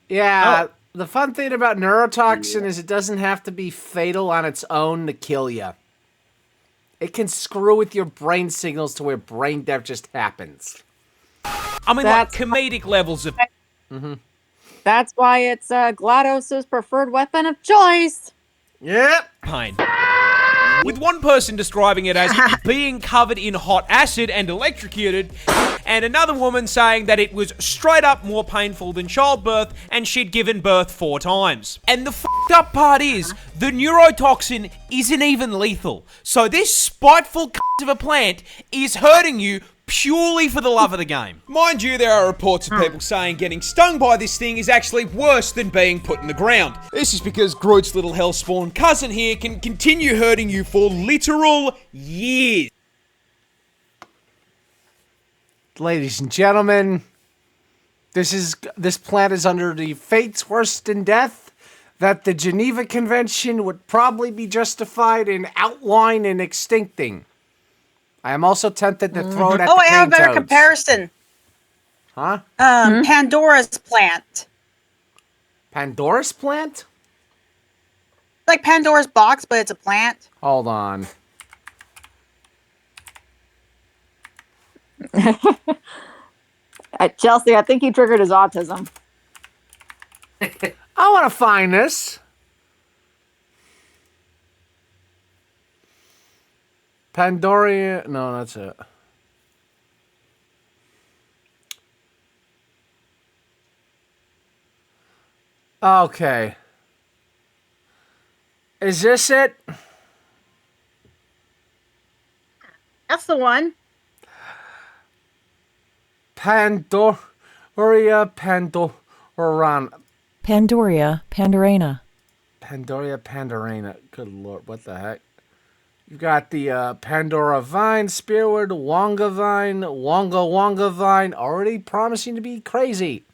Yeah, the fun thing about neurotoxin is it doesn't have to be fatal on its own to kill you. It can screw with your brain signals to where brain death just happens. I mean, like comedic levels of... That's why it's GLaDOS's preferred weapon of choice. Yep. Pain. with one person describing it as being covered in hot acid and electrocuted, and another woman saying that it was straight up more painful than childbirth and she'd given birth 4 times. And the fucked up part is, the neurotoxin isn't even lethal. So this spiteful cunt of a plant is hurting you purely for the love of the game. Mind you, there are reports of people saying getting stung by this thing is actually worse than being put in the ground. This is because Groot's little hellspawn cousin here can continue hurting you for literal years. Ladies and gentlemen, this plant is under the fates worse than death, that the Geneva Convention would probably be justified in outlawing and extincting. I am also tempted to throw it at the I have a better cane toads. comparison. Huh? Pandora's plant. Pandora's plant? Like Pandora's box, but it's a plant. Hold on. Chelsea, I think you triggered his autism. I want to find this. Pandoria. No, that's it. Okay. Is this it? That's the one. Pandoria Pandorana. Pandoria Pandorana. Pandoria Pandorana. Good lord, what the heck? You've got the Pandora vine, spearwood, Wonga vine, Wonga vine, already promising to be crazy.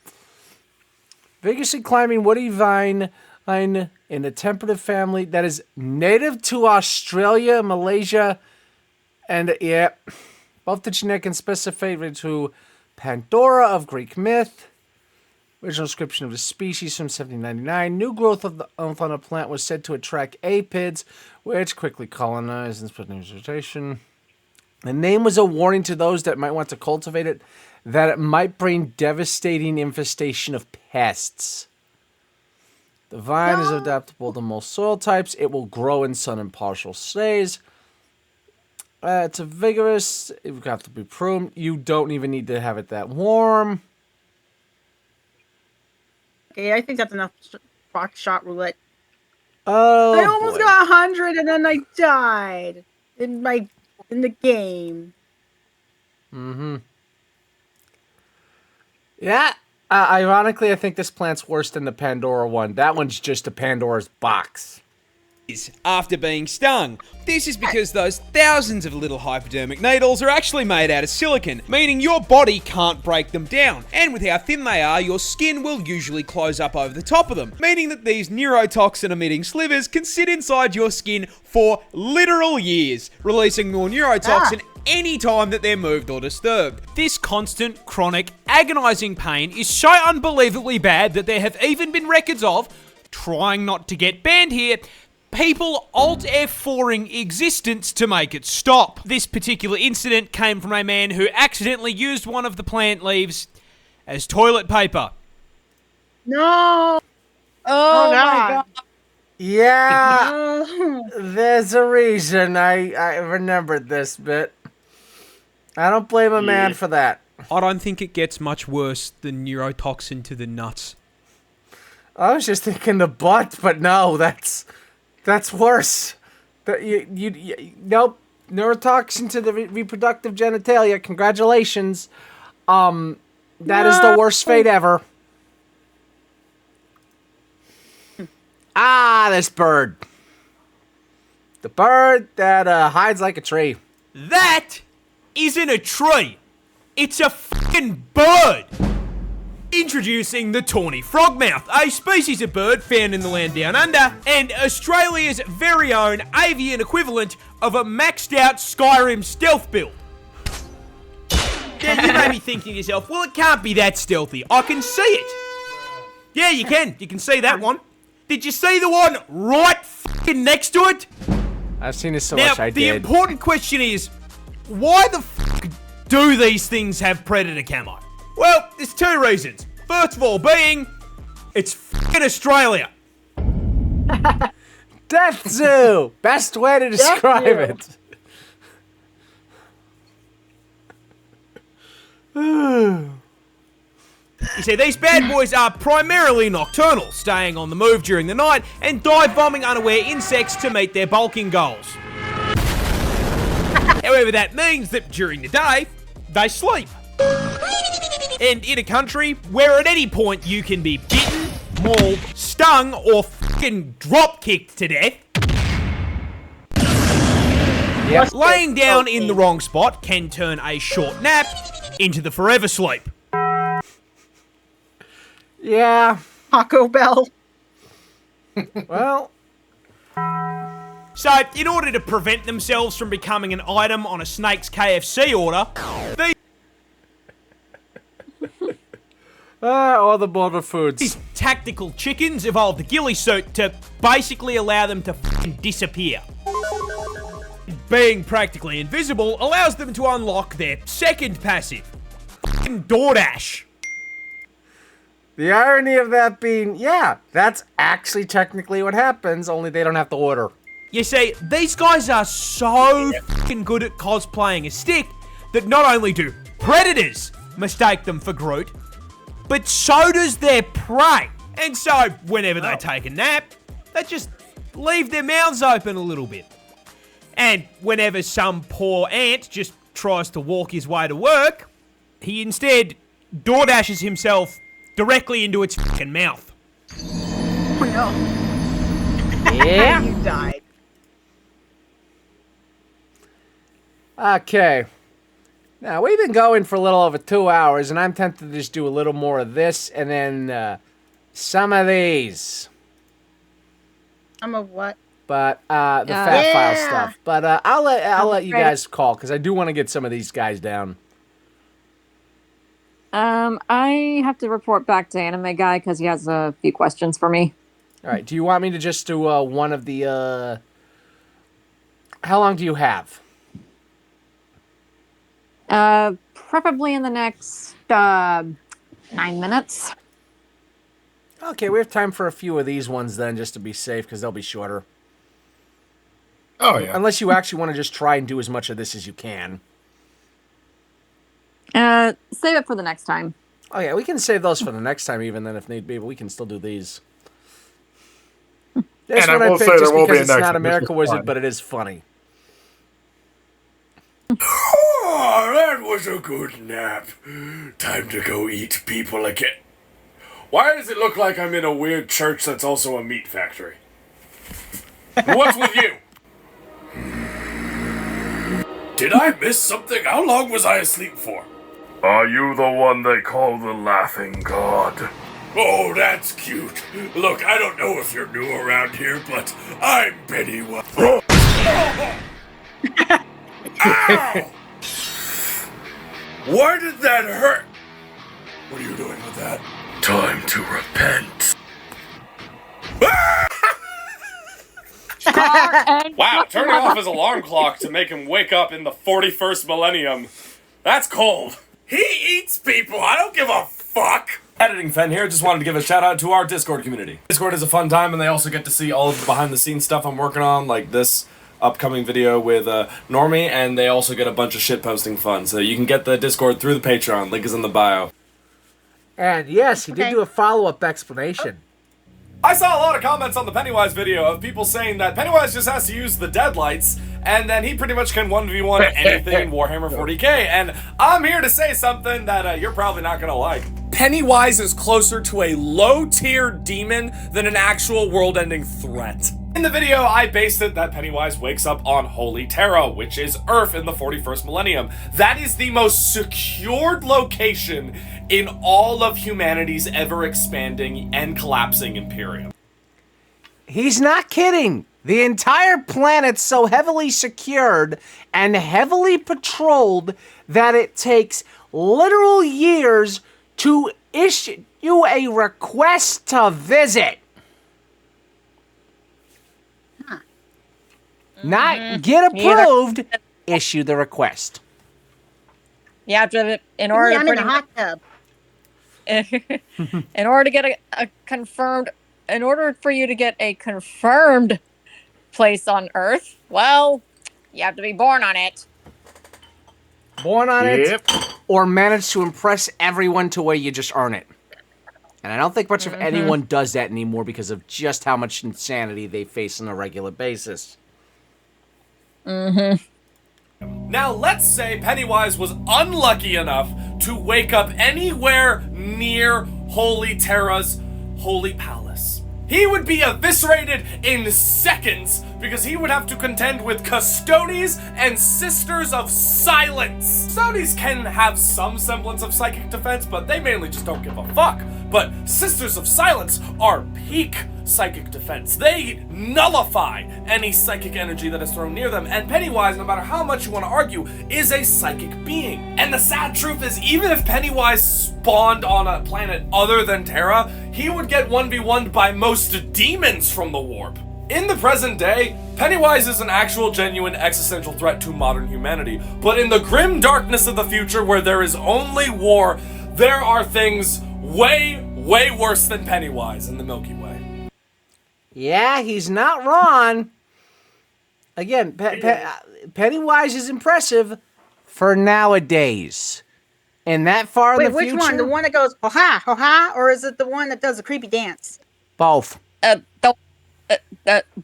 Vigorously climbing woody vine in a temperate family that is native to Australia, Malaysia, and both the genetic and specific to Pandora of Greek myth. Original description of the species from 1799. New growth of the on the plant was said to attract apids, which quickly colonized and spread vegetation. The name was a warning to those that might want to cultivate it that it might bring devastating infestation of pests. The vine is adaptable to most soil types. It will grow in sun and partial shades. It's a vigorous. You've got to be pruned. You don't even need to have it that warm. Okay, I think that's enough rock shot roulette. Oh, I almost got 100 and then I died in the game. Mm-hmm. Yeah. Ironically, I think this plant's worse than the Pandora one. That one's just a Pandora's box. After being stung. This is because those thousands of little hypodermic needles are actually made out of silicon, meaning your body can't break them down. And with how thin they are, your skin will usually close up over the top of them, meaning that these neurotoxin-emitting slivers can sit inside your skin for literal years, releasing more neurotoxin any time that they're moved or disturbed. This constant, chronic, agonizing pain is so unbelievably bad that there have even been records of, trying not to get banned here, people Alt F4ing existence to make it stop. This particular incident came from a man who accidentally used one of the plant leaves as toilet paper. No! Oh my god. Yeah, there's a reason I remembered this bit. I don't blame a man for that. I don't think it gets much worse than neurotoxin to the nuts. I was just thinking the butt, but no, that's worse. Nope. Neurotoxin to the reproductive genitalia. Congratulations. That is the worst fate ever. This bird. The bird that hides like a tree. That isn't a tree. It's a fucking bird. Introducing the tawny frogmouth, a species of bird found in the land down under, and Australia's very own avian equivalent of a maxed out Skyrim stealth build. Now you may be thinking to yourself, well, it can't be that stealthy. I can see it. Yeah, you can. You can see that one. Did you see the one right fucking next to it? I've seen this so now, much I the did. important question is, why the fuck do these things have predator camo? Well, there's 2 reasons. First of all being, it's fucking Australia. Death Zoo! Best way to describe it. You see, these bad boys are primarily nocturnal, staying on the move during the night and dive bombing unaware insects to meet their bulking goals. However, that means that during the day, they sleep. And in a country where at any point you can be bitten, mauled, stung, or fucking drop-kicked to death, laying down in the wrong spot can turn a short nap into the forever sleep. Yeah. Taco Bell. Well. So, in order to prevent themselves from becoming an item on a snake's KFC order, all the border foods. These tactical chickens evolved the ghillie suit to basically allow them to fucking disappear. Being practically invisible allows them to unlock their second passive, fucking DoorDash. The irony of that being, yeah, that's actually technically what happens, only they don't have to order. You see, these guys are so fucking good at cosplaying a stick that not only do predators mistake them for Groot, but so does their prey. And so, whenever they take a nap, they just leave their mouths open a little bit. And whenever some poor ant just tries to walk his way to work, he instead DoorDashes himself directly into its fucking mouth. Oh no. Yeah. You died. Okay. Now, we've been going for a little over 2 hours, and I'm tempted to just do a little more of this, and then some of these. Some of what? But, the fat file stuff. But, I'll let you guys call, because I do want to get some of these guys down. I have to report back to Anime Guy because he has a few questions for me. All right. Do you want me to just do one of the? How long do you have? Preferably in the next 9 minutes. Okay, we have time for a few of these ones then, just to be safe, because they'll be shorter. Oh yeah. Unless you actually want to just try and do as much of this as you can. Save it for the next time. Oh yeah, we can save those for the next time even then if need be, but we can still do these. This And one I will I say picked there just will be because a it's next not one. This America was Wizard, fun. but it is funny. Oh, that was a good nap. Time to go eat people again. Why does it look like I'm in a weird church that's also a meat factory? What's with you? Did I miss something? How long was I asleep for? Are you the one they call the Laughing God? Oh, that's cute. Look, I don't know if you're new around here, but I'm Pennywise. Oh. Ow! Why did that hurt? What are you doing with that? Time to repent. Wow, turning off his alarm clock to make him wake up in the 41st millennium. That's cold. He eats people. I don't give a fuck. Editing Fen here, just wanted to give a shout out to our Discord community. Discord is a fun time and they also get to see all of the behind the scenes stuff I'm working on, like this upcoming video with Normie, and they also get a bunch of shit posting fun. So you can get the Discord through the Patreon, link is in the bio. And yes, he did do a follow-up explanation. I saw a lot of comments on the Pennywise video of people saying that Pennywise just has to use the deadlights, and then he pretty much can 1v1 anything in Warhammer 40k, and I'm here to say something that you're probably not gonna like. Pennywise is closer to a low-tier demon than an actual world-ending threat. In the video, I based it that Pennywise wakes up on Holy Terra, which is Earth in the 41st millennium. That is the most secured location in all of humanity's ever-expanding and collapsing Imperium. He's not kidding. The entire planet's so heavily secured and heavily patrolled that it takes literal years to issue a request to visit. Not get approved, issue the request. You have to, in order I'm to in a hot tub. in order to get a confirmed, in order for you to get a confirmed place on Earth? Well, you have to be born on it. Born on it, or manage to impress everyone to where you just earn it. And I don't think much of anyone does that anymore because of just how much insanity they face on a regular basis. Now, let's say Pennywise was unlucky enough to wake up anywhere near Holy Terra's Holy Palace. He would be eviscerated in seconds because he would have to contend with Custodes and Sisters of Silence. Custodes can have some semblance of psychic defense, but they mainly just don't give a fuck. But Sisters of Silence are peak psychic defense. They nullify any psychic energy that is thrown near them, and Pennywise, no matter how much you want to argue, is a psychic being. And the sad truth is, even if Pennywise spawned on a planet other than Terra, he would get 1v1'd by most demons from the warp. In the present day, Pennywise is an actual genuine existential threat to modern humanity, but in the grim darkness of the future where there is only war, there are things way, way worse than Pennywise in the Milky Way. Yeah, he's not wrong. Again, Pennywise is impressive for nowadays. And that far in the future... Which one? The one that goes, ho-ha, ho-ha? Or is it the one that does a creepy dance? Both.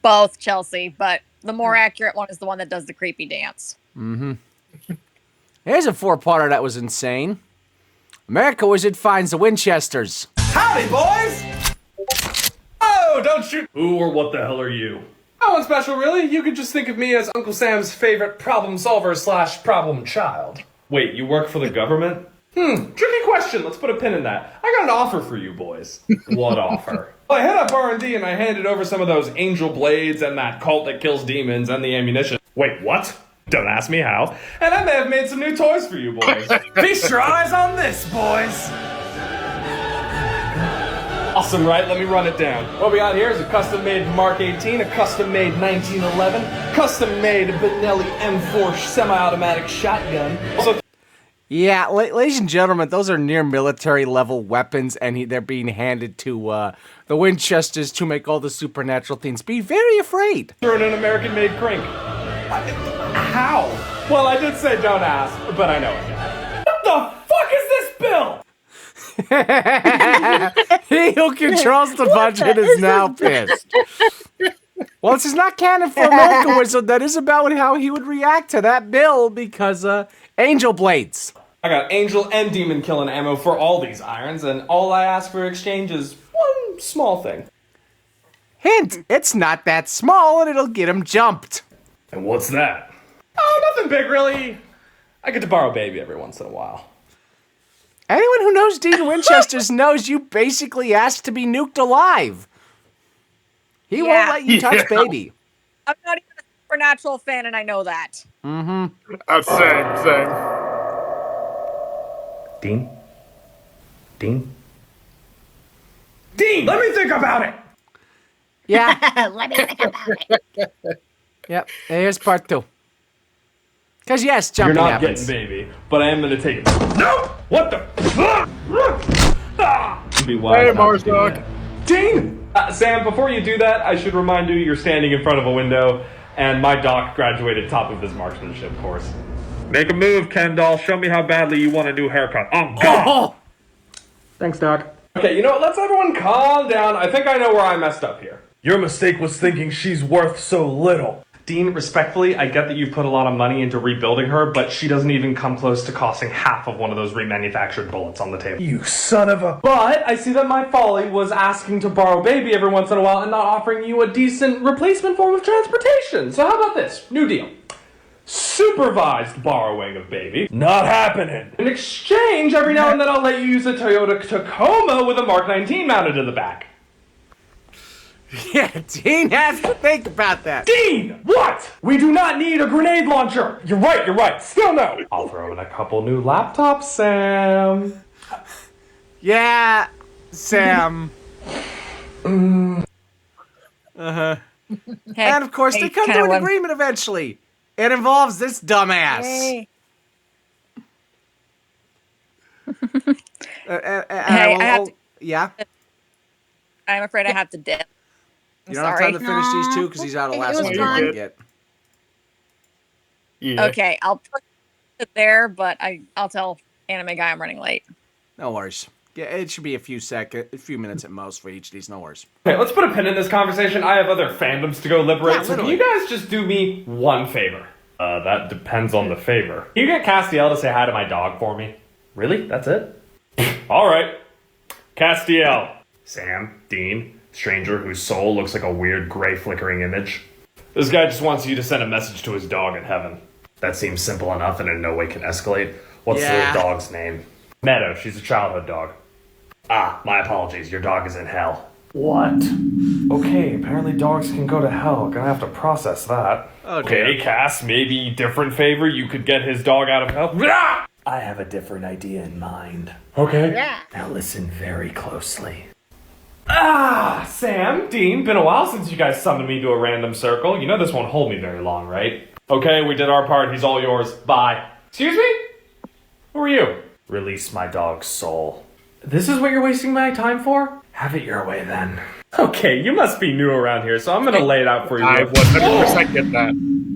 Both, Chelsea, but the more accurate one is the one that does the creepy dance. Here's a four-parter that was insane. America Wizard finds the Winchesters. Howdy, boys! Oh, don't shoot! Who or what the hell are you? No one special, really. You could just think of me as Uncle Sam's favorite problem solver / problem child. Wait, you work for the government? Tricky question. Let's put a pin in that. I got an offer for you boys. What offer? Well, I hit up R&D and I handed over some of those angel blades and that cult that kills demons and the ammunition. Wait, what? Don't ask me how. And I may have made some new toys for you boys. Feast your eyes on this, boys. Awesome, right? Let me run it down. What we got here is a custom-made Mark 18, a custom-made 1911, custom-made Benelli M4 semi-automatic shotgun. Also, Yeah, ladies and gentlemen, those are near military level weapons, and they're being handed to the Winchesters to make all the supernatural things be very afraid. You're an American-made crank. How? Well, I did say don't ask, but I know it. What the fuck is this bill? He who controls the budget is now pissed. Well, this is not canon for America Wizard. That is about how he would react to that bill because angel blades. I got angel and demon killing ammo for all these irons, and all I ask for exchange is one small thing. Hint, it's not that small and it'll get him jumped. And what's that? Oh, nothing big really. I get to borrow baby every once in a while. Anyone who knows Dean Winchesters knows you basically asked to be nuked alive. He won't let you touch baby. I'm not even a supernatural fan, and I know that. Same. Dean, let me think about it. Yeah. Let me think about it. Yep. Here's part 2. Because yes, jumping You're not happens. getting baby, but I am gonna take it. No! What the? Be wise Hey, not to do Marstock. that. Dean! Sam, before you do that, I should remind you you're standing in front of a window, and my doc graduated top of his marksmanship course. Make a move, Ken doll. Show me how badly you want a new haircut. Oh, God! Oh! Thanks, Doc. Okay, you know what? Let's everyone calm down. I think I know where I messed up here. Your mistake was thinking she's worth so little. Dean, respectfully, I get that you put a lot of money into rebuilding her, but she doesn't even come close to costing half of one of those remanufactured bullets on the table. You son of a... But I see that my folly was asking to borrow baby every once in a while and not offering you a decent replacement form of transportation. So how about this? New deal. Supervised borrowing of baby. Not happening. In exchange, every now and then I'll let you use a Toyota Tacoma with a Mark 19 mounted to the back. Yeah, Dean has to think about that. Dean! What? We do not need a grenade launcher! You're right. Still no. I'll throw in a couple new laptops, Sam. Yeah, Sam. Hey, And of course, they hey, come to kinda an one- agreement eventually. It involves this dumbass. Hey. I will- I have to- yeah? I'm afraid I have to dip. You don't have time to finish these two because these are the last ones I get. Yeah. Okay, I'll put it there, but I'll tell Anime Guy I'm running late. No worries. Yeah, it should be a few minutes at most for each of these. No worries. Okay, let's put a pin in this conversation. I have other fandoms to go liberate, so can you guys just do me one favor? That depends on the favor. Can you get Castiel to say hi to my dog for me? Really? That's it? Alright. Castiel. Sam, Dean, stranger whose soul looks like a weird gray flickering image. This guy just wants you to send a message to his dog in heaven. That seems simple enough and in no way can escalate. What's the dog's name? Meadow, she's a childhood dog. Ah, my apologies, your dog is in hell. What? Okay, apparently dogs can go to hell. Gonna have to process that. Okay, Cass, maybe different favor, you could get his dog out of hell. I have a different idea in mind. Okay. Now listen very closely. Ah, Sam, Dean, been a while since you guys summoned me to a random circle. You know this won't hold me very long, right? Okay, we did our part, he's all yours. Bye. Excuse me? Who are you? Release my dog's soul. This is what you're wasting my time for? Have it your way then. Okay, you must be new around here, so I'm gonna lay it out for you. I 100% get that.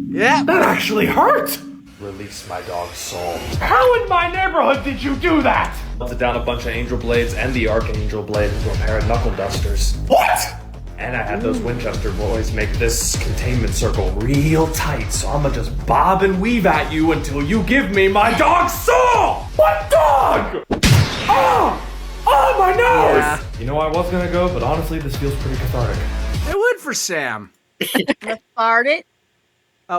Yeah. That actually hurt! Release my dog's soul. How in my neighborhood did you do that? Melted down a bunch of angel blades and the archangel blade into a pair of knuckle dusters. What? And I had those Winchester boys make this containment circle real tight, so I'ma just bob and weave at you until you give me my dog's soul! What dog? Oh! Oh, my nose! Yeah. You know, I was gonna go, but honestly, this feels pretty cathartic. It would for Sam. Farted.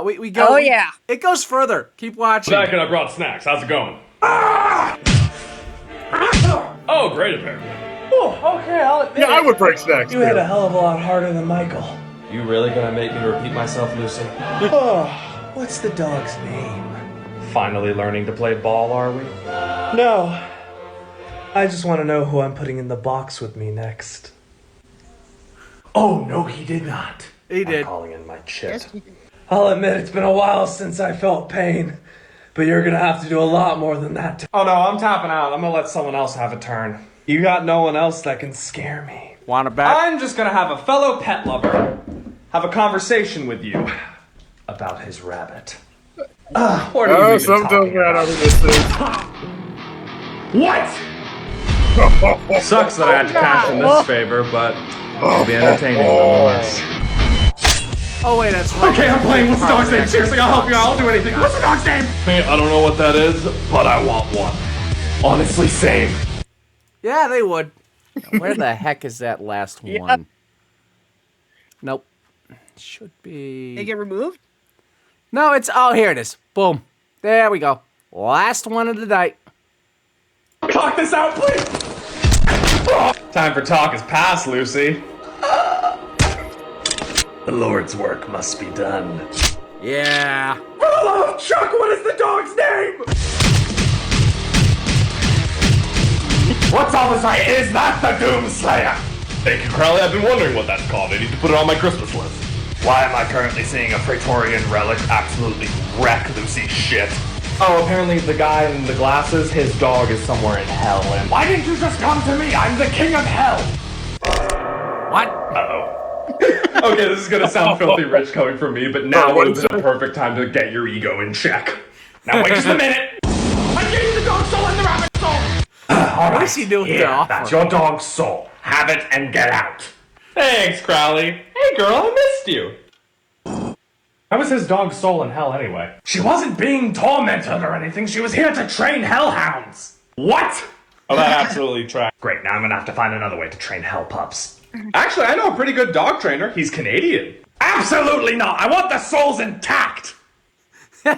We go. Oh, yeah. It goes further. Keep watching. Back and I brought snacks. How's it going? Oh, great, apparently. Oh, okay, I'll admit Yeah, I would break snacks. You hit a hell of a lot harder than Michael. You really gonna make me repeat myself, Lucy? Oh, what's the dog's name? Finally learning to play ball, are we? No. I just want to know who I'm putting in the box with me next. Oh, no, he did not. He did. I'm calling in my chit. I'll admit it's been a while since I felt pain, but you're gonna have to do a lot more than that. Oh no, I'm tapping out. I'm gonna let someone else have a turn. You got no one else that can scare me. Want a bet? I'm just gonna have a fellow pet lover have a conversation with you about his rabbit. What are you sometimes man over this is. What? Sucks that I had to cash in this favor, but it'll be entertaining nonetheless. Oh wait, that's right. Okay, I'm playing. What's the dog's name? Seriously, I'll help you out. I'll do anything. What's the dog's name? Hey, I don't know what that is, but I want one. Honestly, same. Yeah, they would. Where the heck is that last one? Nope. Should be. They get removed? No, it's. Oh, here it is. Boom. There we go. Last one of the night. Talk this out, please. Time for talk is past, Lucy. The Lord's work must be done. Yeah. Hello, Chuck, what is the dog's name? What's all this? Is that the Doomslayer? Thank you, Crowley. I've been wondering what that's called. I need to put it on my Christmas list. Why am I currently seeing a Praetorian relic absolutely wreck Lucy's shit? Oh, apparently the guy in the glasses, his dog is somewhere in hell, and... Why didn't you just come to me? I'm the king of hell! What? Uh-oh. Okay, this is gonna sound filthy rich coming from me, but now would have been the perfect time to get your ego in check. Now wait just a minute! I gave you the dog's soul and the rabbit's soul! What is he doing with the offer? That's your dog's soul. Have it and get out. Thanks, Crowley. Hey girl, I missed you. How was his dog's soul in hell anyway? She wasn't being tormented or anything. She was here to train hellhounds. What? Oh, that absolutely tracks. Great, now I'm gonna have to find another way to train hell pups. Actually, I know a pretty good dog trainer. He's Canadian. Absolutely not. I want the souls intact. Your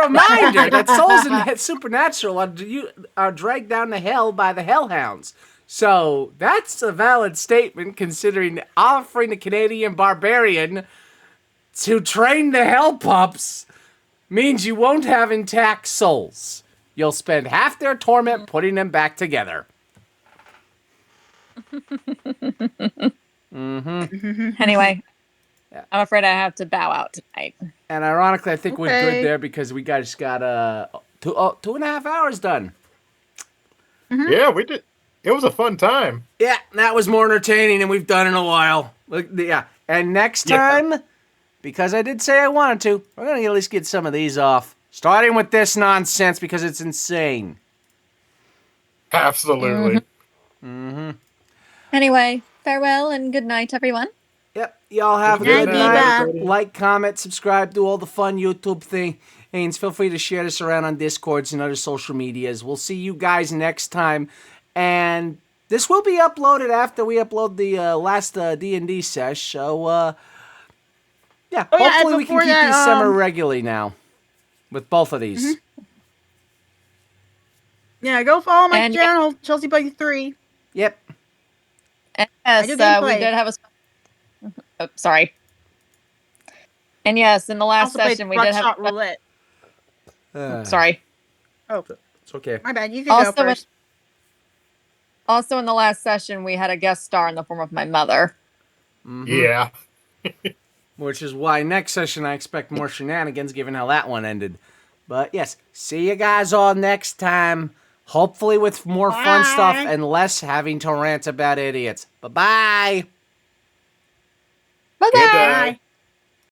reminder that souls in Supernatural are dragged down to hell by the hellhounds. So that's a valid statement considering offering a Canadian barbarian to train the hell pups means you won't have intact souls. You'll spend half their torment putting them back together. Anyway, I'm afraid I have to bow out tonight. And ironically, I think we're good there because we guys got 2.5 hours done. Yeah, we did. It was a fun time. Yeah, that was more entertaining than we've done in a while. Yeah, and next time, because I did say I wanted to, we're going to at least get some of these off. Starting with this nonsense because it's insane. Absolutely. Mm-hmm. Anyway, farewell and good night, everyone. Yep, y'all have a Good good night, night. Like, comment, subscribe, do all the fun YouTube things. Feel free to share this around on Discords and other social medias. We'll see you guys next time. And this will be uploaded after we upload the last D&D sesh. So, yeah, Oh, yeah, hopefully we can before keep that, these semi-regularly now. With both of these. Yeah, go follow my And- channel, Chelsea Buddy 3. Yep. And I yes, do we gameplay. did have a. Oh, sorry. And yes, in the last Also play session we did have. Buckshot Roulette. Sorry. Oh, it's okay. My bad. You can go first. Also, in the last session, we had a guest star in the form of my mother. Mm-hmm. Yeah. Which is why next session I expect more shenanigans, given how that one ended. But yes, see you guys all next time. Hopefully with more fun stuff and less having to rant about idiots. Bye-bye. Bye-bye. Goodbye.